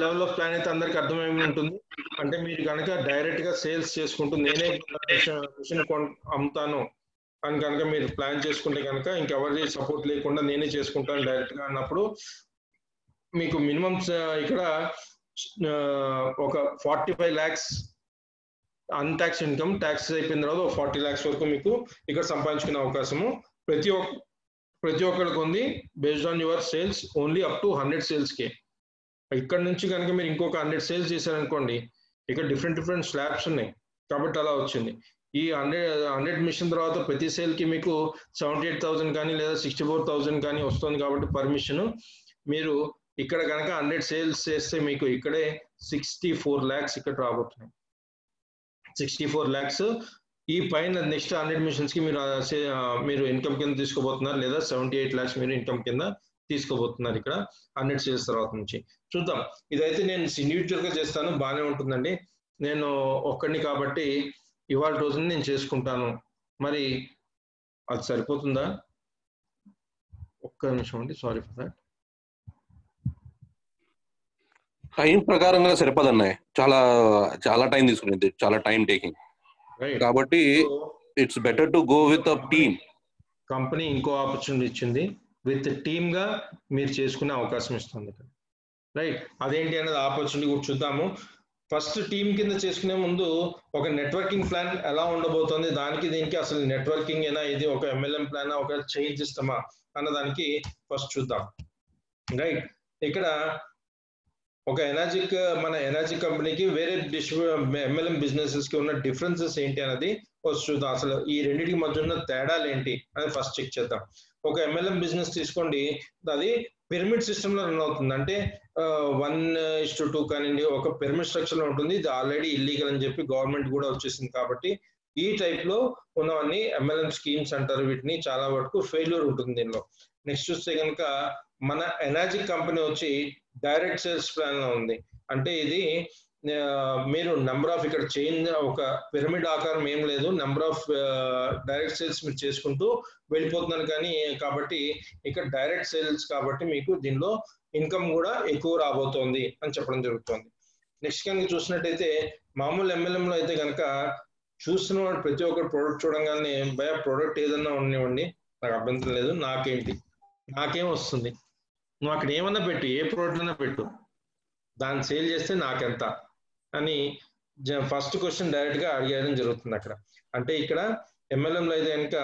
లెవెల్ ఆఫ్ ప్లాన్ అయితే అందరికి అర్థమై ఉంటుంది. అంటే మీరు కనుక డైరెక్ట్ గా సేల్స్ చేసుకుంటూ నేనే మిషన్ అమ్ముతాను అని కనుక మీరు ప్లాన్ చేసుకుంటే కనుక ఇంకెవరి సపోర్ట్ లేకుండా నేనే చేసుకుంటాను డైరెక్ట్ గా అన్నప్పుడు మీకు మినిమం ఇక్కడ ఒక 45 lakhs అన్టాక్స్ ఇన్కమ్, ట్యాక్స్ అయిపోయిన తర్వాత 40 lakhs వరకు మీకు ఇక్కడ సంపాదించుకునే అవకాశము ప్రతి ఒక్కరికి ఉంది. Based on your sales only up to 100 sales కే. ఇక్కడ నుంచి కనుక మీరు ఇంకొక 100 sales చేశారనుకోండి, ఇక్కడ డిఫరెంట్ స్లాబ్స్ ఉన్నాయి కాబట్టి అలా వచ్చింది. ఈ 100 మిషన్ తర్వాత ప్రతి సేల్ కి మీకు 78,000 కానీ లేదా 64,000 కానీ వస్తుంది. కాబట్టి పర్మిషన్ మీరు ఇక్కడ కనుక 100 sales చేస్తే మీకు ఇక్కడే 64 lakhs ఇక్కడ రాబోతున్నాయి. 64 lakhs ఈ పైన నెక్స్ట్ 100 మిషన్స్ కి మీరు ఇన్కమ్ కింద తీసుకోబోతున్నారు, లేదా 78 lakhs మీరు ఇన్కమ్ కింద తీసుకోబోతున్నారు ఇక్కడ 100 sales తర్వాత నుంచి. చూద్దాం, ఇదైతే నేను ఇండివిజువల్ గా చేస్తాను, బాగానే ఉంటుందండి. నేను ఒక్కడిని కాబట్టి ఇవాళ రోజున నేను చేసుకుంటాను. మరి అది సరిపోతుందా? ఒక్క నిమిషం అండి, సారీ ఫర్ దాట్. టైం ప్రకారంగా సరిపదన్నాయి, చాలా టైం తీసుకునేది, చాలా టైం టేకింగ్. కాబట్టి it's better to go with a team. Company ఇంకో ఆపర్చునిటీ ఇచ్చింది, విత్ టీమ్ గా మీరు చేసుకునే అవకాశం ఇస్తుంది. రైట్, అదేంటి అనేది ఆపర్చునిటీ కూడా చూద్దాము. ఫస్ట్ టీమ్ కింద చేసుకునే ముందు ఒక నెట్వర్కింగ్ ప్లాన్ ఎలా ఉండబోతుంది, దానికి దీనికి అసలు నెట్వర్కింగ్ అయినా ఇది ఒక MLM ప్లాన్, ఒక చైన్ సిస్టమా అన్నదానికి ఫస్ట్ చూద్దాం. రైట్, ఇక్కడ ఒక మన ఎనర్జీ కంపెనీకి వేరే MLM బిజినెసెస్ కి ఉన్న డిఫరెన్సెస్ ఏంటి అనేది ఫస్ట్ చూద్దాం. అసలు ఈ రెండింటికి మధ్య ఉన్న తేడాలు ఏంటి అనేది ఫస్ట్ చెక్ చేద్దాం. ఒక MLM బిజినెస్ తీసుకోండి, అది పిరమిడ్ సిస్టమ్ లో రన్ అవుతుంది. అంటే 1:2 కానివ్వండి, ఒక పిరమిడ్ స్ట్రక్చర్ లో ఉంటుంది. ఇది ఆల్రెడీ ఇల్లీగల్ అని చెప్పి గవర్నమెంట్ కూడా వచ్చేసింది. కాబట్టి ఈ టైప్ లో ఉన్నవన్నీ MLM స్కీమ్స్ అంటారు. వీటిని చాలా వరకు ఫెయిల్యూర్ ఉంటుంది దీనిలో. నెక్స్ట్ చూస్తే కనుక మన ఎనర్జీ కంపెనీ వచ్చి డైరెక్ట్ సేల్స్ ప్లాన్ లో ఉంది. అంటే ఇది మీరు నెంబర్ ఆఫ్ ఇక్కడ చైన్ ఒక పిరమిడ్ ఆకారం ఏం లేదు, నెంబర్ ఆఫ్ డైరెక్ట్ సేల్స్ మీరు చేసుకుంటూ వెళ్ళిపోతున్నారు. కానీ కాబట్టి ఇక్కడ డైరెక్ట్ సేల్స్ కాబట్టి మీకు దీనిలో ఇన్కమ్ కూడా ఎక్కువ రాబోతోంది అని చెప్పడం జరుగుతుంది. నెక్స్ట్ కనుక చూసినట్టయితే మామూలు MLM లో అయితే కనుక చూస్తున్న ప్రతి ఒక్కరు ప్రోడక్ట్ చూడంగానే భయ ప్రోడక్ట్ ఏదన్నా ఉండనివ్వండి, నాకు అభ్యంతరం లేదు, నాకేం వస్తుంది, నువ్వు అక్కడ ఏమన్నా పెట్టు, ఏ ప్రోడక్ట్ అయినా పెట్టు, దాన్ని సేల్ చేస్తే నాకెంత అని ఫస్ట్ క్వశ్చన్ డైరెక్ట్ గా అడిగేయడం జరుగుతుంది అక్కడ. అంటే ఇక్కడ MLM లో అయితే కనుక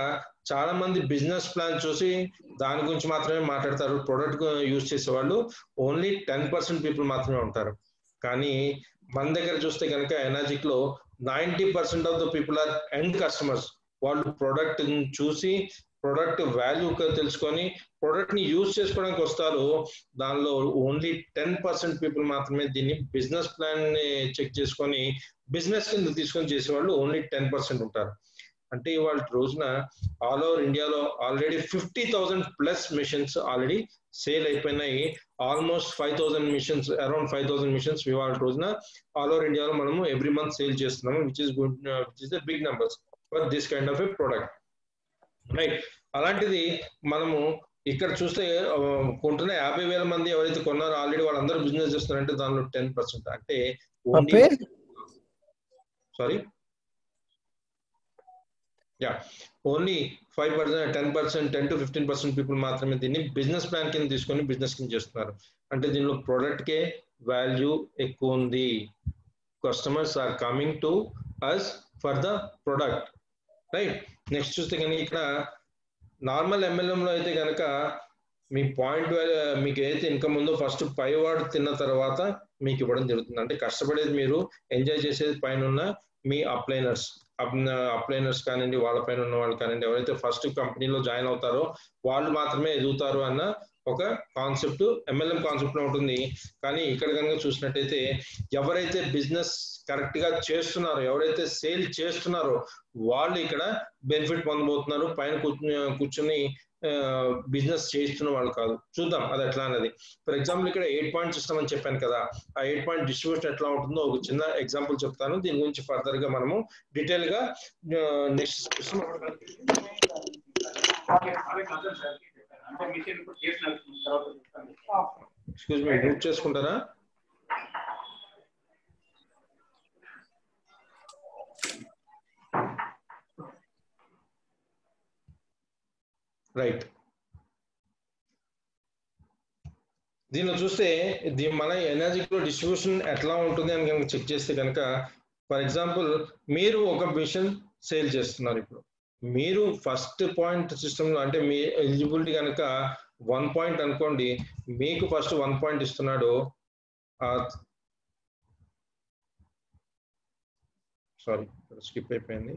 చాలా మంది బిజినెస్ ప్లాన్ చూసి దాని గురించి మాత్రమే మాట్లాడతారు. ప్రొడక్ట్ యూజ్ చేసే వాళ్ళు ఓన్లీ 10% పీపుల్ మాత్రమే ఉంటారు. కానీ మన దగ్గర చూస్తే కనుక ఎనర్జిక్ లో 90% of the people are end customers. వాళ్ళు ప్రొడక్ట్ చూసి ప్రొడక్ట్ వాల్యూ తెలుసుకొని ప్రొడక్ట్ ని యూజ్ చేసుకోవడానికి వస్తారు. దానిలో ఓన్లీ 10% పీపుల్ మాత్రమే దీన్ని బిజినెస్ ప్లాన్ ని చెక్ చేసుకొని బిజినెస్ కింద తీసుకొని చేసేవాళ్ళు ఓన్లీ 10% ఉంటారు. అంటే ఇవాళ రోజున ఆల్ ఓవర్ ఇండియాలో ఆల్రెడీ 50,000+ మిషన్స్ ఆల్రెడీ సేల్ అయిపోయినాయి. ఆల్మోస్ట్ 5,000 మిషన్స్, అరౌండ్ 5,000 మిషన్స్ ఇవాళ రోజున ఆల్ ఓవర్ ఇండియాలో మనము ఎవ్రీ మంత్ సేల్ చేస్తున్నాము, which is good, which is the big numbers for this kind of a product. Right, అలాంటిది మనము ఇక్కడ చూస్తే కొంటున్న 50,000 మంది ఎవరైతే కొన్నారో ఆల్రెడీ వాళ్ళందరూ బిజినెస్ చేస్తున్నారంటే దానిలో 10%. అంటే only sorry only 5%, 10%, 10 to 15% people మాత్రమే దీన్ని బిజినెస్ ప్లాన్ కింద తీసుకొని బిజినెస్ కింద చేస్తున్నారు. అంటే దీనిలో ప్రోడక్ట్కే వాల్యూ ఎక్కువ ఉంది. Customers are coming to us for the product, right. Next చూస్తే కనుక ఇక్కడ నార్మల్ MLM-లో అయితే కనుక మీ పాయింట్ మీకు ఏదైతే ఇన్కమ్ ఉందో ఫస్ట్ పైవాడు తిన్న తర్వాత మీకు ఇవ్వడం జరుగుతుంది. అంటే కష్టపడేది మీరు, ఎంజాయ్ చేసేది పైన ఉన్న మీ అప్లైనర్స్ కానివ్వండి, వాళ్ళ పైన ఉన్న వాళ్ళు కానివ్వండి, ఎవరైతే ఫస్ట్ కంపెనీలో జాయిన్ అవుతారో వాళ్ళు మాత్రమే ఎదుగుతారు అన్న ఒక కాన్సెప్ట్ MLM కాన్సెప్ట్ లో ఉంటుంది. కానీ ఇక్కడ కనుక చూసినట్టయితే ఎవరైతే బిజినెస్ కరెక్ట్ గా చేస్తున్నారో, ఎవరైతే సేల్ చేస్తున్నారో వాళ్ళు ఇక్కడ బెనిఫిట్ పొందబోతున్నారు, పైన కూర్చుని బిజినెస్ చేస్తున్న వాళ్ళు కాదు. చూద్దాం అది ఎట్లా అన్నది. ఫర్ ఎగ్జాంపుల్ ఇక్కడ 8 పాయింట్ సిస్టమ్ అని చెప్పాను కదా, ఆ 8 పాయింట్ డిస్ట్రిబ్యూషన్ ఎట్లా ఉంటుందో ఒక చిన్న ఎగ్జాంపుల్ చెప్తాను. దీని గురించి ఫర్దర్ గా మనము డీటెయిల్ గా నెక్స్ట్ ఎక్స్క్యూజ్ మీ మ్యూట్ చేసుకుంటారా? రైట్. దీనిలో చూస్తే మన ఎనర్జీలో డిస్ట్రిబ్యూషన్ ఎట్లా ఉంటుంది అని కనుక చెక్ చేస్తే కనుక, ఫర్ ఎగ్జాంపుల్ మీరు ఒక మిషన్ సేల్ చేస్తున్నారు. ఇప్పుడు మీరు ఫస్ట్ పాయింట్ సిస్టంలో అంటే మీ ఎలిజిబిలిటీ కనుక 1 పాయింట్ అనుకోండి, మీకు ఫస్ట్ 1 పాయింట్ ఇస్తున్నాడు. సారీ స్కిప్ అయిపోయింది.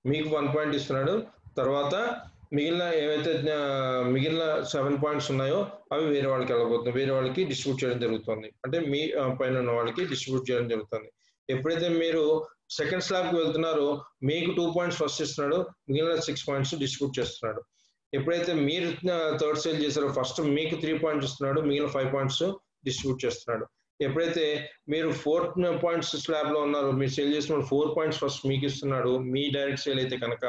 మీకు 1 పాయింట్ ఇస్తున్నాడు. తర్వాత మిగిలిన ఏవైతే మిగిలిన 7 పాయింట్స్ ఉన్నాయో అవి వేరే వాళ్ళకి వెళ్ళబోతుంది, వేరే వాళ్ళకి డిస్ట్రిబ్యూట్ చేయడం జరుగుతుంది. అంటే మీ పైన ఉన్న వాళ్ళకి డిస్ట్రిబ్యూట్ చేయడం జరుగుతుంది. ఎప్పుడైతే మీరు సెకండ్ స్లాబ్కి వెళ్తున్నారో మీకు 2 పాయింట్స్ ఫస్ట్ ఇస్తున్నాడు, మిగిలిన 6 పాయింట్స్ డిస్ట్రిబ్యూట్ చేస్తున్నాడు. ఎప్పుడైతే మీరు థర్డ్ సేల్ చేశారో ఫస్ట్ మీకు 3 పాయింట్స్ ఇస్తున్నాడు, మిగిలిన 5 పాయింట్స్ డిస్ట్రిబ్యూట్ చేస్తున్నాడు. ఎప్పుడైతే మీరు 4 పాయింట్స్ స్లాబ్ లో ఉన్నారో, మీరు సేల్ చేసిన 4 పాయింట్స్ ఫస్ట్ మీకు ఇస్తున్నాడు. మీ డైరెక్ట్ సేల్ అయితే కనుక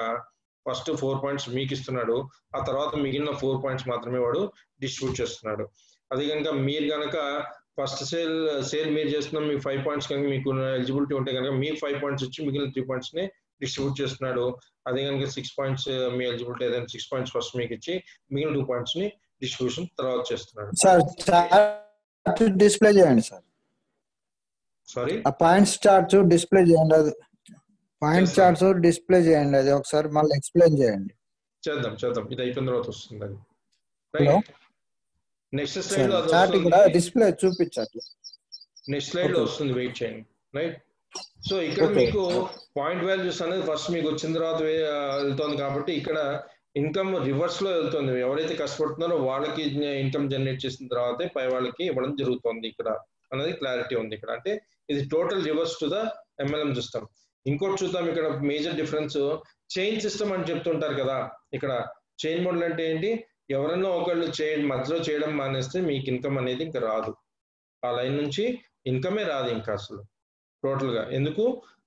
ఫస్ట్ 4 పాయింట్స్ మీకు ఇస్తున్నాడు, ఆ తర్వాత మిగిలిన 4 పాయింట్స్ మాత్రమే వాడు డిస్ట్రిబ్యూట్ చేస్తున్నాడు. అదే కనుక మీరు కనుక ఫస్ట్ సేల్ మీరు చేస్తున్న మీ 5 పాయింట్స్ కనుక మీకు ఎలిజిబిలిటీ ఉంటే కనుక మీ 5 పాయింట్స్ ఇచ్చి మిగిలిన 3 పాయింట్స్ ని డిస్ట్రిబ్యూట్ చేస్తున్నాడు. అదే కనుక 6 పాయింట్స్ మీ ఎలిజిబిలిటీ ఏదైనా 6 పాయింట్స్ ఫస్ట్ మీకు ఇచ్చి మిగిలిన 2 పాయింట్స్ ని డిస్ట్రిబ్యూషన్ తర్వాత చేస్తున్నాడు. సార్ డిస్ప్లే చేయండి సార్. సారీ, ఆ పాయింట్స్ చార్ట్స్ డిస్ప్లే చేయండి. అది పాయింట్ చార్ట్స్ డిస్ప్లే చేయండి, అది ఒకసారి మళ్ళీ ఎక్స్ప్లెయిన్ చేయండి. చేద్దాం. ఇది అయిపోయిన తర్వాత వస్తుంది అది. హలో, నెక్స్ట్ స్లైడ్ లో చార్ట్ కూడా డిస్ప్లే చూపించట్లేదు. నెక్స్ట్ స్లైడ్ లో వస్తుంది, వెయిట్ చేయండి. రైట్. సో ఇక్కడ మీకు పాయింట్ వాల్యూస్ అనేది ఫస్ట్ మీకు వచ్చిన తర్వాత వెళ్తుంది కాబట్టి ఇక్కడ ఇన్కమ్ రివర్స్ లో వెళ్తుంది. ఎవరైతే కష్టపడుతున్నారో వాళ్ళకి ఇన్కమ్ జనరేట్ చేసిన తర్వాతే పై వాళ్ళకి ఇవ్వడం జరుగుతుంది ఇక్కడ అనేది క్లారిటీ ఉంది ఇక్కడ. అంటే ఇది total reverse to the MLM system. ఇంకోటి చూద్దాం. ఇక్కడ మేజర్ డిఫరెన్స్ చైన్ సిస్టమ్ అని చెప్తుంటారు కదా. ఇక్కడ చైన్ మోడల్ అంటే ఏంటి? ఎవరన్నా ఒకళ్ళు మధ్యలో చేయడం మానేస్తే మీకు ఇన్కమ్ అనేది ఇంకా రాదు. ఆ లైన్ నుంచి ఇన్కమే రాదు ఇంకా అసలు టోటల్ గా. ఎందుకు?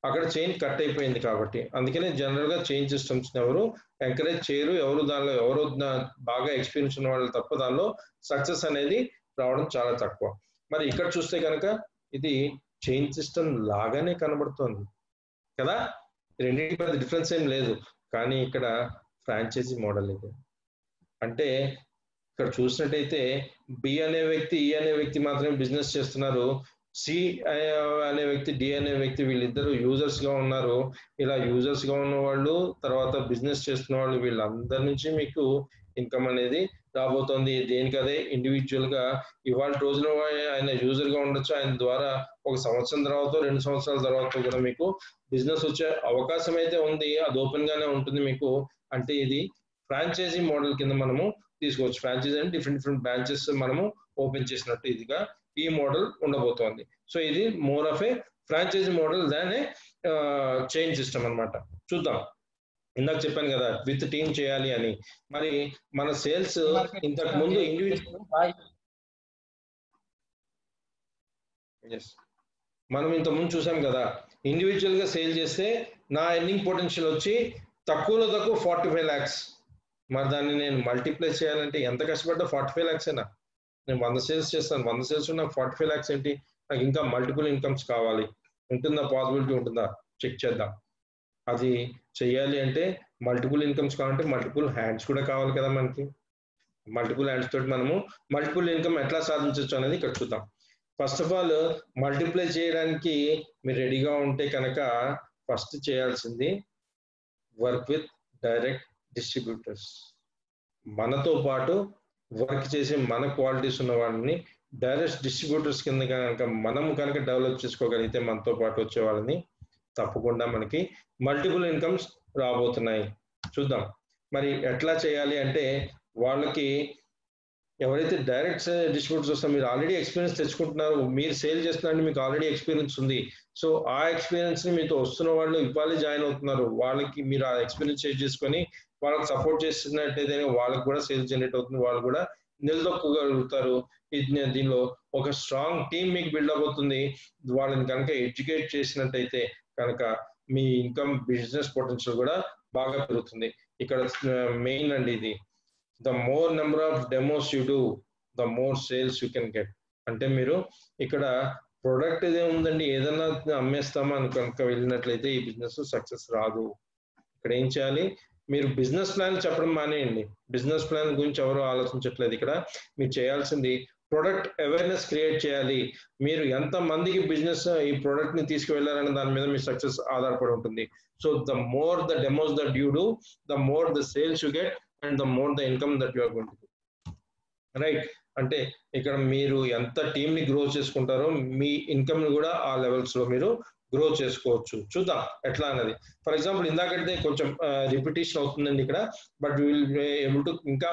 అక్కడ చైన్ కట్ అయిపోయింది కాబట్టి. అందుకనే జనరల్ గా చైన్ సిస్టమ్స్ ఎవరు ఎంకరేజ్ చేయరు. ఎవరు బాగా ఎక్స్పీరియన్స్ ఉన్న వాళ్ళు తప్ప దానిలో సక్సెస్ అనేది రావడం చాలా తక్కువ. మరి ఇక్కడ చూస్తే కనుక ఇది చైన్ సిస్టమ్ లాగానే కనబడుతుంది కదా, రెండింటికి పెద్ద డిఫరెన్స్ ఏం లేదు. కానీ ఇక్కడ ఫ్రాంచైజీ మోడల్ ఇది. అంటే ఇక్కడ చూసినట్టయితే బి అనే వ్యక్తి, ఈ అనే వ్యక్తి మాత్రమే బిజినెస్ చేస్తున్నారు. సి అనే వ్యక్తి, డి అనే వ్యక్తి వీళ్ళిద్దరు యూజర్స్ గా ఉన్నారు. ఇలా యూజర్స్ గా ఉన్న వాళ్ళు, తర్వాత బిజినెస్ చేస్తున్న వాళ్ళు, వీళ్ళందరి నుంచి మీకు ఇన్కమ్ అనేది రాబోతోంది. దేనికదే ఇండివిజువల్ గా ఇవాళ రోజున ఆయన యూజర్ గా ఉండొచ్చు. ఆయన ద్వారా 1 సంవత్సరం తర్వాత, 2 సంవత్సరాల తర్వాత కూడా మీకు బిజినెస్ వచ్చే అవకాశం అయితే ఉంది. అది ఓపెన్ గానే ఉంటుంది మీకు. అంటే ఇది ఫ్రాంచైజీ మోడల్ కింద మనము తీసుకోవచ్చు. ఫ్రాంచైజీ అంటే డిఫరెంట్ బ్రాంచెస్ మనము ఓపెన్ చేసినట్టు ఇదిగా ఈ మోడల్ ఉండబోతోంది. సో ఇది more of a franchisee model than a chain system అన్నమాట. చూద్దాం. ఇందాక చెప్పాను కదా విత్ టీమ్ చేయాలి అని. మరి మన సేల్స్ ఇంతకు ముందు మనం ఇంతకుముందు చూసాం కదా, ఇండివిజువల్ గా సేల్ చేస్తే నా ఎర్నింగ్ పొటెన్షియల్ వచ్చి తక్కువలో తక్కువ 45 lakhs. మరి దాన్ని నేను మల్టిప్లై చేయాలంటే ఎంత కష్టపడ్డా 45 lakhs ఏనా? నేను 100 సేల్స్ చేస్తాను, 100 సేల్స్ నాకు 45 lakhs ఏంటి? నాకు ఇంకా మల్టిపుల్ ఇన్కమ్స్ కావాలి. ఉంటుందా? పాసిబిలిటీ ఉంటుందా? చెక్ చేద్దాం. అది చెయ్యాలి అంటే మల్టిపుల్ ఇన్కమ్స్ కావాలంటే మల్టిపుల్ హ్యాండ్స్ కూడా కావాలి కదా మనకి. మల్టిపుల్ హ్యాండ్స్ తోటి మనము మల్టిపుల్ ఇన్కమ్ ఎట్లా సాధించవచ్చు అనేది ఇక్కడ చూద్దాం. ఫస్ట్ ఆఫ్ ఆల్ మల్టిప్లై చేయడానికి మీరు రెడీగా ఉంటే కనుక ఫస్ట్ చేయాల్సింది వర్క్ విత్ డైరెక్ట్ డిస్ట్రిబ్యూటర్స్. మనతో పాటు వర్క్ చేసే మన క్వాలిటీస్ ఉన్న వాళ్ళని డైరెక్ట్ డిస్ట్రిబ్యూటర్స్ కింద కనుక మనం కనుక డెవలప్ చేసుకోగలిగితే మనతో పాటు వచ్చే వాళ్ళని తప్పకుండా మనకి మల్టిపుల్ ఇన్కమ్స్ రాబోతున్నాయి. చూద్దాం మరి ఎట్లా చేయాలి అంటే, వాళ్ళకి ఎవరైతే డైరెక్ట్ డిస్ట్రిబ్యూటర్స్ వస్తారో మీరు ఆల్రెడీ ఎక్స్పీరియన్స్ తెచ్చుకుంటున్నారు, మీరు సేల్ చేస్తున్నారంటే మీకు ఆల్రెడీ ఎక్స్పీరియన్స్ ఉంది. సో ఆ ఎక్స్పీరియన్స్ ని మీతో వస్తున్న వాళ్ళు ఇవ్వాలి జాయిన్ అవుతున్నారు, వాళ్ళకి మీరు ఆ ఎక్స్పీరియన్స్ షేర్ చేసుకొని వాళ్ళకి సపోర్ట్ చేస్తున్నట్టయితే వాళ్ళకి కూడా సేల్స్ జనరేట్ అవుతుంది, వాళ్ళు కూడా నిలదొక్కగలుగుతారు. దీనిలో ఒక స్ట్రాంగ్ టీమ్ మీకు బిల్డప్ అవుతుంది. వాళ్ళని కనుక ఎడ్యుకేట్ చేసినట్టయితే కనుక మీ ఇన్కమ్ బిజినెస్ పొటెన్షియల్ కూడా బాగా పెరుగుతుంది. ఇక్కడ మెయిన్ అండి ఇది, the more number of demos you do the more sales you can get. అంటే మీరు ఇక్కడ ప్రొడక్ట్ ఇదే ఉందండి, ఏదన్నా అమ్మేస్తామా అని కనుక వెళ్ళినట్లయితే ఈ బిజినెస్ సక్సెస్ రాదు. ఇక్కడ ఏం చేయాలి, మీరు బిజినెస్ ప్లాన్ చెప్పడం మానేయండి. బిజినెస్ ప్లాన్ గురించి ఎవరు ఆలోచించట్లేదు. ఇక్కడ మీరు చేయాల్సింది ప్రొడక్ట్ అవేర్నెస్ క్రియేట్ చేయాలి. మీరు ఎంత మందికి బిజినెస్ ఈ ప్రొడక్ట్ ని తీసుకువెళ్ళారనే దాని మీద మీ సక్సెస్ ఆధారపడి ఉంటుంది. So the more the demos that you do, the more the sales you get and the more the income that you are going to do. Right, అంటే ఇక్కడ మీరు ఎంత టీమ్ ని గ్రో చేసుకుంటారో మీ ఇన్కమ్ ని కూడా ఆ లెవెల్స్ లో మీరు గ్రో చేసుకోవచ్చు. చూద్దాం ఎట్లా అన్నది. ఫర్ ఎగ్జాంపుల్ ఇందాకంటే కొంచెం రిపిటేషన్ అవుతుందండి ఇక్కడ, బట్ విల్ ఏబుల్ టు ఇంకా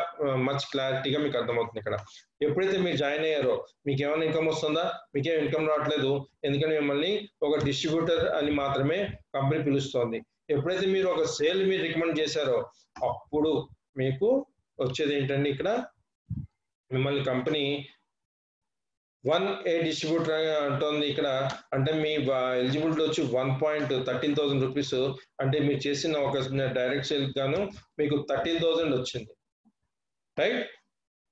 మచ్ క్లారిటీగా మీకు అర్థమవుతుంది. ఇక్కడ ఎప్పుడైతే మీరు జాయిన్ అయ్యారో మీకు ఏమైనా ఇన్కమ్ వస్తుందా? మీకేం ఇన్కమ్ రావట్లేదు, ఎందుకంటే మిమ్మల్ని ఒక డిస్ట్రిబ్యూటర్ అని మాత్రమే కంపెనీ పిలుస్తోంది. ఎప్పుడైతే మీరు ఒక సేల్ మీరు రికమెండ్ చేశారో అప్పుడు మీకు వచ్చేది ఏంటండి, ఇక్కడ మిమ్మల్ని కంపెనీ 1A డిస్ట్రిబ్యూటర్ అంటోంది ఇక్కడ. అంటే మీ ఎలిజిబిలిటీ వచ్చి 1.13,000 రూపీస్. అంటే మీరు చేసిన ఒక డైరెక్ట్ సేల్ గాను మీకు 13,000 వచ్చింది. రైట్,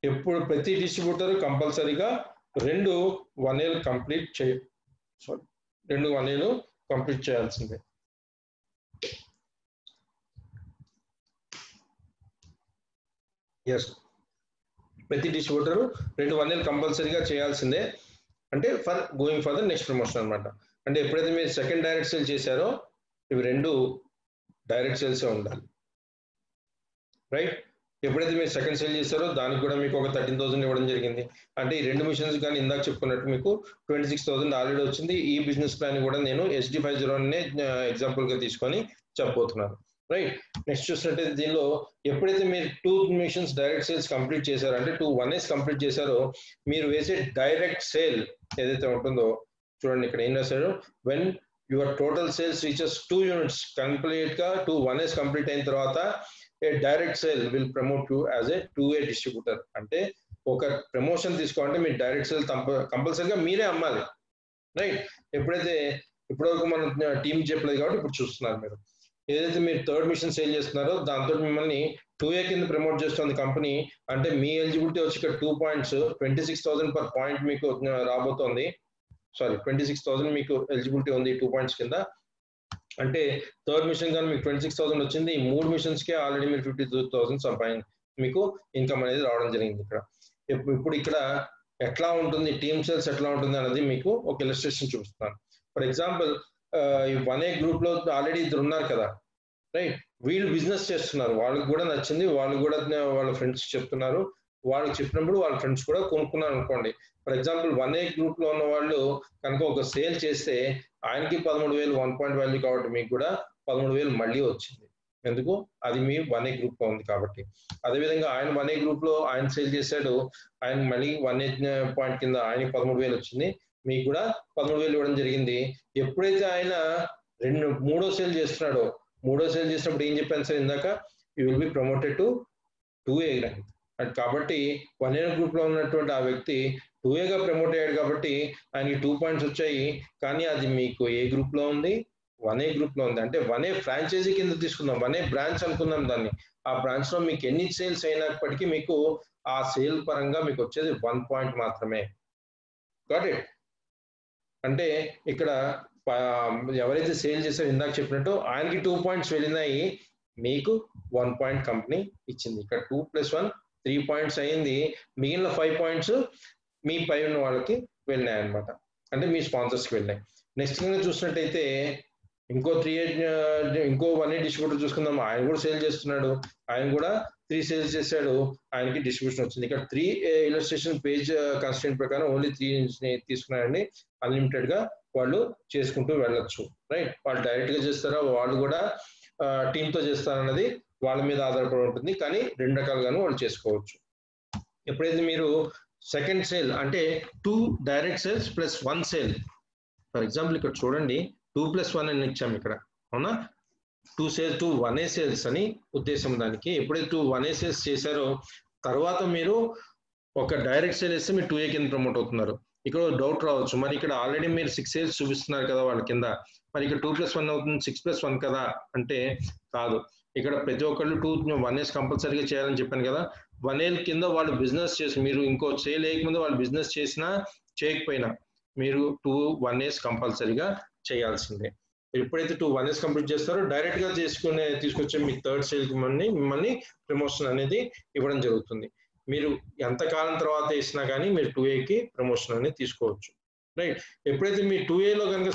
ఎప్పుడు ప్రతి డిస్ట్రిబ్యూటర్ కంపల్సరీగా 2 1Aలు కంప్లీట్ చేయాల్సిందే. ఎస్, ప్రతి డిస్ట్రిబ్యూటర్ 2 1Aలు కంపల్సరీగా చేయాల్సిందే. అంటే for going for the next promotion అనమాట. అంటే ఎప్పుడైతే మీరు సెకండ్ డైరెక్ట్ సేల్ చేశారో ఇవి 2 డైరెక్ట్ సేల్స్ ఉండాలి. రైట్, ఎప్పుడైతే మీరు సెకండ్ సేల్ చేశారో దానికి కూడా మీకు ఒక 13,000 ఇవ్వడం జరిగింది. అంటే ఈ 2 మిషన్స్ కానీ ఇందాక చెప్పుకున్నట్టు మీకు 26,000 ఆల్రెడీ వచ్చింది. ఈ బిజినెస్ ప్లాన్ కూడా నేను SD50 ఎగ్జాంపుల్ గా తీసుకొని చెప్పబోతున్నాను. రైట్, నెక్స్ట్ చూసినట్టయితే దీనిలో ఎప్పుడైతే మీరు 2 మిషన్స్ డైరెక్ట్ సేల్స్ కంప్లీట్ చేశారో, అంటే 2 1As కంప్లీట్ చేశారో, మీరు వేసే డైరెక్ట్ సేల్ ఏదైతే ఉంటుందో చూడండి ఇక్కడ ఏం రాశారు, when your total sales reaches 2 units, complete గా 2 1As కంప్లీట్ అయిన తర్వాత a direct sale will promote you as a 2A distributor. అంటే ఒక ప్రమోషన్ తీసుకోవాలంటే మీరు డైరెక్ట్ సేల్ కంపల్సరీగా మీరే అమ్మాలి. రైట్, ఎప్పుడైతే ఇప్పటివరకు మనం టీం చెప్పలేదు కాబట్టి ఇప్పుడు చూస్తున్నారు మీరు. ఏదైతే మీరు థర్డ్ మిషన్ సేల్ చేస్తున్నారో దాంతో మిమ్మల్ని 2A కింద ప్రమోట్ చేస్తుంది కంపెనీ. అంటే మీ ఎలిజిబిలిటీ వచ్చి ఇక్కడ 2 పాయింట్స్ 26,000 పర్ పాయింట్ మీకు రాబోతోంది. సారీ 26,000 మీకు ఎలిజిబిలిటీ ఉంది 2 పాయింట్స్ కింద. అంటే థర్డ్ మిషన్ కానీ మీకు 26,000 వచ్చింది. ఈ 3 మిషన్స్ కే ఆల్రెడీ మీరు 52,000 మీకు ఇన్కమ్ అనేది రావడం జరిగింది. ఇక్కడ ఇప్పుడు ఇక్కడ ఎట్లా ఉంటుంది టీమ్ సేల్స్ ఎట్లా ఉంటుంది అనేది మీకు ఒక ఇలస్ట్రేషన్ చూపిస్తున్నాను. ఫర్ ఎగ్జాంపుల్ ఈ 1A గ్రూప్ లో ఆల్రెడీ 2 ఉన్నారు కదా. రైట్, వీళ్ళు బిజినెస్ చేస్తున్నారు, వాళ్ళకి కూడా నచ్చింది, వాళ్ళు కూడా వాళ్ళ ఫ్రెండ్స్ చెప్తున్నారు, వాళ్ళకి చెప్పినప్పుడు వాళ్ళ ఫ్రెండ్స్ కూడా కొనుక్కున్నారు అనుకోండి. ఫర్ ఎగ్జాంపుల్ 1A గ్రూప్ లో ఉన్న వాళ్ళు కనుక ఒక సేల్ చేస్తే ఆయనకి 13,000 1 పాయింట్ వాల్యూ కాబట్టి మీకు కూడా 13,000 మళ్ళీ వచ్చింది. ఎందుకు, అది మీ 1A గ్రూప్ లో ఉంది కాబట్టి. అదేవిధంగా ఆయన 1A గ్రూప్ లో ఆయన సేల్ చేశాడు, ఆయన మళ్ళీ 1A పాయింట్ కింద ఆయనకి 13,000 వచ్చింది, మీకు కూడా 13,000 ఇవ్వడం జరిగింది. ఎప్పుడైతే ఆయన మూడో సేల్ చేస్తున్నాడో, మూడో సేల్ చేసినప్పుడు ఏం చెప్పాను సార్ ఇందాక, you will be promoted to 2A rank. కాబట్టి 1A గ్రూప్ లో ఉన్నటువంటి ఆ వ్యక్తి 2A గా ప్రమోట్ అయ్యాడు కాబట్టి ఆయనకి 2 పాయింట్స్ వచ్చాయి. కానీ అది మీకు ఏ గ్రూప్ లో ఉంది, 1A గ్రూప్ లో ఉంది. అంటే 1A ఫ్రాంచైజీ కింద తీసుకుందాం, 1A బ్రాంచ్ అనుకుందాం దాన్ని. ఆ బ్రాంచ్ లో మీకు ఎన్ని సేల్స్ అయినప్పటికీ మీకు ఆ సేల్ పరంగా మీకు వచ్చేది 1 పాయింట్ మాత్రమే. Got it. అంటే ఇక్కడ ఎవరైతే సేల్ చేశారో ఇందాక చెప్పినట్టు ఆయనకి 2 పాయింట్స్ వెళ్ళినాయి, మీకు 1 పాయింట్ కంపెనీ ఇచ్చింది. ఇక్కడ 2+1 3 పాయింట్స్ అయింది. మిగిలిన 5 పాయింట్స్ మీ పై ఉన్న వాళ్ళకి వెళ్ళినాయి అనమాట, అంటే మీ స్పాన్సర్స్కి వెళ్ళాయి. నెక్స్ట్ కనుక చూసినట్టయితే ఇంకో 1A డిస్ట్రిబ్యూటర్ చూసుకుందాం. ఆయన కూడా సేల్ చేస్తున్నాడు, ఆయన కూడా 3 సేల్స్ చేశాడు, ఆయనకి డిస్ట్రిబ్యూషన్ వచ్చింది. ఇక్కడ 3 ఇలస్ట్రేషన్ పేజ్ కన్స్టెంట్ ప్రకారం ఓన్లీ 3 తీసుకున్నారండి. అన్లిమిటెడ్ గా వాళ్ళు చేసుకుంటూ వెళ్ళొచ్చు, రైట్. వాళ్ళు డైరెక్ట్ గా చేస్తారా, వాళ్ళు కూడా టీమ్ తో చేస్తారన్నది వాళ్ళ మీద ఆధారపడి ఉంటుంది, కానీ 2 రకాలుగాను వాళ్ళు చేసుకోవచ్చు. ఎప్పుడైతే మీరు సెకండ్ సేల్ అంటే 2 direct sales plus 1 sale, for example ఇక్కడ చూడండి 2+1 అని ఇచ్చాము ఇక్కడ, అవునా. 2 సేల్స్ 2 1A సేల్స్ అని ఉద్దేశం దానికి. ఎప్పుడైతే 2 1A సేల్స్ చేశారో తర్వాత మీరు ఒక డైరెక్ట్ సేల్ వేస్తే మీరు 2A కింద ప్రమోట్ అవుతున్నారు. ఇక్కడ డౌట్ రావచ్చు, మరి ఇక్కడ ఆల్రెడీ మీరు 6 సేల్స్ చూపిస్తున్నారు కదా వాళ్ళ కింద, మరి ఇక్కడ 2+1 అవుతుంది 6+1 కదా అంటే కాదు. ఇక్కడ ప్రతి ఒక్కళ్ళు 2 1As కంపల్సరీగా చేయాలని చెప్పాను కదా. 1A కింద వాళ్ళు బిజినెస్ చేసి, మీరు ఇంకో సేల్ వేయకముందు వాళ్ళు బిజినెస్ చేసినా చేయకపోయినా మీరు 2 1As కంపల్సరీగా చేయాల్సిందే. ఎప్పుడైతే 2 1As కంప్లీట్ చేస్తారో డైరెక్ట్ గా తీసుకొచ్చే మీ థర్డ్ సేల్ కి మిమ్మల్ని ప్రమోషన్ అనేది ఇవ్వడం జరుగుతుంది. మీరు ఎంతకాలం తర్వాత ఇచ్చినా కానీ మీరు 2Aకి ప్రమోషన్ అనేది తీసుకోవచ్చు, రైట్. ఎప్పుడైతే మీ 2Aలో కనుక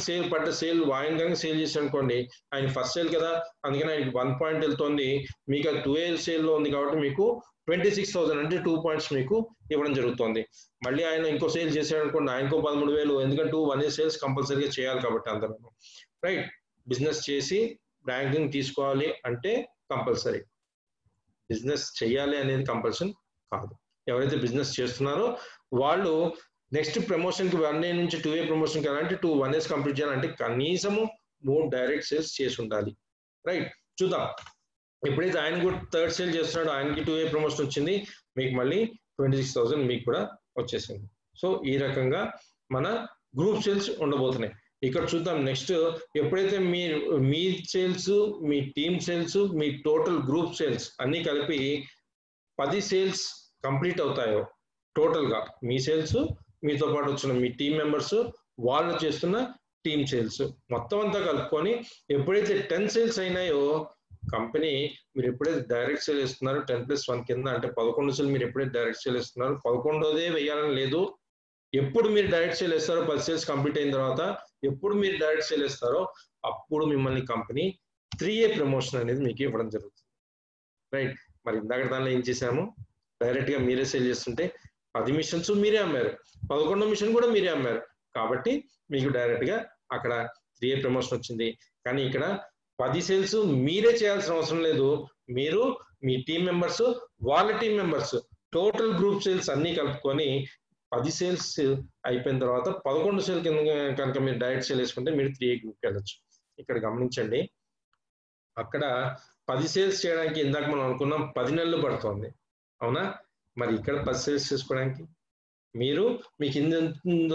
సేల్ ఆయన కనుక సేల్ చేసి అనుకోండి, ఆయన ఫస్ట్ సేల్ కదా, అందుకని ఆయనకి 1 పాయింట్ వెళ్తుంది. మీకు అది 2A సేల్లో ఉంది కాబట్టి మీకు 26,000 అంటే 2 పాయింట్స్ మీకు ఇవ్వడం జరుగుతుంది. మళ్ళీ ఆయన ఇంకో సేల్ చేశాడు అనుకోండి, ఆయనకో 13,000, ఎందుకంటే 2 1A సేల్స్ కంపల్సరీగా చేయాలి కాబట్టి అందరూ, రైట్. బిజినెస్ చేసి ర్యాంకింగ్ తీసుకోవాలి అంటే కంపల్సరీ, బిజినెస్ చేయాలి అనేది కంపల్సరీ కాదు. ఎవరైతే బిజినెస్ చేస్తున్నారో వాళ్ళు నెక్స్ట్ ప్రమోషన్ కి 1A నుంచి 2A ప్రమోషన్ కావాలంటే 2 1As కంప్లీట్ చేయాలంటే కనీసము 3 డైరెక్ట్ సేల్స్ చేసి ఉండాలి, రైట్. చూద్దాం. ఎప్పుడైతే ఆయన కూడా థర్డ్ సేల్ చేస్తున్నాడో ఆయనకి 2A ప్రమోషన్ వచ్చింది, మీకు మళ్ళీ 26,000 మీకు కూడా వచ్చేసింది. సో ఈ రకంగా మన గ్రూప్ సేల్స్ ఉండబోతున్నాయి. ఇక్కడ చూద్దాం నెక్స్ట్. ఎప్పుడైతే మీ సేల్స్, మీ టీమ్ సేల్స్, మీ టోటల్ గ్రూప్ సేల్స్ అన్ని కలిపి 10 సేల్స్ కంప్లీట్ అవుతాయో, టోటల్ గా మీ సేల్స్, మీతో పాటు వచ్చిన మీ టీం మెంబర్స్, వాళ్ళు చేస్తున్న టీమ్ సేల్స్ మొత్తం అంతా కలుపుకొని ఎప్పుడైతే 10 సేల్స్ అయినాయో కంపెనీ, మీరు ఎప్పుడైతే డైరెక్ట్ సేల్ ఇస్తున్నారో 10+1 కింద అంటే 11 సేల్ మీరు ఎప్పుడైతే డైరెక్ట్ సేల్ ఇస్తున్నారో 11దే వేయాలని లేదు. ఎప్పుడు మీరు డైరెక్ట్ సేల్ ఇస్తారో 10 సేల్స్ కంప్లీట్ అయిన తర్వాత ఎప్పుడు మీరు డైరెక్ట్ సేల్ ఇస్తారో అప్పుడు మిమ్మల్ని కంపెనీ 3A ప్రమోషన్ అనేది మీకు ఇవ్వడం జరుగుతుంది, రైట్. మరి ఇందాక దానిలో ఏం చేశాము, డైరెక్ట్ గా మీరే సేల్ చేస్తుంటే 10 మిషన్స్ మీరే అమ్మారు, 11వ మిషన్ కూడా మీరే అమ్మారు, కాబట్టి మీకు డైరెక్ట్ గా అక్కడ 3A ప్రమోషన్ వచ్చింది. కానీ ఇక్కడ 10 సేల్స్ మీరే చేయాల్సిన అవసరం లేదు, మీరు మీ టీం మెంబర్స్, వాళ్ళ team members, total group sales అన్ని కలుపుకొని 10 సేల్స్ అయిపోయిన తర్వాత 11 సేల్ కింద కనుక మీరు డైరెక్ట్ సేల్ వేసుకుంటే మీరు 3A గ్రూప్కి వెళ్ళొచ్చు. ఇక్కడ గమనించండి, అక్కడ 10 సేల్స్ చేయడానికి ఇందాక మనం అనుకున్నాం 10 నెలలు పడుతుంది, అవునా. మరి ఇక్కడ 10 సేల్స్ చేసుకోవడానికి మీ కింద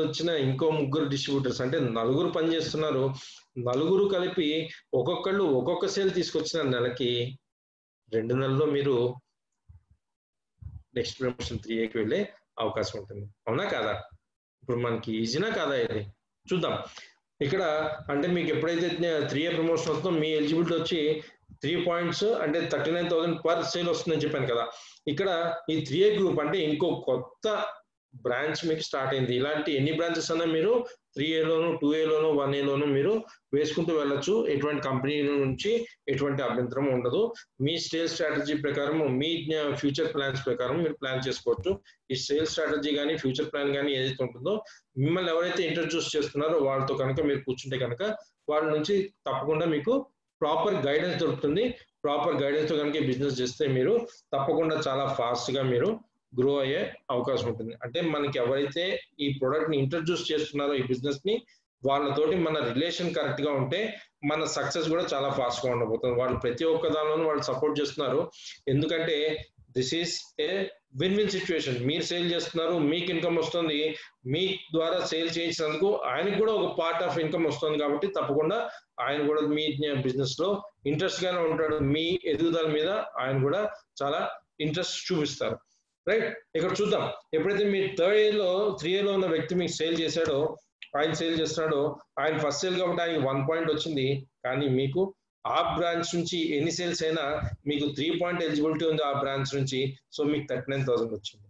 వచ్చిన ఇంకో 3 డిస్ట్రిబ్యూటర్స్ అంటే 4 పని చేస్తున్నారు, 4 కలిపి ఒక్కొక్కళ్ళు ఒక్కొక్క సేల్ తీసుకొచ్చిన నెలకి 2 నెలల్లో మీరు నెక్స్ట్ ప్రమోషన్ 3Aకి వెళ్ళే అవకాశం ఉంటుంది, అవునా కాదా. ఇప్పుడు మనకి ఈజీనా కాదా ఇది చూద్దాం. ఇక్కడ అంటే మీకు ఎప్పుడైతే 3A ప్రమోషన్ వస్తుందో మీ ఎలిజిబిలిటీ వచ్చి 3 పాయింట్స్ అంటే 39,000 పర్ సేల్ వస్తుందని చెప్పాను కదా. ఇక్కడ ఈ 3A గ్రూప్ అంటే ఇంకో కొత్త బ్రాంచ్ మీకు స్టార్ట్ అయింది. ఇలాంటి ఎన్ని బ్రాంచెస్ అన్నా మీరు 3Aలోను 2Aలోను 1Aలోను మీరు వేసుకుంటూ వెళ్ళొచ్చు. ఎటువంటి కంపెనీ నుంచి ఎటువంటి అభ్యంతరం ఉండదు. మీ సేల్స్ స్ట్రాటజీ ప్రకారం, మీ ఫ్యూచర్ ప్లాన్స్ ప్రకారం మీరు ప్లాన్ చేసుకోవచ్చు. ఈ సేల్స్ స్ట్రాటజీ కానీ ఫ్యూచర్ ప్లాన్ కానీ ఏదైతే ఉంటుందో, మిమ్మల్ని ఎవరైతే ఇంట్రడ్యూస్ చేస్తున్నారో వాళ్ళతో కనుక మీరు కూర్చుంటే కనుక వాళ్ళ నుంచి తప్పకుండా మీకు ప్రాపర్ గైడెన్స్ దొరుకుతుంది. ప్రాపర్ గైడెన్స్ తో కనుక బిజినెస్ చేస్తే మీరు తప్పకుండా చాలా ఫాస్ట్ గా మీరు గ్రో అయ్యే అవకాశం ఉంటుంది. అంటే మనకి ఎవరైతే ఈ ప్రొడక్ట్ ని ఇంట్రడ్యూస్ చేస్తున్నారో ఈ బిజినెస్ ని, వాళ్ళతోటి మన రిలేషన్ కరెక్ట్ గా ఉంటే మన సక్సెస్ కూడా చాలా ఫాస్ట్ గా ఉండబోతుంది. వాళ్ళు ప్రతి ఒక్క దానిలోనూ వాళ్ళు సపోర్ట్ చేస్తున్నారు. ఎందుకంటే this is a win win situation. మీరు సేల్ చేస్తున్నారు, మీకు ఇన్కమ్ వస్తుంది, మీ ద్వారా సేల్ చేయించినందుకు ఆయనకు కూడా ఒక పార్ట్ ఆఫ్ ఇన్కమ్ వస్తుంది. కాబట్టి తప్పకుండా ఆయన కూడా మీ బిజినెస్ లో ఇంట్రెస్ట్ గానే ఉంటాడు. మీ ఎదుగుదల మీద ఆయన కూడా చాలా ఇంట్రెస్ట్ చూపిస్తారు, రైట్. ఇక్కడ చూద్దాం, ఎప్పుడైతే మీ 3Aలో ఉన్న వ్యక్తి మీకు సేల్ చేశాడో, ఆయన సేల్ చేస్తున్నాడో, ఆయన ఫస్ట్ సేల్ కాబట్టి ఆయనకి 1 పాయింట్ వచ్చింది, కానీ మీకు ఆ బ్రాంచ్ నుంచి ఎన్ని సేల్స్ అయినా మీకు 3 పాయింట్ ఎలిజిబిలిటీ ఉంది ఆ బ్రాంచ్ నుంచి, సో మీకు 39,000 వచ్చింది.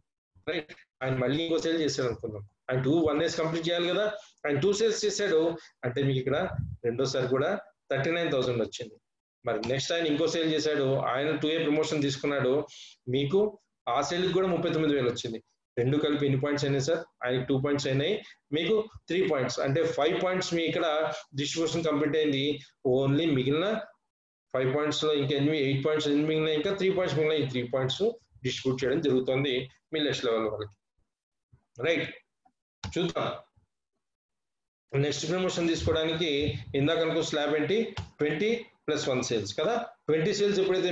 రైట్, ఆయన మళ్ళీ ఇంకో సేల్ చేశాడు అనుకుందాం, ఆయన 1 days కంప్లీట్ చేయాలి కదా, ఆయన 2 సేల్స్ చేశాడు అంటే మీకు ఇక్కడ రెండోసారి కూడా 39,000 వచ్చింది. మరి నెక్స్ట్ ఆయన ఇంకో సేల్ చేశాడు, ఆయన 2A ప్రమోషన్ తీసుకున్నాడు, మీకు ఆ సేల్కి కూడా 39,000 వచ్చింది. రెండు కలిపి ఎన్ని పాయింట్స్ అయినాయి సార్? ఆయనకి 2 పాయింట్స్ అయినాయి, మీకు 3 పాయింట్స్, అంటే 5 పాయింట్స్ మీ ఇక్కడ డిస్ట్రిబ్యూషన్ కంప్లీట్ అయింది. ఓన్లీ మిగిలిన 5 పాయింట్స్ లో ఇంకా 8 పాయింట్స్ మిగిలిన, ఇంకా 3 పాయింట్స్ మిగిలిన, ఈ 3 పాయింట్స్ డిస్ట్రిబ్యూట్ చేయడం జరుగుతుంది మీ నెక్స్ట్ లెవెల్ వాళ్ళకి. రైట్, చూద్దాం. నెక్స్ట్ ప్రమోషన్ తీసుకోవడానికి ఇందాక అనుకో స్లాబ్ ఏంటి 20+1 సేల్స్ కదా. 20 సేల్స్ ఎప్పుడైతే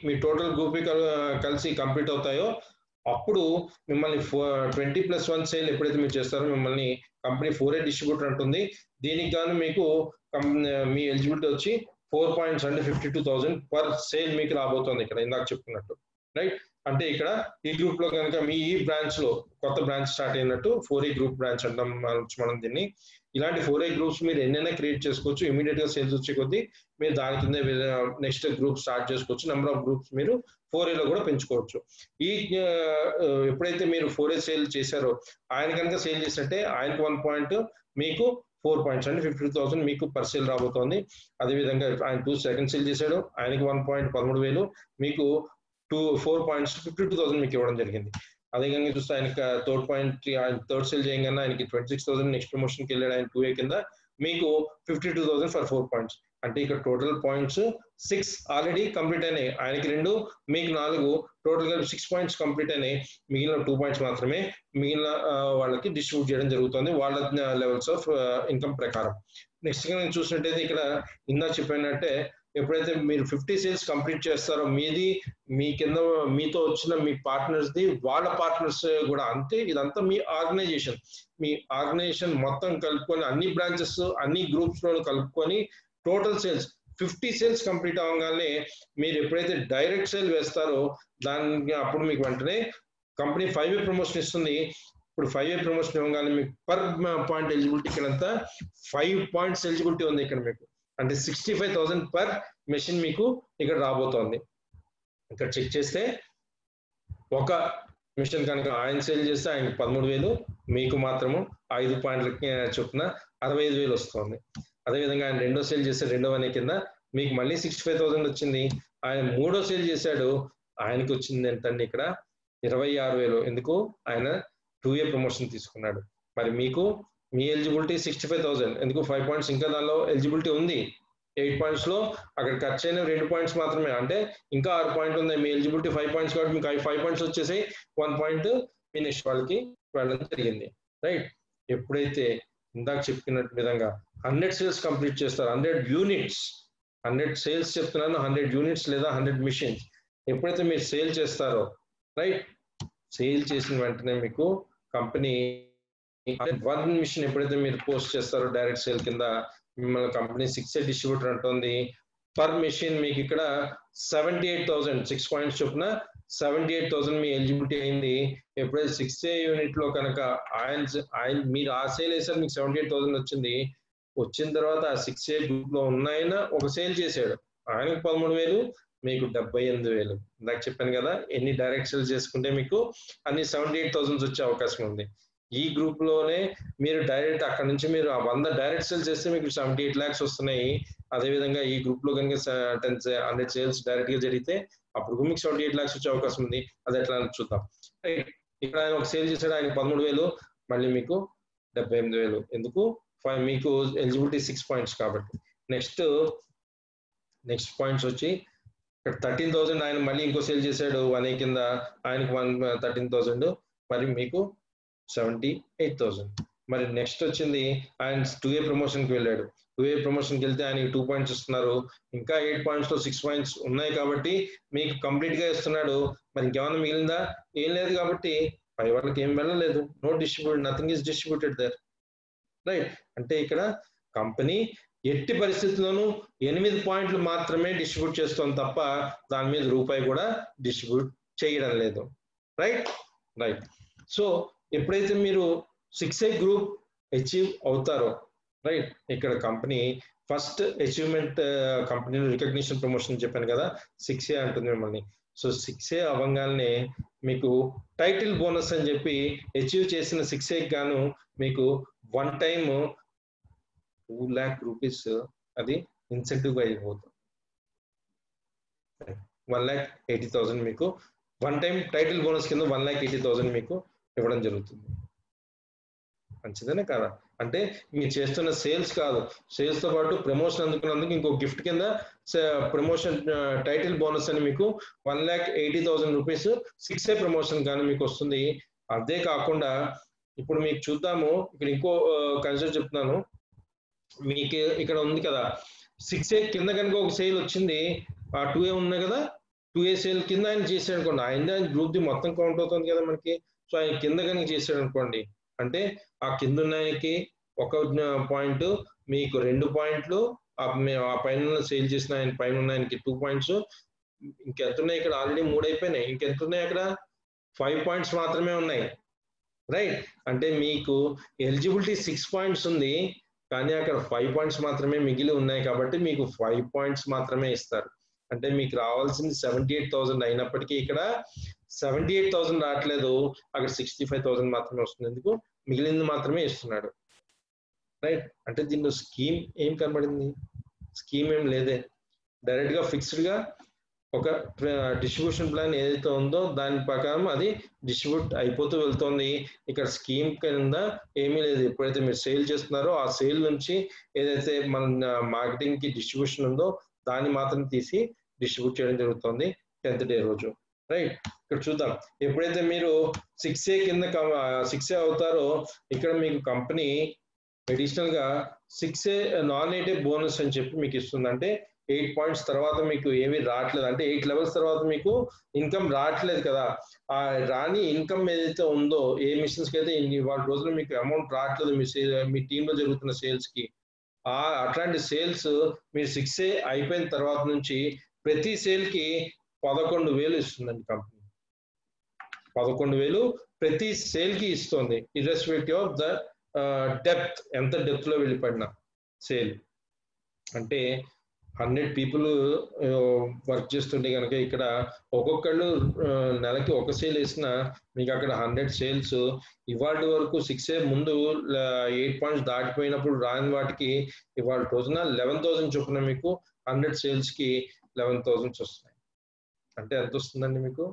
మీ టోటల్ గ్రూప్ కలిసి కంప్లీట్ అవుతాయో అప్పుడు మిమ్మల్ని 20+1 సేల్ ఎప్పుడైతే మీరు చేస్తారో మిమ్మల్ని కంపెనీ 4A డిస్ట్రిబ్యూటర్ అంటుంది. దీనికి గాను మీకు మీ ఎలిజిబిలిటీ వచ్చి 4 పాయింట్స్ అంటే 52,000 పర్ సేల్ మీకు రాబోతుంది ఇక్కడ ఇందాక చెప్పుకున్నట్టు. రైట్, అంటే ఇక్కడ ఈ గ్రూప్ లో కనుక మీ ఈ బ్రాంచ్ లో కొత్త బ్రాంచ్ స్టార్ట్ అయినట్టు 4A గ్రూప్ బ్రాంచ్ అంటాం మనం దీన్ని. ఇలాంటి 4A గ్రూప్స్ మీరు ఎన్నైనా క్రియేట్ చేసుకోవచ్చు. ఇమీడియట్ గా సేల్స్ వచ్చే కొద్దీ మీరు దాని కింద నెక్స్ట్ గ్రూప్ స్టార్ట్ చేసుకోవచ్చు. నెంబర్ ఆఫ్ గ్రూప్స్ మీరు 4A లో కూడా పెంచుకోవచ్చు. ఈ ఎప్పుడైతే మీరు 4A సేల్ చేశారో ఆయన కనుక సేల్ చేసినట్టే ఆయనకు 1 పాయింట్, మీకు 4 పాయింట్స్ అంటే 52,000 మీకు పర్ సేల్ రాబోతోంది. అదేవిధంగా ఆయన 2 సెకండ్ సేల్ చేశాడు, ఆయనకి 1 పాయింట్ 13,000, మీకు 4 పాయింట్స్ 52,000 మీకు ఇవ్వడం జరిగింది. అదే కనుక చూస్తే ఆయనకి థర్డ్ సేల్ చేయగానే ఆయనకి 26,000 నెక్స్ట్ ప్రమోషన్కి వెళ్ళాడు ఆయన 2A కింద, మీకు 52,000 ఫర్ 4 పాయింట్స్. అంటే ఇక్కడ టోటల్ పాయింట్స్ 6 ఆల్రెడీ కంప్లీట్ అయినాయి. ఆయనకి 2, మీకు 4, టోటల్ గా 6 పాయింట్స్ కంప్లీట్ అయినాయి. మిగిలిన 2 పాయింట్స్ మాత్రమే మిగిలిన వాళ్ళకి డిస్ట్రిబ్యూట్ చేయడం జరుగుతుంది వాళ్ళ లెవెల్స్ ఆఫ్ ఇన్కమ్ ప్రకారం. నెక్స్ట్ గా నేను చూసినట్టయితే ఇక్కడ ఇందా చెప్పినట్టే ఎప్పుడైతే మీరు 50 సేల్స్ కంప్లీట్ చేస్తారో మీ కింద మీతో వచ్చిన మీ పార్ట్నర్స్ ది వాళ్ళ పార్ట్నర్స్ కూడా అంతే. ఇదంతా మీ ఆర్గనైజేషన్ మొత్తం కలుపుకొని అన్ని బ్రాంచెస్ అన్ని గ్రూప్స్ లో కలుపుకొని టోటల్ సేల్స్ 50 సేల్స్ కంప్లీట్ అవ్వగానే మీరు ఎప్పుడైతే డైరెక్ట్ సేల్ వేస్తారో దానికి అప్పుడు మీకు వెంటనే కంపెనీ 5A ప్రమోషన్ ఇస్తుంది. ఇప్పుడు 5A ప్రమోషన్ ఇవ్వగానే మీకు పర్ పాయింట్ ఎలిజిబిలిటీ ఇక్కడంతా 5 పాయింట్స్ ఎలిజిబిలిటీ ఉంది ఇక్కడ మీకు, అంటే 65,000 పర్ మెషిన్ మీకు ఇక్కడ రాబోతోంది. ఇక్కడ చెక్ చేస్తే ఒక మిషన్ కనుక ఆయన సేల్ చేస్తే ఆయనకి 13,000, మీకు మాత్రము 5 పాయింట్లకి చొప్పున 65,000 వస్తుంది. అదేవిధంగా ఆయన రెండో సేల్ చేస్తే రెండో అనే కింద మీకు మళ్ళీ 65,000 వచ్చింది. ఆయన మూడో సేల్ చేశాడు, ఆయనకి వచ్చింది ఎంతండి ఇక్కడ 26,000. ఎందుకు? ఆయన 2A ప్రమోషన్ తీసుకున్నాడు. మరి మీకు మీ ఎలిజిబిలిటీ 65,000, ఎందుకు 5 పాయింట్స్ ఇంకా దానిలో ఎలిజిబిలిటీ ఉంది. 8 పాయింట్స్ లో అక్కడ ఖర్చు అయిన 2 పాయింట్స్ మాత్రమే, అంటే ఇంకా 6 పాయింట్ ఉంది. మీ ఎలిజిబిలిటీ 5 పాయింట్స్ కాబట్టి మీకు 5 పాయింట్స్ వచ్చేసి 1 పాయింట్ మీ నెక్స్ట్ వాళ్ళకి వెళ్ళడం జరిగింది. రైట్, ఎప్పుడైతే ఇందాక చెప్పిన విధంగా 100 సేల్స్ కంప్లీట్ చేస్తారు, 100 యూనిట్స్, 100 సేల్స్ చెప్తున్నాను, 100 యూనిట్స్ లేదా 100 మిషన్స్ ఎప్పుడైతే మీరు సేల్ చేస్తారో, రైట్, సేల్ చేసిన వెంటనే మీకు కంపెనీ 1 మిషన్ ఎప్పుడైతే మీరు పోస్ట్ చేస్తారో డైరెక్ట్ సేల్ కింద మిమ్మల్ని కంపెనీ 6A డిస్ట్రిబ్యూటర్ అంటుంది. పర్ మిషన్ మీకు ఇక్కడ 78,000 6 పాయింట్స్ చొప్పున 78,000 మీ ఎలిజిబిలిటీ అయింది. ఎప్పుడైతే 6A యూనిట్ లో కనుక ఆయన మీరు ఆ సేల్ వేసారు, మీకు 78,000 వచ్చింది. వచ్చిన తర్వాత ఆ 6A గ్రూప్ లో ఉన్నాయన ఒక సేల్ చేశాడు, ఆయనకు 13,000, మీకు 78,000. ఇందాక చెప్పాను కదా ఎన్ని డైరెక్ట్ సేల్స్ చేసుకుంటే మీకు అన్ని 78,000 వచ్చే అవకాశం ఉంది. ఈ గ్రూప్ లోనే మీరు డైరెక్ట్ అక్కడ నుంచి మీరు 100 డైరెక్ట్ సేల్స్ చేస్తే మీకు 78 lakhs వస్తున్నాయి. అదేవిధంగా ఈ గ్రూప్ లో కనుక 100 సేల్స్ డైరెక్ట్ గా జరిగితే అప్పుడు మీకు 78 lakhs వచ్చే అవకాశం ఉంది. అది ఎట్లా చూద్దాం. ఇక్కడ ఆయన ఒక సేల్ చేశాడు, ఆయన 13,000, మళ్ళీ మీకు 78,000. ఎందుకు? మీకు ఎలిజిబిలిటీ 6 పాయింట్స్ కాబట్టి. నెక్స్ట్ పాయింట్స్ వచ్చి ఇక్కడ 13,000 ఆయన మళ్ళీ ఇంకో సేల్ చేశాడు 1A కింద, ఆయనకి 13,000, మరి మీకు 78,000. మరి నెక్స్ట్ వచ్చింది ఆయన 2A ప్రమోషన్కి వెళ్ళాడు. 2A ప్రమోషన్కి వెళ్తే ఆయనకి 2 పాయింట్స్ ఇస్తున్నారు. ఇంకా 8 పాయింట్స్ లో 6 పాయింట్స్ ఉన్నాయి కాబట్టి మీకు కంప్లీట్ గా ఇస్తున్నాడు. మరి ఇంకేమైనా మిగిలిందా? ఏం లేదు కాబట్టి పై వాళ్ళకి ఏం వెళ్ళలేదు. No distribute, nothing is distributed there. Right, అంటే ఇక్కడ కంపెనీ ఎట్టి పరిస్థితుల్లోనూ 8 పాయింట్లు మాత్రమే డిస్ట్రిబ్యూట్ చేస్తాం తప్ప దాని మీద రూపాయి కూడా డిస్ట్రిబ్యూట్ చేయడం లేదు. రైట్. సో ఎప్పుడైతే మీరు 6A గ్రూప్ అచీవ్ అవుతారో రైట్. ఇక్కడ company first achievement company recognition promotion చెప్పాను కదా, 6A అంటుంది మిమ్మల్ని. సో 6A అవ్వగానే మీకు టైటిల్ బోనస్ అని చెప్పి అచీవ్ చేసిన 6Aకి గాను మీకు వన్ టైమ్ 2 lakh rupees అది ఇన్సెంటివ్ గా అయిపోతుంది. 1,80,000 మీకు వన్ టైం టైటిల్ బోనస్ కింద 1,80,000 మీకు ఇవ్వడం జరుగుతుంది. మంచిదేనా కాదా? అంటే మీరు చేస్తున్న సేల్స్ కాదు, సేల్స్ తో పాటు ప్రమోషన్ అందుకున్నందుకు ఇంకో గిఫ్ట్ కింద ప్రమోషన్ టైటిల్ బోనస్ అని మీకు 1,80,000 రూపీస్ 6A ప్రమోషన్ కానీ మీకు వస్తుంది. అదే కాకుండా ఇప్పుడు మీకు చూద్దాము, ఇక్కడ ఇంకో కన్సిడర్ చెప్తున్నాను. మీకు ఇక్కడ ఉంది కదా 6A కింద కనుక ఒక సేల్ వచ్చింది, ఆ 2A ఉన్నాయి కదా, 2A సేల్ కింద ఆయన చేసాడు అనుకోండి, ఆయన గ్రూప్ ది మొత్తం కౌంట్ అవుతుంది కదా మనకి. సో ఆయన కింద కనుక చేసాడు అనుకోండి, అంటే ఆ కింద ఉన్నాయకి ఒక పాయింట్, మీకు 2 పాయింట్లు, ఆ పైన సేల్ చేసిన ఆయన పైన ఉన్నాయనికి 2 పాయింట్స్, ఇంకెంత ఉన్నాయి ఇక్కడ ఆల్రెడీ 3 అయిపోయినాయి, ఇంకెంత ఉన్నాయి అక్కడ 5 పాయింట్స్ మాత్రమే ఉన్నాయి. రైట్. అంటే మీకు ఎలిజిబిలిటీ 6 పాయింట్స్ ఉంది, కానీ అక్కడ 5 పాయింట్స్ మాత్రమే మిగిలి ఉన్నాయి కాబట్టి మీకు 5 పాయింట్స్ మాత్రమే ఇస్తారు. అంటే మీకు రావాల్సింది 78,000 అయినప్పటికీ ఇక్కడ 78,000 రావట్లేదు, అక్కడ 65,000 మాత్రమే వస్తుంది. ఎందుకు? మిగిలింది మాత్రమే ఇస్తున్నాడు. రైట్. అంటే దీనిలో స్కీమ్ ఏం కనబడింది? స్కీమ్ ఏం లేదే, డైరెక్ట్ గా ఫిక్స్డ్ గా ఒక డిస్ట్రిబ్యూషన్ ప్లాన్ ఏదైతే ఉందో దాని ప్రకారం అది డిస్ట్రిబ్యూట్ అయిపోతూ వెళ్తుంది. ఇక్కడ స్కీమ్ కింద ఏమీ లేదు. ఎప్పుడైతే మీరు సేల్ చేస్తున్నారో ఆ సేల్ నుంచి ఏదైతే మన మార్కెటింగ్ కి డిస్ట్రిబ్యూషన్ ఉందో దాన్ని మాత్రం తీసి డిస్ట్రిబ్యూట్ చేయడం జరుగుతుంది 10th డే రోజు. రైట్. ఇక్కడ చూద్దాం, ఎప్పుడైతే మీరు 6A కింద 6A అవుతారో ఇక్కడ మీకు కంపెనీ అడిషనల్ గా 6A నాన్ నేటివ్ బోనస్ అని చెప్పి మీకు ఇస్తుంది. అంటే 8 పాయింట్స్ తర్వాత మీకు ఏమీ రావట్లేదు, అంటే 8 లెవెల్స్ తర్వాత మీకు ఇన్కమ్ రావట్లేదు కదా, ఆ రాని ఇన్కమ్ ఏదైతే ఉందో, ఏ మిషన్స్ కి అయితే ఇవాళ రోజున మీకు అమౌంట్ రావట్లేదు మీ టీంలో జరుగుతున్న సేల్స్ కి, అట్లాంటి సేల్స్ మీరు 6A అయిపోయిన తర్వాత నుంచి ప్రతి సేల్ కి 11,000 ఇస్తుందండి కంపెనీ. 11,000 ప్రతి సేల్ కి ఇస్తుంది, ఇర్రెస్పెక్టివ్ ఆఫ్ ద డెప్త్, ఎంత డెప్త్ లో వెళ్ళిపడిన సేల్. అంటే 100 people వర్క్ చేస్తుంటే కనుక ఇక్కడ ఒక్కొక్కళ్ళు నెలకి ఒక సేల్ వేసినా మీకు అక్కడ 100 సేల్స్. ఇవాళ వరకు 6A ముందు 8 పాయింట్స్ దాటిపోయినప్పుడు రాని వాటికి ఇవాళ రోజున 11,000 చొప్పున మీకు 100 సేల్స్ కి 11,000 వస్తున్నాయి. అంటే ఎంత వస్తుందండి మీకు?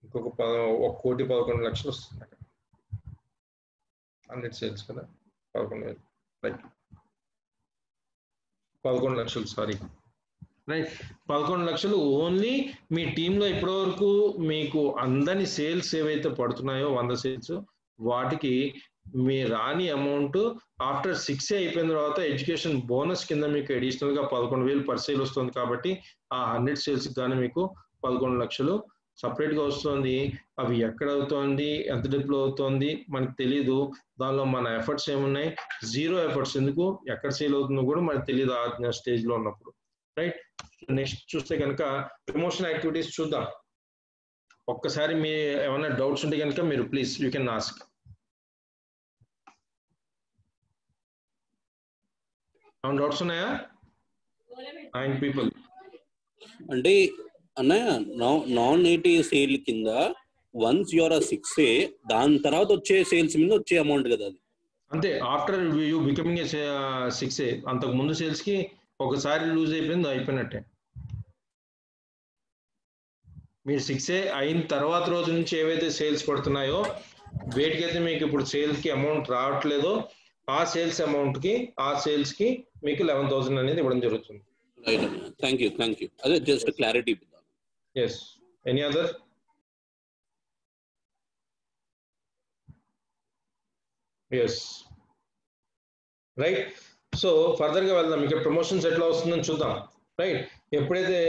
ఇంకొక 1,11,00,000 వస్తుంది అక్కడ 100 సేల్స్ కదా, 11,000. రైట్. 11 లక్షలు, సారీ. రైట్. 11 లక్షలు ఓన్లీ మీ టీంలో ఇప్పటివరకు మీకు అందని సేల్స్ ఏవైతే పడుతున్నాయో 100 సేల్స్, వాటికి మీ రాని అమౌంట్ ఆఫ్టర్ 6A అయిపోయిన తర్వాత ఎడ్యుకేషన్ బోనస్ కింద మీకు అడిషనల్ గా 11,000 పర్ సేల్ వస్తుంది. కాబట్టి ఆ 100 సేల్స్ గానీ మీకు 11 లక్షలు సపరేట్ గా వస్తుంది. అవి ఎక్కడ అవుతోంది, ఎంత డెప్లో అవుతోంది మనకు తెలియదు, దానిలో మన ఎఫర్ట్స్ ఏమున్నాయి, 0 ఎఫర్ట్స్. ఎందుకు? ఎక్కడ సేల్ అవుతుందో కూడా మనకు తెలియదు ఆ స్టేజ్ లో ఉన్నప్పుడు. రైట్. నెక్స్ట్ చూస్తే కనుక ప్రమోషన్ యాక్టివిటీస్ చూద్దాం. ఒక్కసారి మీ ఏమైనా డౌట్స్ ఉంటే కనుక మీరు ప్లీజ్ యూ కెన్ ఆస్క్. ఏమైనా డౌట్స్ ఉన్నాయా 9 people? అంటే అన్నయ్య నాన్ నేటివ్ సేల్ కింద వన్స్ యువర్ 6A దాని తర్వాత వచ్చే సేల్స్ మీద వచ్చే అమౌంట్ కదా అది? అంతే. ఆఫ్టర్ యూ బికమింగ్ 6A, అంతకు ముందు సేల్స్ కి ఒకసారి లూజ్ అయిపోయింది, అయిపోయినట్టే. మీరు 6A అయిన తర్వాత రోజు నుంచి ఏవైతే సేల్స్ పడుతున్నాయో వేటికైతే మీకు ఇప్పుడు సేల్స్ కి అమౌంట్ రావట్లేదో ఆ సేల్స్ అమౌంట్ కి ఆ సేల్స్ కి మీకు 11,000 అనేది ఇవ్వడం జరుగుతుంది. రైట్ అన్న, థ్యాంక్ యూ. అదే just clarity. Yes. Any other? Yes. Right. So further గా వెళ్దాం. ఇక్కడ ప్రమోషన్స్ ఎట్లా వస్తుందని చూద్దాం. రైట్. ఎప్పుడైతే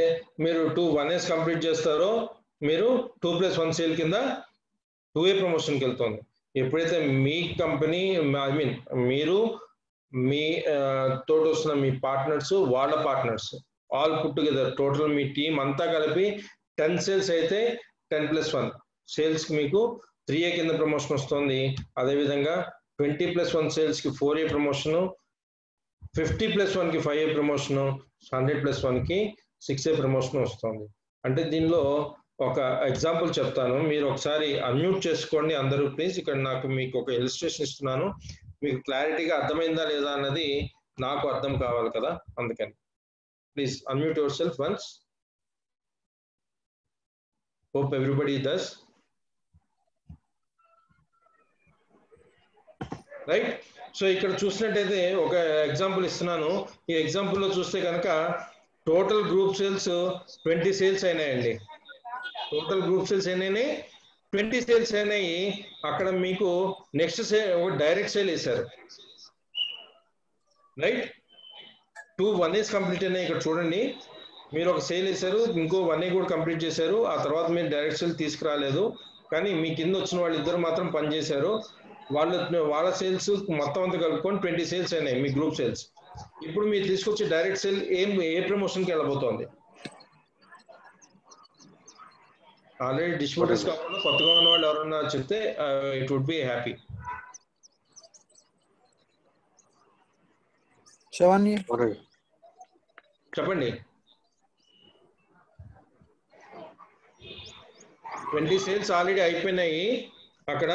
మీరు 1As కంప్లీట్ చేస్తారో మీరు 2+1 సేల్ కింద 2A ప్రమోషన్కి వెళ్తుంది. ఎప్పుడైతే మీ కంపెనీ మీరు మీ తోటి వస్తున్న మీ పార్ట్నర్స్ వాళ్ళ partners all put together total మీ టీం అంతా కలిపి 10 సేల్స్ అయితే 10+1 సేల్స్ కి మీకు 3A కింద ప్రమోషన్ వస్తుంది. అదేవిధంగా 20+1 సేల్స్ కి 4A ప్రమోషన్, 50+1 కి 5A ప్రమోషన్, 100+1 కి 6A ప్రమోషన్ వస్తుంది. అంటే దీనిలో ఒక ఎగ్జాంపుల్ చెప్తాను, మీరు ఒకసారి అన్మ్యూట్ చేసుకోండి అందరూ ప్లీజ్. ఇక్కడ నాకు మీకు ఒక ఇలిస్ట్రేషన్ ఇస్తున్నాను, మీకు క్లారిటీగా అర్థమైందా లేదా అన్నది నాకు అర్థం కావాలి కదా, అందుకని please unmute yourself once. Hope everybody does right. So ఇక్కడ చూసినట్టయితే ఒక ఎగ్జాంపుల్ ఇస్తున్నాను. ఈ ఎగ్జాంపుల్లో చూస్తే కనుక టోటల్ గ్రూప్ సేల్స్ 20 సేల్స్ అయినాయండి. టోటల్ గ్రూప్ సేల్స్ అయినాయి, 20 సేల్స్ అయినాయి. అక్కడ మీకు నెక్స్ట్ ఒక డైరెక్ట్ సేల్ వేశారు, రైట్. 2 1As కంప్లీట్ అయినాయి. ఇక్కడ చూడండి, మీరు ఒక సేల్ వేశారు, ఇంకో 1A కూడా కంప్లీట్ చేశారు. ఆ తర్వాత మీరు డైరెక్ట్ సేల్ తీసుకురాలేదు, కానీ మీ కింద వచ్చిన వాళ్ళు ఇద్దరు మాత్రం పనిచేశారు. వాళ్ళ సేల్స్ మొత్తం అంతా కలుపుకొని 20 సేల్స్ అయినాయి మీ గ్రూప్ సేల్స్. ఇప్పుడు మీరు తీసుకొచ్చే డైరెక్ట్ సేల్ ఏ ప్రమోషన్కి వెళ్ళబోతోంది? ఆల్రెడీ డిస్ట్రిబ్యూటర్స్ కాకుండా కొత్తగా ఉన్న వాళ్ళు ఎవరన్నా చెప్తే ఇట్ వుడ్ బి హ్యాపీ. చెప్పండి. 20 సేల్స్ ఆల్రెడీ అయిపోయినాయి. అక్కడ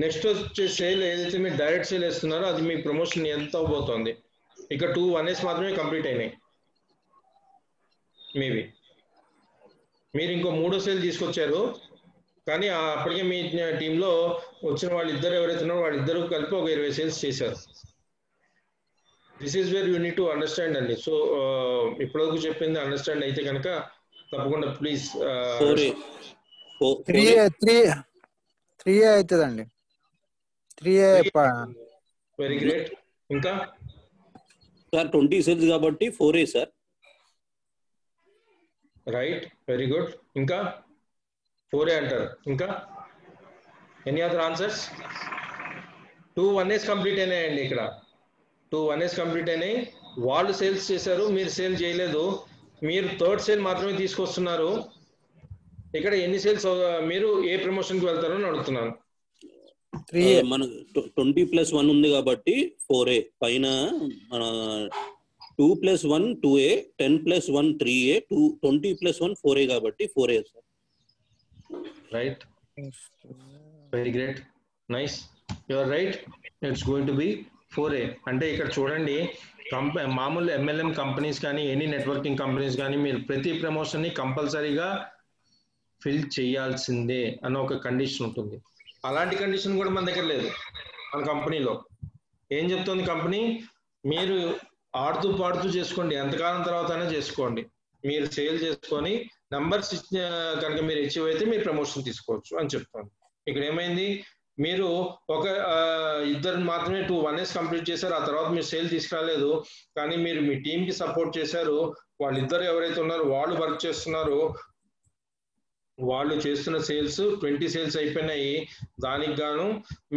నెక్స్ట్ వచ్చే సేల్ ఏదైతే మీరు డైరెక్ట్ సేల్ వేస్తున్నారో అది మీ ప్రమోషన్ ఎంత అవబోతోంది? ఇక్కడ 2 1As మాత్రమే కంప్లీట్ అయినాయి. మేబీ మీరు ఇంకో 3వ సేల్ తీసుకొచ్చారు, కానీ అప్పటికే మీ టీంలో వచ్చిన వాళ్ళిద్దరు ఎవరైతే ఉన్నారో వాళ్ళిద్దరూ కలిపి ఒక 20 సేల్స్ చేశారు. This is where you need to understand అండి. సో ఇప్పటివరకు చెప్పింది అండర్స్టాండ్ అయితే కనుక తప్పకుండా ప్లీజ్ 3A అవుతుందండి. 3A. Very great. ఇంకా సార్ 20 సేల్స్ కాబట్టి 4A sir. Right, very good. ఇంకా 4A అంటారు. ఇంకా any other answers? 2 1As complete అయినాయండి. ఇక్కడ 2 1As కంప్లీట్ అయినాయి. వాళ్ళు సేల్స్ చేశారు, మీరు సేల్ చేయలేదు. మీరు 3rd సేల్ మాత్రమే తీసుకొస్తున్నారు. ఇక్కడ ఎన్ని సేల్స్ మీరు ఏ ప్రమోషన్కి వెళ్తారో అని అడుగుతున్నాను. మన 20+1 ఉంది కాబట్టి 4A పైన, మన 2+1 2A, 10+1 3A, 20+1 4A కాబట్టి 4A sir. Right, very great, nice, you are right. It's going to be 4A. అంటే ఇక్కడ చూడండి, మామూలు MLM కంపెనీస్ కానీ ఎనీ నెట్వర్కింగ్ కంపెనీస్ కానీ మీరు ప్రతి ప్రమోషన్ని కంపల్సరీగా ఫిల్ చేయాల్సిందే అన్న ఒక కండిషన్ ఉంటుంది. అలాంటి కండిషన్ కూడా మన దగ్గర లేదు. మన కంపెనీలో ఏం చెప్తుంది కంపెనీ? మీరు ఆడుతూ పాడుతూ చేసుకోండి, ఎంతకాలం తర్వాత అయినా చేసుకోండి. మీరు సేల్ చేసుకొని నంబర్స్ కనుక మీరు అచీవ్ అయితే మీరు ప్రమోషన్ తీసుకోవచ్చు అని చెప్తాను. ఇక్కడ ఏమైంది, మీరు ఒక ఇద్దరు మాత్రమే 2 1As కంప్లీట్ చేశారు, ఆ తర్వాత మీరు సేల్ తీసుకురాలేదు, కానీ మీరు మీ టీంకి సపోర్ట్ చేశారు. వాళ్ళిద్దరు ఎవరైతే ఉన్నారో వాళ్ళు వర్క్ చేస్తున్నారు, వాళ్ళు చేస్తున్న సేల్స్ 20 సేల్స్ అయిపోయినాయి. దానికి గాను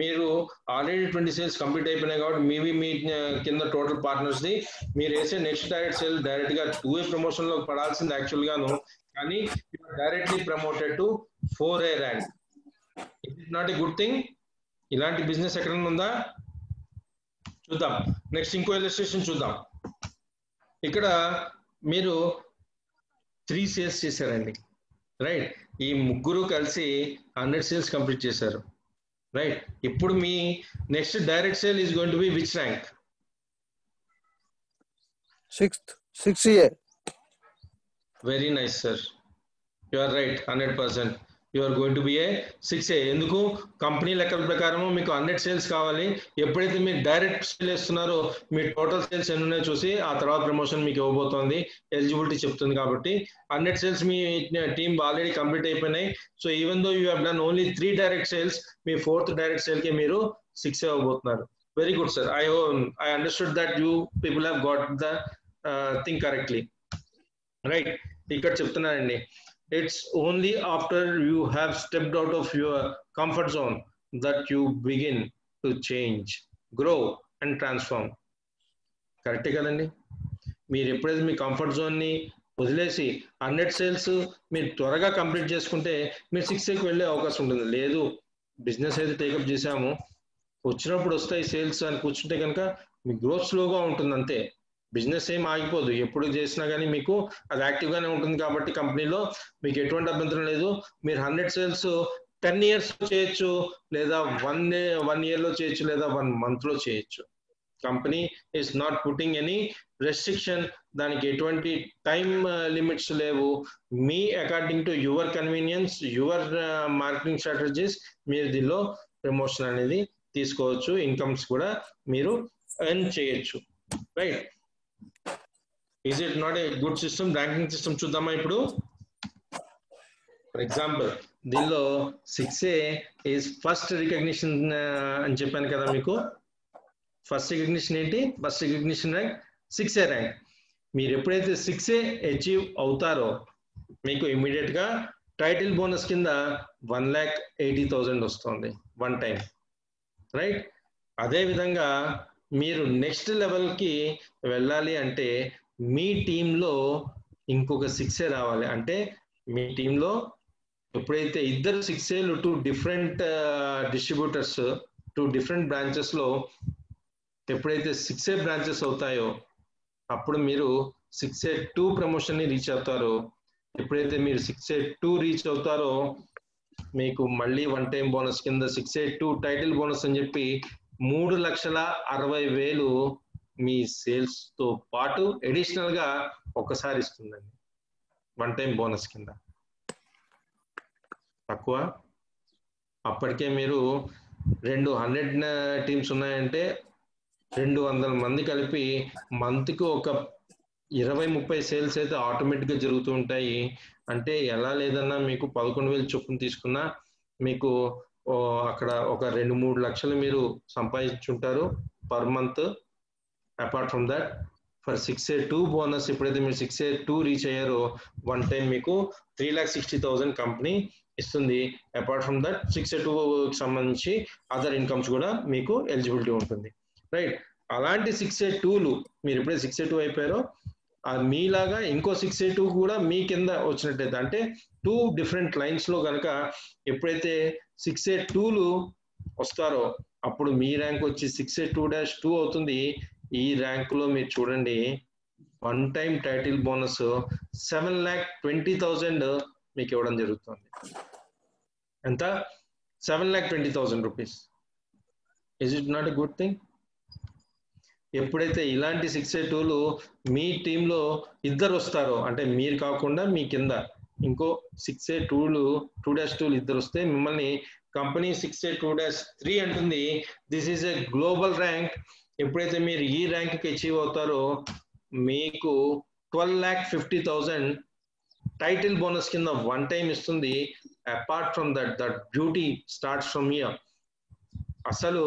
మీరు ఆల్రెడీ 20 సేల్స్ కంప్లీట్ అయిపోయినాయి కాబట్టి మీ కింద టోటల్ పార్ట్నర్స్ది మీరు వేసే నెక్స్ట్ డైరెక్ట్ సేల్ డైరెక్ట్ గా 2A ప్రమోషన్ లో పడాల్సింది యాక్చువల్ గాను, కానీ directly promoted to 4A rank. It is not a good thing. ఇలాంటి బిజినెస్ ఎక్కడైనా ఉందా? చూద్దాం. నెక్స్ట్ ఇంకో ఇలస్ట్రేషన్ చూద్దాం. ఇక్కడ మీరు 3 సేల్స్ చేశారండి, రైట్. ఈ ముగ్గురు కలిసి 100 సేల్స్ కంప్లీట్ చేశారు, రైట్. ఇప్పుడు మీ next direct sale is going to be which rank? 6A. Very nice sir, you are right, 100%. You are going to be a 6A. ఎందుకు? కంపెనీ లెక్కల ప్రకారం మీకు 100 సేల్స్ కావాలి. ఎప్పుడైతే మీరు డైరెక్ట్ సేల్ చేస్తున్నారో మీ టోటల్ సేల్స్ ఎన్ని ఉన్నాయో చూసి ఆ తర్వాత ప్రమోషన్ మీకు ఇవ్వబోతోంది, ఎలిజిబిలిటీ చెప్తుంది. కాబట్టి 100 సేల్స్ మీ టీమ్ ఆల్రెడీ కంప్లీట్ అయిపోయినాయి. So even though you have done only 3 direct sales, మీ 4th డైరెక్ట్ సేల్ కి మీరు 6A అవ్వబోతున్నారు. Very good sir. I understood that you people have got the thing correctly, right. ఇక్కడ చెప్తున్నానండి, it's only after you have stepped out of your comfort zone that you begin to change, grow and transform. కరెక్టే కదండి? మీరు ఎప్పుడైతే మీ comfort zone ని వదిలేసి 100 sales మీరు త్వరగా కంప్లీట్ చేసుకుంటే మీరు 6Aకి వెళ్ళే అవకాశం ఉంటుంది. లేదు, బిజినెస్ అయితే టేకప్ చేసాము, వచ్చినప్పుడు వస్తాయి సేల్స్ అని కూర్చుంటే కనుక మీ గ్రోత్ స్లోగా ఉంటుంది అంతే. బిజినెస్ ఏం ఆగిపోదు, ఎప్పుడు చేసినా కానీ మీకు అది యాక్టివ్గానే ఉంటుంది. కాబట్టి కంపెనీలో మీకు ఎటువంటి అభ్యంతరం లేదు. మీరు 100 సేల్స్ 10 years చేయొచ్చు, లేదా 1 year లో చేయొచ్చు, లేదా 1 month లో చేయొచ్చు. Company is not putting any restriction, దానికి ఎటువంటి టైం లిమిట్స్ లేవు. మీ according to your convenience, your marketing strategies మీరు దీనిలో ప్రమోషన్ అనేది తీసుకోవచ్చు, ఇన్కమ్స్ కూడా మీరు ఎర్న్ చేయొచ్చు. Right, is it not a good system? Ranking system చూద్దామా ఇప్పుడు? ఫర్ ఎగ్జాంపుల్ దీనిలో 6A ఈజ్ ఫస్ట్ రికగ్నిషన్ అని చెప్పాను కదా మీకు. ఫస్ట్ రికగ్నిషన్ ఏంటి? First recognition rank 6A rank. మీరు ఎప్పుడైతే 6A అచీవ్ అవుతారో మీకు ఇమీడియట్ గా టైటిల్ బోనస్ కింద 1,80,000 వస్తుంది వన్ టైం. రైట్, అదే విధంగా మీరు నెక్స్ట్ లెవెల్ కి వెళ్ళాలి అంటే మీ టీంలో ఇంకొక 6A రావాలి. అంటే మీ టీంలో ఎప్పుడైతే ఇద్దరు 6Aలు 2 different డిస్ట్రిబ్యూటర్స్ 2 different బ్రాంచెస్ లో ఎప్పుడైతే 6A బ్రాంచెస్ అవుతాయో అప్పుడు మీరు 6A2 ప్రమోషన్ ని రీచ్ అవుతారో. ఎప్పుడైతే మీరు 6A2 రీచ్ అవుతారో మీకు మళ్ళీ వన్ టైం బోనస్ కింద 6A2 టైటిల్ బోనస్ అని చెప్పి 3,60,000 మీ సేల్స్ తో పాటు అడిషనల్ గా ఒకసారి ఇస్తుందండి వన్ టైం బోనస్ కింద. తక్కువ? అప్పటికే మీరు 200 టీమ్స్ ఉన్నాయంటే 200 మంది కలిపి మంత్కి ఒక 20-30 సేల్స్ అయితే ఆటోమేటిక్ గా జరుగుతూ ఉంటాయి. అంటే ఎలా లేదన్నా మీకు 11,000 చొప్పున తీసుకున్నా మీకు అక్కడ ఒక 2-3 లక్షలు మీరు సంపాదించుంటారు per month. Apart from that for 6A2 bonus ఎప్పుడైతే మీరు 6A2 రీచ్ అయ్యారో వన్ టైం మీకు 3,60,000 కంపెనీ ఇస్తుంది. అపార్ట్ ఫ్రమ్ దట్ 6A2 సంబంధించి అదర్ ఇన్కమ్స్ కూడా మీకు ఎలిజిబిలిటీ ఉంటుంది. రైట్, అలాంటి 6A2లు మీరు ఎప్పుడైతే 6A2 అయిపోయారో మీలాగా ఇంకో 6A2 కూడా మీ కింద వచ్చినట్టయితే అంటే 2 different లైన్స్ లో కనుక ఎప్పుడైతే 6A2లు వస్తారో అప్పుడు మీ ర్యాంక్ వచ్చి 6A2-2 అవుతుంది. ఈ ర్యాంక్ లో మీరు చూడండి వన్ టైం టైటిల్ బోనస్ 7,20,000 మీకు ఇవ్వడం జరుగుతుంది. ఎంత? 7,20,000 rupees. Is it not a good thing? ఎప్పుడైతే ఇలాంటి 6A2లు మీ టీంలో ఇద్దరు వస్తారో అంటే మీరు కాకుండా మీ కింద ఇంకో 6A2లు 2-2లు ఇద్దరు వస్తే మిమ్మల్ని కంపెనీ 6A2-3 అంటుంది. This is a global rank. ఎప్పుడైతే మీరు ఈ ర్యాంక్ కి అచీవ్ అవుతారో మీకు 12,50,000 టైటిల్ బోనస్ కింద వన్ టైం ఇస్తుంది. Apart from that beauty starts from here. అసలు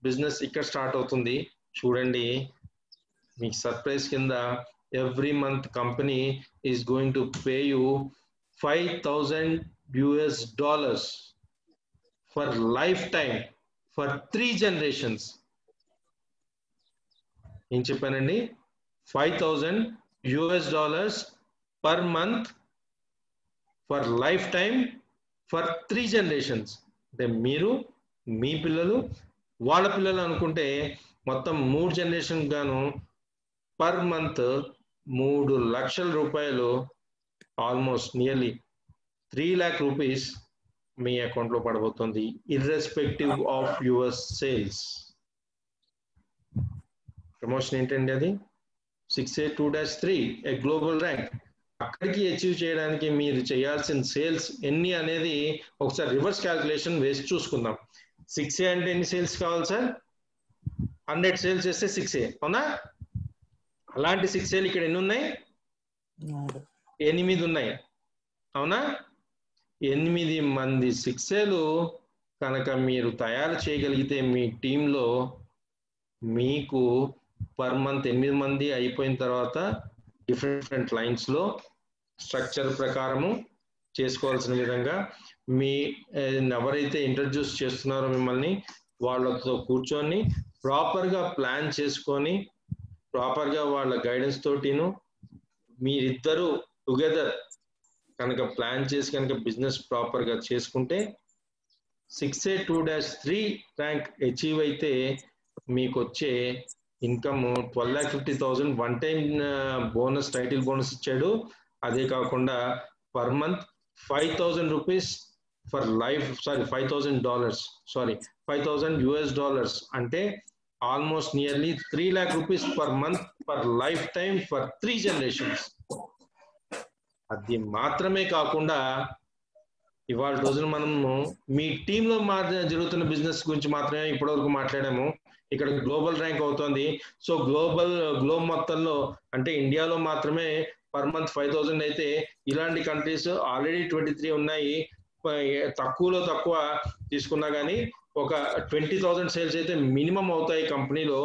బిజినెస్ ఇక్కడ స్టార్ట్ అవుతుంది. చూడండి మీకు సర్ప్రైజ్ కింద every month company is going to pay you $5,000 for life time for 3 generations. ఏం చెప్పానండి? $5,000 per month for life time for 3 generations. అంటే మీరు మీ పిల్లలు వాళ్ళ పిల్లలు అనుకుంటే మొత్తం 3 generation గాను పర్ మంత్ 3 లక్షల రూపాయలు, ఆల్మోస్ట్ నియర్లీ 3 lakh rupees మీ అకౌంట్ లో పడబోతుంది irrespective of your sales. Promotion ఏంటండి అది? 6A2-3 a global rank. అక్కడికి అచీవ్ చేయడానికి మీరు చేయాల్సిన సేల్స్ ఎన్ని అనేది ఒకసారి రివర్స్ క్యాల్కులేషన్ వేసి చూసుకుందాం. 6A అంటే ఎన్ని సేల్స్ కావాలి సార్? 100 సేల్స్ చేస్తే 6A అవునా? అలాంటి 6Aలు ఇక్కడ ఎన్ని ఉన్నాయి? 8 ఉన్నాయి అవునా? 8 మంది 6Aలు కనుక మీరు తయారు చేయగలిగితే మీ టీంలో మీకు పర్ మంత్ 8 మంది అయిపోయిన తర్వాత డిఫరెంట్ లైన్స్ లో స్ట్రక్చర్ ప్రకారము చేసుకోవాల్సిన విధంగా మీ ఎవరైతే ఇంట్రడ్యూస్ చేస్తున్నారో మిమ్మల్ని వాళ్ళతో కూర్చొని ప్రాపర్ గా ప్లాన్ చేసుకొని ప్రాపర్ గా వాళ్ళ గైడెన్స్ తోటిను మీరిద్దరూ టుగెదర్ కనుక ప్లాన్ చేసి కనుక బిజినెస్ ప్రాపర్ గా చేసుకుంటే 6A2-3 ర్యాంక్ అచీవ్ అయితే మీకు వచ్చే income 12,50,000 one time bonus, title bonus ఇచ్చాడు. అదే కాకుండా per month 5,000 rupees for life, sorry $5,000, sorry $5,000 అంటే almost nearly 3 lakh rupees per month per life time for 3 generations. అది మాత్రమే కాకుండా ఇవాళ రోజున మనము మీ టీంలో జరుగుతున్న బిజినెస్ గురించి మాత్రమే ఇప్పటివరకు మాట్లాడాము. ఇక్కడ గ్లోబల్ ర్యాంక్ అవుతుంది. సో గ్లోబ్ మొత్తంలో అంటే ఇండియాలో మాత్రమే పర్ మంత్ 5,000 అయితే ఇలాంటి కంట్రీస్ ఆల్రెడీ 23 ఉన్నాయి. తక్కువలో తక్కువ తీసుకున్నా కానీ ఒక 20,000 సేల్స్ అయితే మినిమం అవుతాయి కంపెనీలో.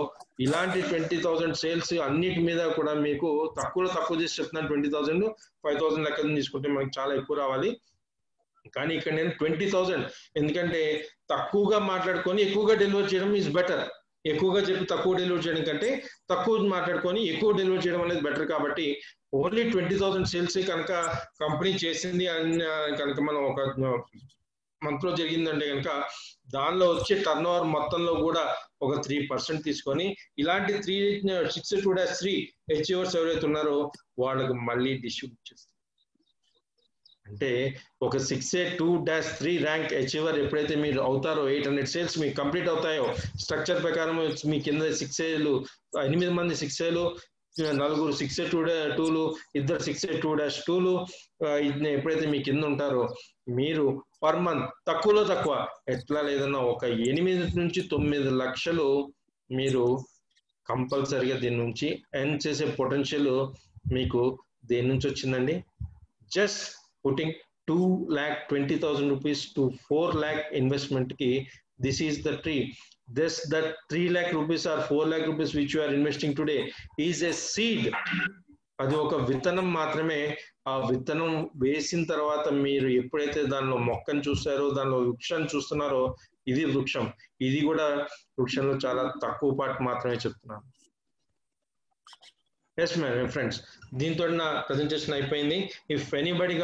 ఇలాంటి 20,000 సేల్స్ అన్నిటి మీద కూడా మీకు తక్కువలో తక్కువ చేసి చెప్తున్నాను. 20,000 5,000 లెక్కన తీసుకుంటే మనకి చాలా ఎక్కువ రావాలి. కానీ ఇక్కడ నేను 20,000, ఎందుకంటే తక్కువగా మాట్లాడుకొని ఎక్కువగా డెలివర్ చేయడం ఈజ్ బెటర్. ఎక్కువగా చెప్పి తక్కువ డెలివర్ చేయడం కంటే తక్కువ మాట్లాడుకొని ఎక్కువ డెలివర్ చేయడం అనేది బెటర్. కాబట్టి ఓన్లీ 20,000 సేల్స్ కనుక కంపెనీ చేసింది అని కనుక మనం ఒక మంత్ లో జరిగిందంటే కనుక దానిలో వచ్చే టర్న్ ఓవర్ మొత్తంలో కూడా ఒక 3% తీసుకొని ఇలాంటి 6A2-3 అచీవర్స్ ఎవరైతే ఉన్నారో వాళ్ళకు మళ్ళీ డిస్ట్రిబ్యూట్ చేస్తారు. అంటే ఒక 6A2-3 ర్యాంక్ అచీవర్ ఎప్పుడైతే మీరు అవుతారో 800 సేల్స్ మీకు కంప్లీట్ అవుతాయో, స్ట్రక్చర్ ప్రకారం మీ కింద 6Aలు 8 మంది 6Aలు, 4 6A2-2లు, 2 6A2-2లు ఎప్పుడైతే మీ కింద ఉంటారో మీరు పర్ మంత్ తక్కువలో తక్కువ ఎట్లా లేదన్నా ఒక 8 నుంచి 9 లక్షలు మీరు కంపల్సరిగా దీని నుంచి ఎర్న్ చేసే పొటెన్షియల్ మీకు దేని నుంచి వచ్చిందండి? Just putting 2,20,000 rupees to 4 lakh investment ki, this is the tree. That 3 lakh rupees or 4 lakh rupees which you are investing today is a seed. అది ఒక విత్తనం మాత్రమే. ఆ విత్తనం వేసిన తర్వాత మీరు ఎప్పుడైతే దానిలో మొక్కను చూస్తారో, దానిలో వృక్షాన్ని చూస్తున్నారో, ఇది వృక్షం. ఇది కూడా వృక్షంలో చాలా తక్కువ పార్ట్ మాత్రమే చెప్తున్నాను. ఎస్ మై ఫ్రెండ్స్, దీంతో నా ప్రజెంటేషన్ అయిపోయింది. If anybody